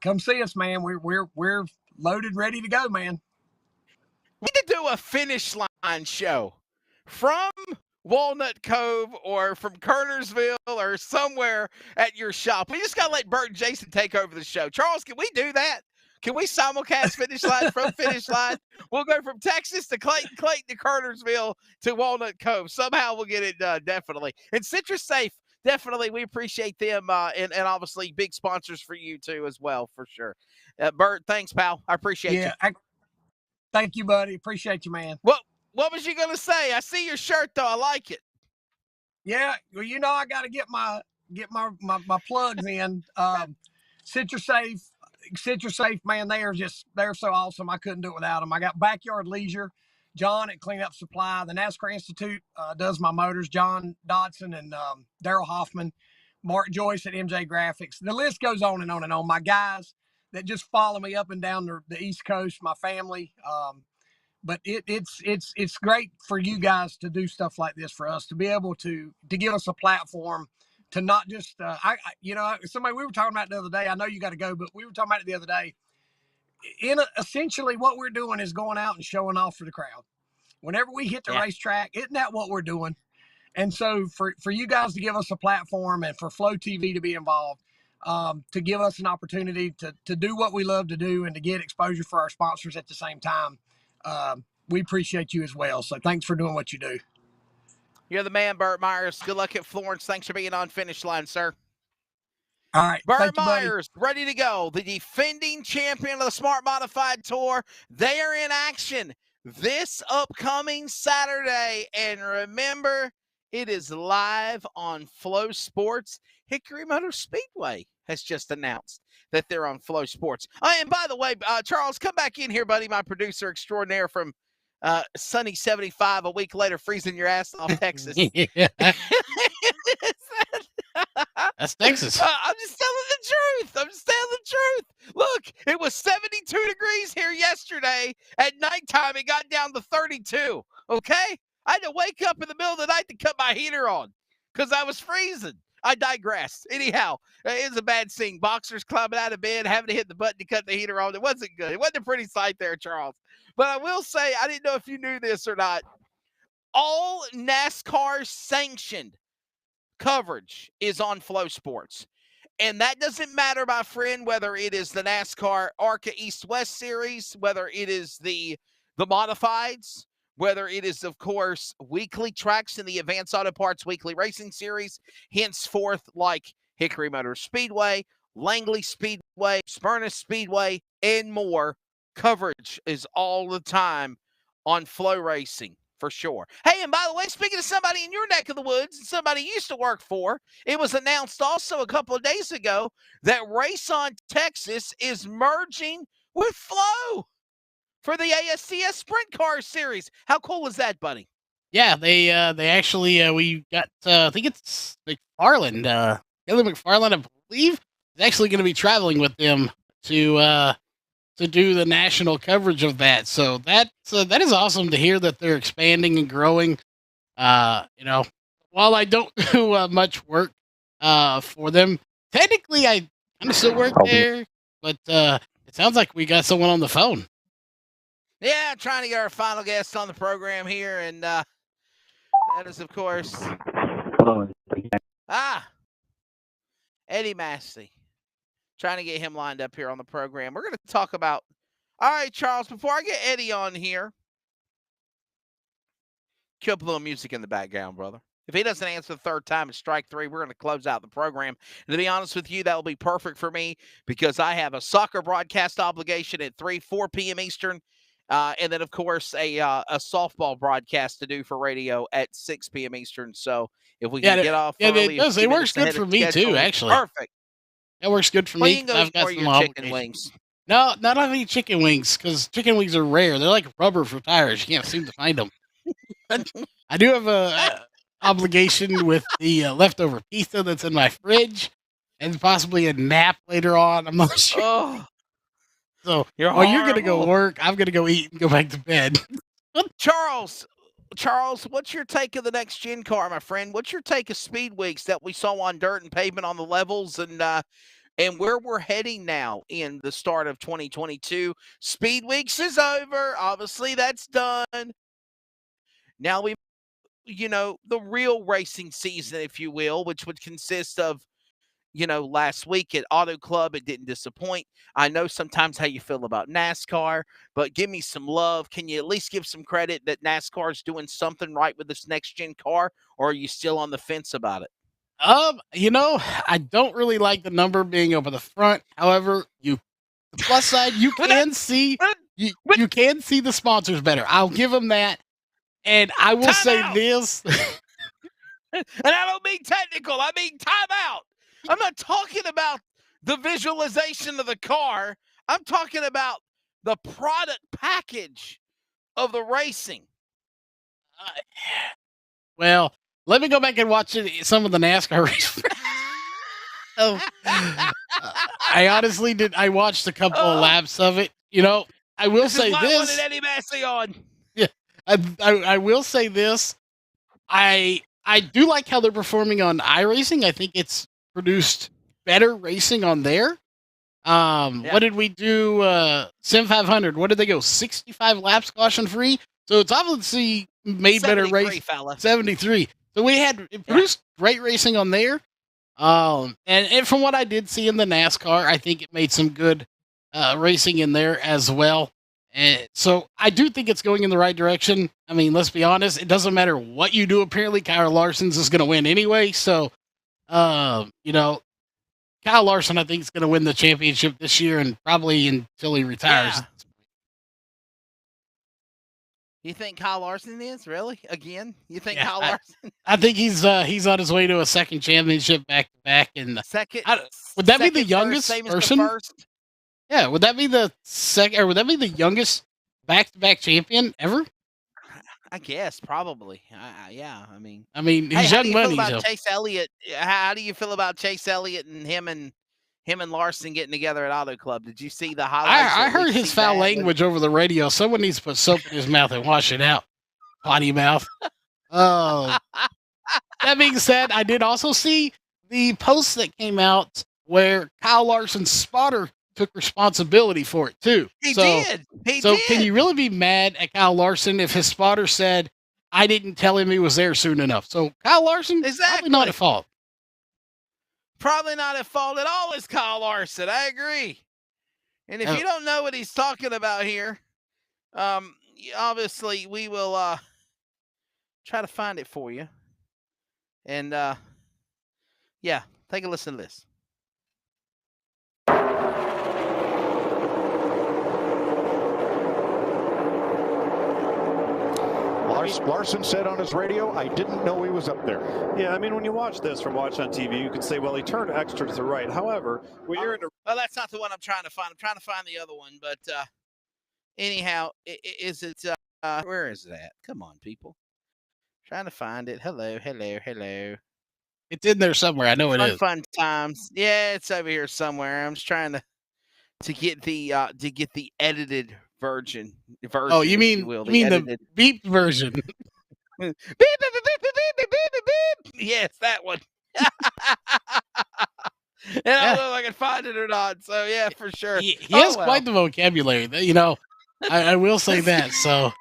come see us, man. We're loaded, ready to go, man. We need to do a Finish Line show from Walnut Cove or from Kernersville or somewhere at your shop. We just got to let Burt and Jason take over the show. Charles, can we do that? Can we simulcast Finish Line from Finish Line? We'll go from Texas to Clayton to Kernersville to Walnut Cove. Somehow we'll get it done, definitely. And Citrus Safe, definitely, we appreciate them, and obviously big sponsors for you too as well, for sure. Burt, thanks, pal. I appreciate you. Thank you, buddy. Appreciate you, man. What was you going to say? I see your shirt, though. I like it. Yeah, well, I got to get my plugs in. Citrus Safe, man, they're so awesome. I couldn't do it without them. I got Backyard Leisure, John at Clean Up Supply, the NASCAR Institute does my motors, John Dodson and Daryl Hoffman, Mark Joyce at MJ Graphics. The list goes on and on and on. My guys that just follow me up and down the East Coast, my family. But it's great for you guys to do stuff like this, for us to be able to give us a platform to not just, somebody we were talking about the other day, I know you got to go, but we were talking about it the other day. Essentially what we're doing is going out and showing off for the crowd. Whenever we hit the racetrack, isn't that what we're doing? And so for you guys to give us a platform and for Flow TV to be involved, to give us an opportunity to do what we love to do and to get exposure for our sponsors at the same time, we appreciate you as well. So thanks for doing what you do. You're the man, Burt Myers. Good luck at Florence. Thanks for being on Finish Line, sir. All right. Burt Myers, ready to go. The defending champion of the Smart Modified Tour. They are in action this upcoming Saturday. And remember, it is live on Flow Sports. Hickory Motor Speedway has just announced that they're on Flow Sports. And by the way, Charles, come back in here, buddy, my producer extraordinaire from sunny 75 a week later, freezing your ass off Texas. That's Texas. I'm just telling the truth. Look, it was 72 degrees here yesterday. At nighttime, it got down to 32. Okay? I had to wake up in the middle of the night to cut my heater on because I was freezing. I digress. Anyhow, it was a bad scene. Boxers climbing out of bed, having to hit the button to cut the heater on. It wasn't good. It wasn't a pretty sight there, Charles. But I will say, I didn't know if you knew this or not. All NASCAR sanctioned coverage is on Flow Sports. And that doesn't matter, my friend, whether it is the NASCAR ARCA East-West Series, whether it is the Modifieds, whether it is, of course, weekly tracks in the Advanced Auto Parts Weekly Racing Series, henceforth like Hickory Motor Speedway, Langley Speedway, Smyrna Speedway, and more. Coverage is all the time on Flow Racing, for sure. Hey, and by the way, speaking of somebody in your neck of the woods, and somebody you used to work for, it was announced also a couple of days ago that Race On Texas is merging with Flow for the ASCS Sprint Car Series. How cool is that, buddy? Yeah, they actually, we got, I think it's McFarland, Billy McFarland, I believe, is actually going to be traveling with them to do the national coverage of that. So that is awesome to hear that they're expanding and growing. While I don't do much work for them, technically I kind of still work there, but it sounds like we got someone on the phone. Yeah, trying to get our final guest on the program here, and that is, of course, Eddie Massey. Trying to get him lined up here on the program. We're going to talk about All right, Charles, before I get Eddie on here, cue up a little music in the background, brother. If he doesn't answer the third time, it's strike three. We're going to close out the program. And to be honest with you, that will be perfect for me because I have a soccer broadcast obligation at 4 p.m. Eastern. And then, of course, a softball broadcast to do for radio at 6 p.m. Eastern. So if we can get off early. It does. It works good for me, too, actually. Perfect. That works good for me. I've got some chicken wings. No, not only chicken wings, because chicken wings are rare. They're like rubber for tires. You can't seem to find them. I do have a obligation with the leftover pizza that's in my fridge, and possibly a nap later on. I'm not sure. Oh, so you're going to go work. I'm going to go eat and go back to bed. Charles, what's your take of the next gen car, my friend? What's your take of Speed Weeks that we saw on dirt and pavement on the levels and where we're heading now in the start of 2022? Speed Weeks is over. Obviously, that's done. Now the real racing season, if you will, which would consist of, last week at Auto Club, it didn't disappoint. I know sometimes how you feel about NASCAR, but give me some love. Can you at least give some credit that NASCAR is doing something right with this next gen car, or are you still on the fence about it? I don't really like the number being over the front. However, the plus side, you can see you can see the sponsors better. I'll give them that. And I will say this. And I don't mean technical. I mean timeout. I'm not talking about the visualization of the car. I'm talking about the product package of the racing. Well, let me go back and watch some of the NASCAR races. I honestly did. I watched a couple of laps of it. I will say this. I wanted Eddie Massey on. Yeah, I will say this. I do like how they're performing on iRacing. I think it's produced better racing on there. What did we do? Sim 500. What did they go? 65 laps caution free. So it's obviously made better race. 73. So it produced great racing on there. And from what I did see in the NASCAR, I think it made some good racing in there as well. And so I do think it's going in the right direction. I mean, let's be honest. It doesn't matter what you do. Apparently, Kyle Larson's is going to win anyway. So, Kyle Larson, I think, is going to win the championship this year and probably until he retires. Yeah. You think Kyle Larson is really again? You think Kyle Larson? I think he's on his way to a second championship back to back. And second, would that be the youngest person? Yeah, would that be the second, or would that be the youngest back-to-back champion ever? I guess probably. Yeah, I mean, he's young money. Chase Elliott? How do you feel about Chase Elliott and him and Larson getting together at Auto Club? Did you see the highlights? I heard his foul language over the radio. Someone needs to put soap in his mouth and wash it out. Potty mouth. That being said, I did also see the post that came out where Kyle Larson's spotter took responsibility for it too. He did. Can you really be mad at Kyle Larson if his spotter said, I didn't tell him he was there soon enough? So Kyle Larson, probably not at fault. Probably not at fault at all is Kyle Larson. I agree. And if you don't know what he's talking about here, obviously we will try to find it for you. And take a listen to this. Larson said on his radio, I didn't know he was up there. Yeah, I mean, when you watch this from watch on TV, you can say, well, he turned extra to the right. However, when you're in a... Well, that's not the one I'm trying to find. I'm trying to find the other one. But anyhow, where is that? Come on, people. Trying to find it. Hello. It's in there somewhere. I know it is. Fun times. Yeah, it's over here somewhere. I'm just trying to get the edited version. Oh, you mean the beep version? Beep, beep, beep, beep, beep, beep, beep, beep. Yes, that one. And I don't know if I can find it or not. So yeah, for sure. He has quite the vocabulary. I will say that. So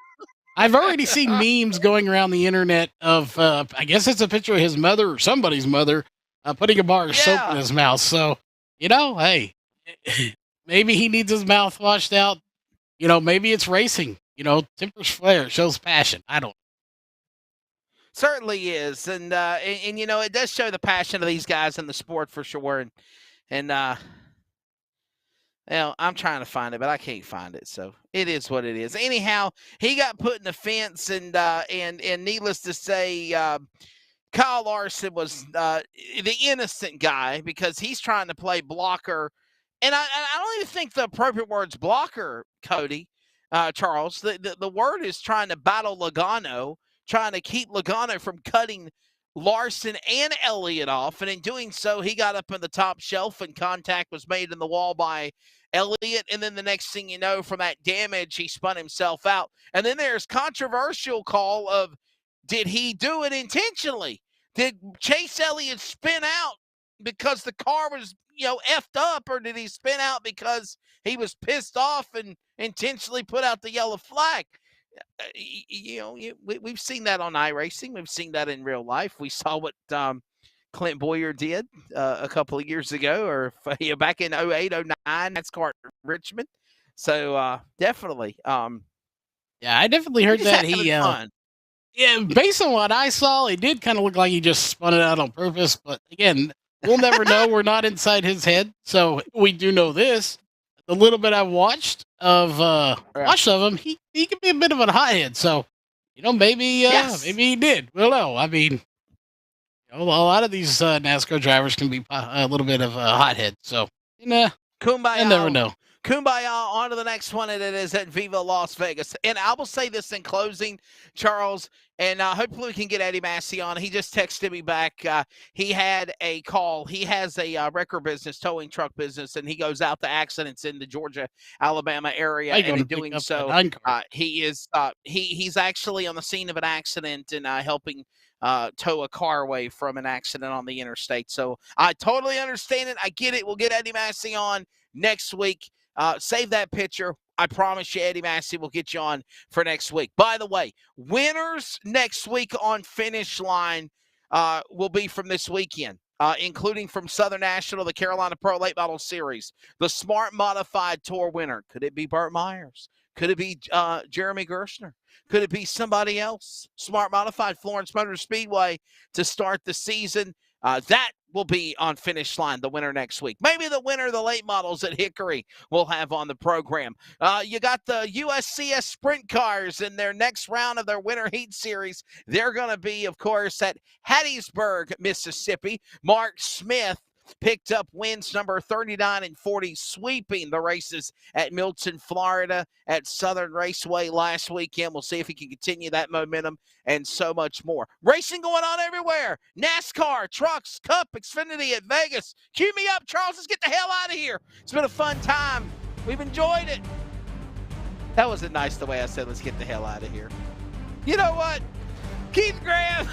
I've already seen memes going around the internet of I guess it's a picture of his mother or somebody's mother putting a bar of soap in his mouth. So hey, maybe he needs his mouth washed out maybe it's racing. Tempers flare, shows passion. I don't. Certainly is, and it does show the passion of these guys in the sport for sure. And I'm trying to find it, but I can't find it. So it is what it is. Anyhow, he got put in the fence, and needless to say, Kyle Larson was the innocent guy because he's trying to play blocker. And I don't even think the appropriate word's blocker, Cody, Charles. The word is trying to battle Logano, trying to keep Logano from cutting Larson and Elliott off. And in doing so, he got up in the top shelf and contact was made in the wall by Elliott. And then the next thing you know, from that damage, he spun himself out. And then there's controversial call of, did he do it intentionally? Did Chase Elliott spin out because the car was, effed up, or did he spin out because he was pissed off and intentionally put out the yellow flag? We've seen that on iRacing. We've seen that in real life. We saw what Clint Boyer did a couple of years ago, or back in 08, 09, Nascar Richmond. So definitely. Yeah, I definitely heard that he. Yeah, based on what I saw, it did kind of look like he just spun it out on purpose. But again, we'll never know. We're not inside his head, so we do know this. The little bit I've watched of him, he can be a bit of a hothead. So, maybe he did. We'll know. I mean, a lot of these NASCAR drivers can be a little bit of a hothead. So, Kumbaya. You never know. Kumbaya, on to the next one, and it is at Viva Las Vegas. And I will say this in closing, Charles, and hopefully we can get Eddie Massey on. He just texted me back. He had a call. He has a wrecker business, towing truck business, and he goes out to accidents in the Georgia, Alabama area. And in doing so, he is he's actually on the scene of an accident and helping tow a car away from an accident on the interstate. So I totally understand it. I get it. We'll get Eddie Massey on next week. Save that picture. I promise you, Eddie Massey will get you on for next week. By the way, winners next week on Finish Line will be from this weekend, including from Southern National, the Carolina Pro Late Model Series, the Smart Modified Tour winner. Could it be Burt Myers? Could it be Jeremy Gerstner? Could it be somebody else? Smart Modified Florence Motor Speedway to start the season. That will be on Finish Line, the winner next week. Maybe the winner of the late models at Hickory will have on the program. You got the USCS Sprint Cars in their next round of their Winter Heat Series. They're going to be, of course, at Hattiesburg, Mississippi. Mark Smith picked up wins number 39 and 40, sweeping the races at Milton, Florida, at Southern Raceway last weekend. We'll see if he can continue that momentum and so much more. Racing going on everywhere. NASCAR, trucks, Cup, Xfinity at Vegas. Cue me up, Charles. Let's get the hell out of here. It's been a fun time. We've enjoyed it. That wasn't nice the way I said, let's get the hell out of here. You know what? Keith Graham.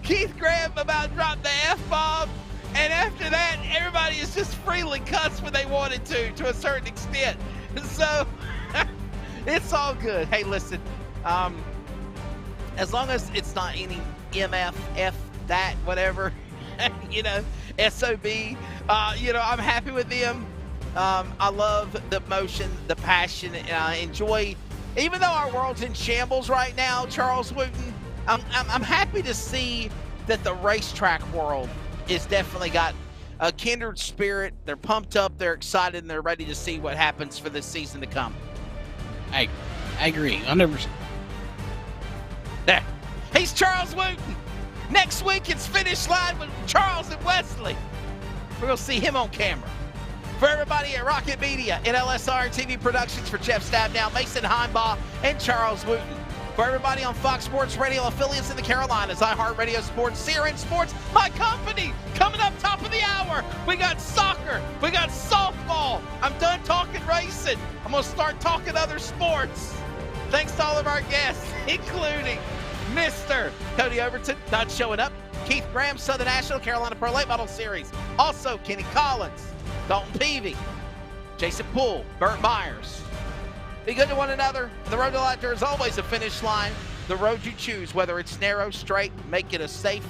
Keith Graham about dropped the F-bomb, and after that, everybody is just freely cussed when they wanted to a certain extent. So, it's all good. Hey, listen, as long as it's not any MF, F, that, whatever, SOB, I'm happy with them. I love the emotion, the passion, and I enjoy, even though our world's in shambles right now, Charles Wooten, I'm happy to see that the racetrack world is definitely got a kindred spirit. They're pumped up, they're excited, and they're ready to see what happens for this season to come. I agree, 100%. There. He's Charles Wooten. Next week, it's Finish Line with Charles and Wesley. We're going to see him on camera. For everybody at Rocket Media and LSRTV Productions, for Jeff Stabnow, Mason Heimbaugh, and Charles Wooten. For everybody on Fox Sports Radio affiliates in the Carolinas, iHeartRadio Sports, CRN Sports, my company, coming up top of the hour. We got soccer. We got softball. I'm done talking racing. I'm going to start talking other sports. Thanks to all of our guests, including Mr. Cody Overton, not showing up. Keith Graham, Southern National, Carolina Pro Late Model Series. Also, Kenny Collins, Dalton Peavey, Jason Poole, Burt Myers. Be good to one another. The road to life, there is always a finish line. The road you choose, whether it's narrow, straight, make it a safe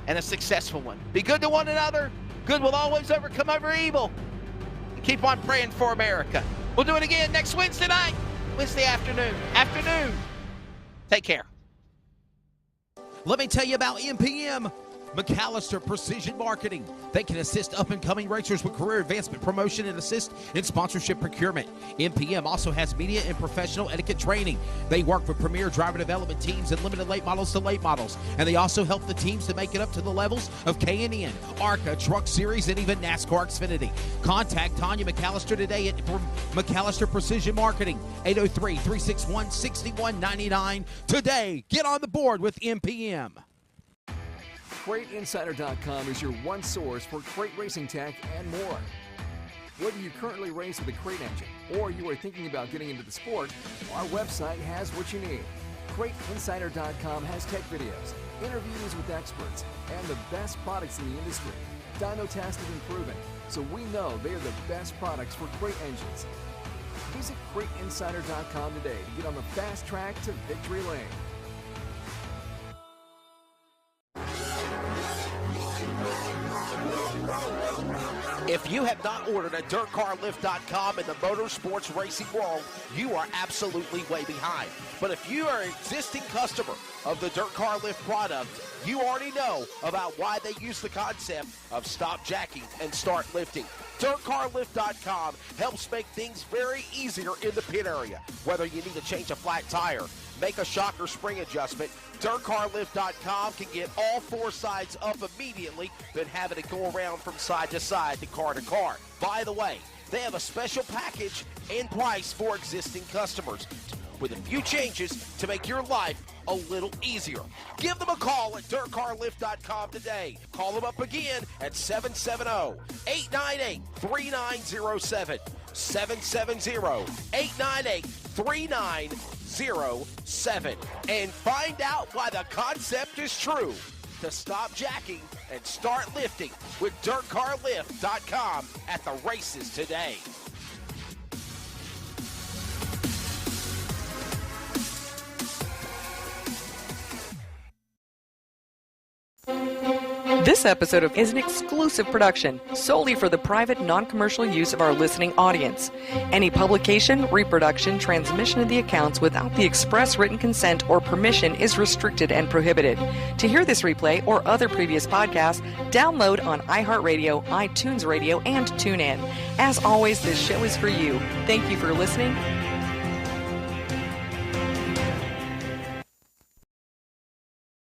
and a successful one. Be good to one another. Good will always overcome over evil. Keep on praying for America. We'll do it again next Wednesday night, Wednesday afternoon. Take care. Let me tell you about MPM, McAllister Precision Marketing. They can assist up-and-coming racers with career advancement, promotion, and assist in sponsorship procurement. MPM also has media and professional etiquette training. They work with premier driver development teams and limited late models to late models. And they also help the teams to make it up to the levels of K&N, ARCA, Truck Series, and even NASCAR Xfinity. Contact Tanya McAllister today at McAllister Precision Marketing, 803-361-6199. Today, get on the board with MPM. CrateInsider.com is your one source for crate racing tech and more. Whether you currently race with a crate engine or you are thinking about getting into the sport, our website has what you need. CrateInsider.com has tech videos, interviews with experts, and the best products in the industry. Dyno tested and proven, so we know they are the best products for crate engines. Visit CrateInsider.com today to get on the fast track to victory lane. If you have not ordered at DirtCarLift.com in the motorsports racing world, you are absolutely way behind. But if you are an existing customer of the Dirt Car Lift product, you already know about why they use the concept of stop jacking and start lifting. DirtCarLift.com helps make things very easier in the pit area. Whether you need to change a flat tire, make a shock or spring adjustment, DirtCarLift.com can get all four sides up immediately, then having to go around from side to side to car to car. By the way, they have a special package and price for existing customers with a few changes to make your life a little easier. Give them a call at DirtCarLift.com today. Call them up again at 770-898-3907. 770-898-3907. And find out why the concept is true to stop jacking and start lifting with DirtCarLift.com at the races today. This episode is an exclusive production solely for the private, non-commercial use of our listening audience. Any publication, reproduction, transmission of the accounts without the express written consent or permission is restricted and prohibited. To hear this replay or other previous podcasts, download on iHeartRadio, iTunes Radio, and TuneIn. As always, this show is for you. Thank you for listening.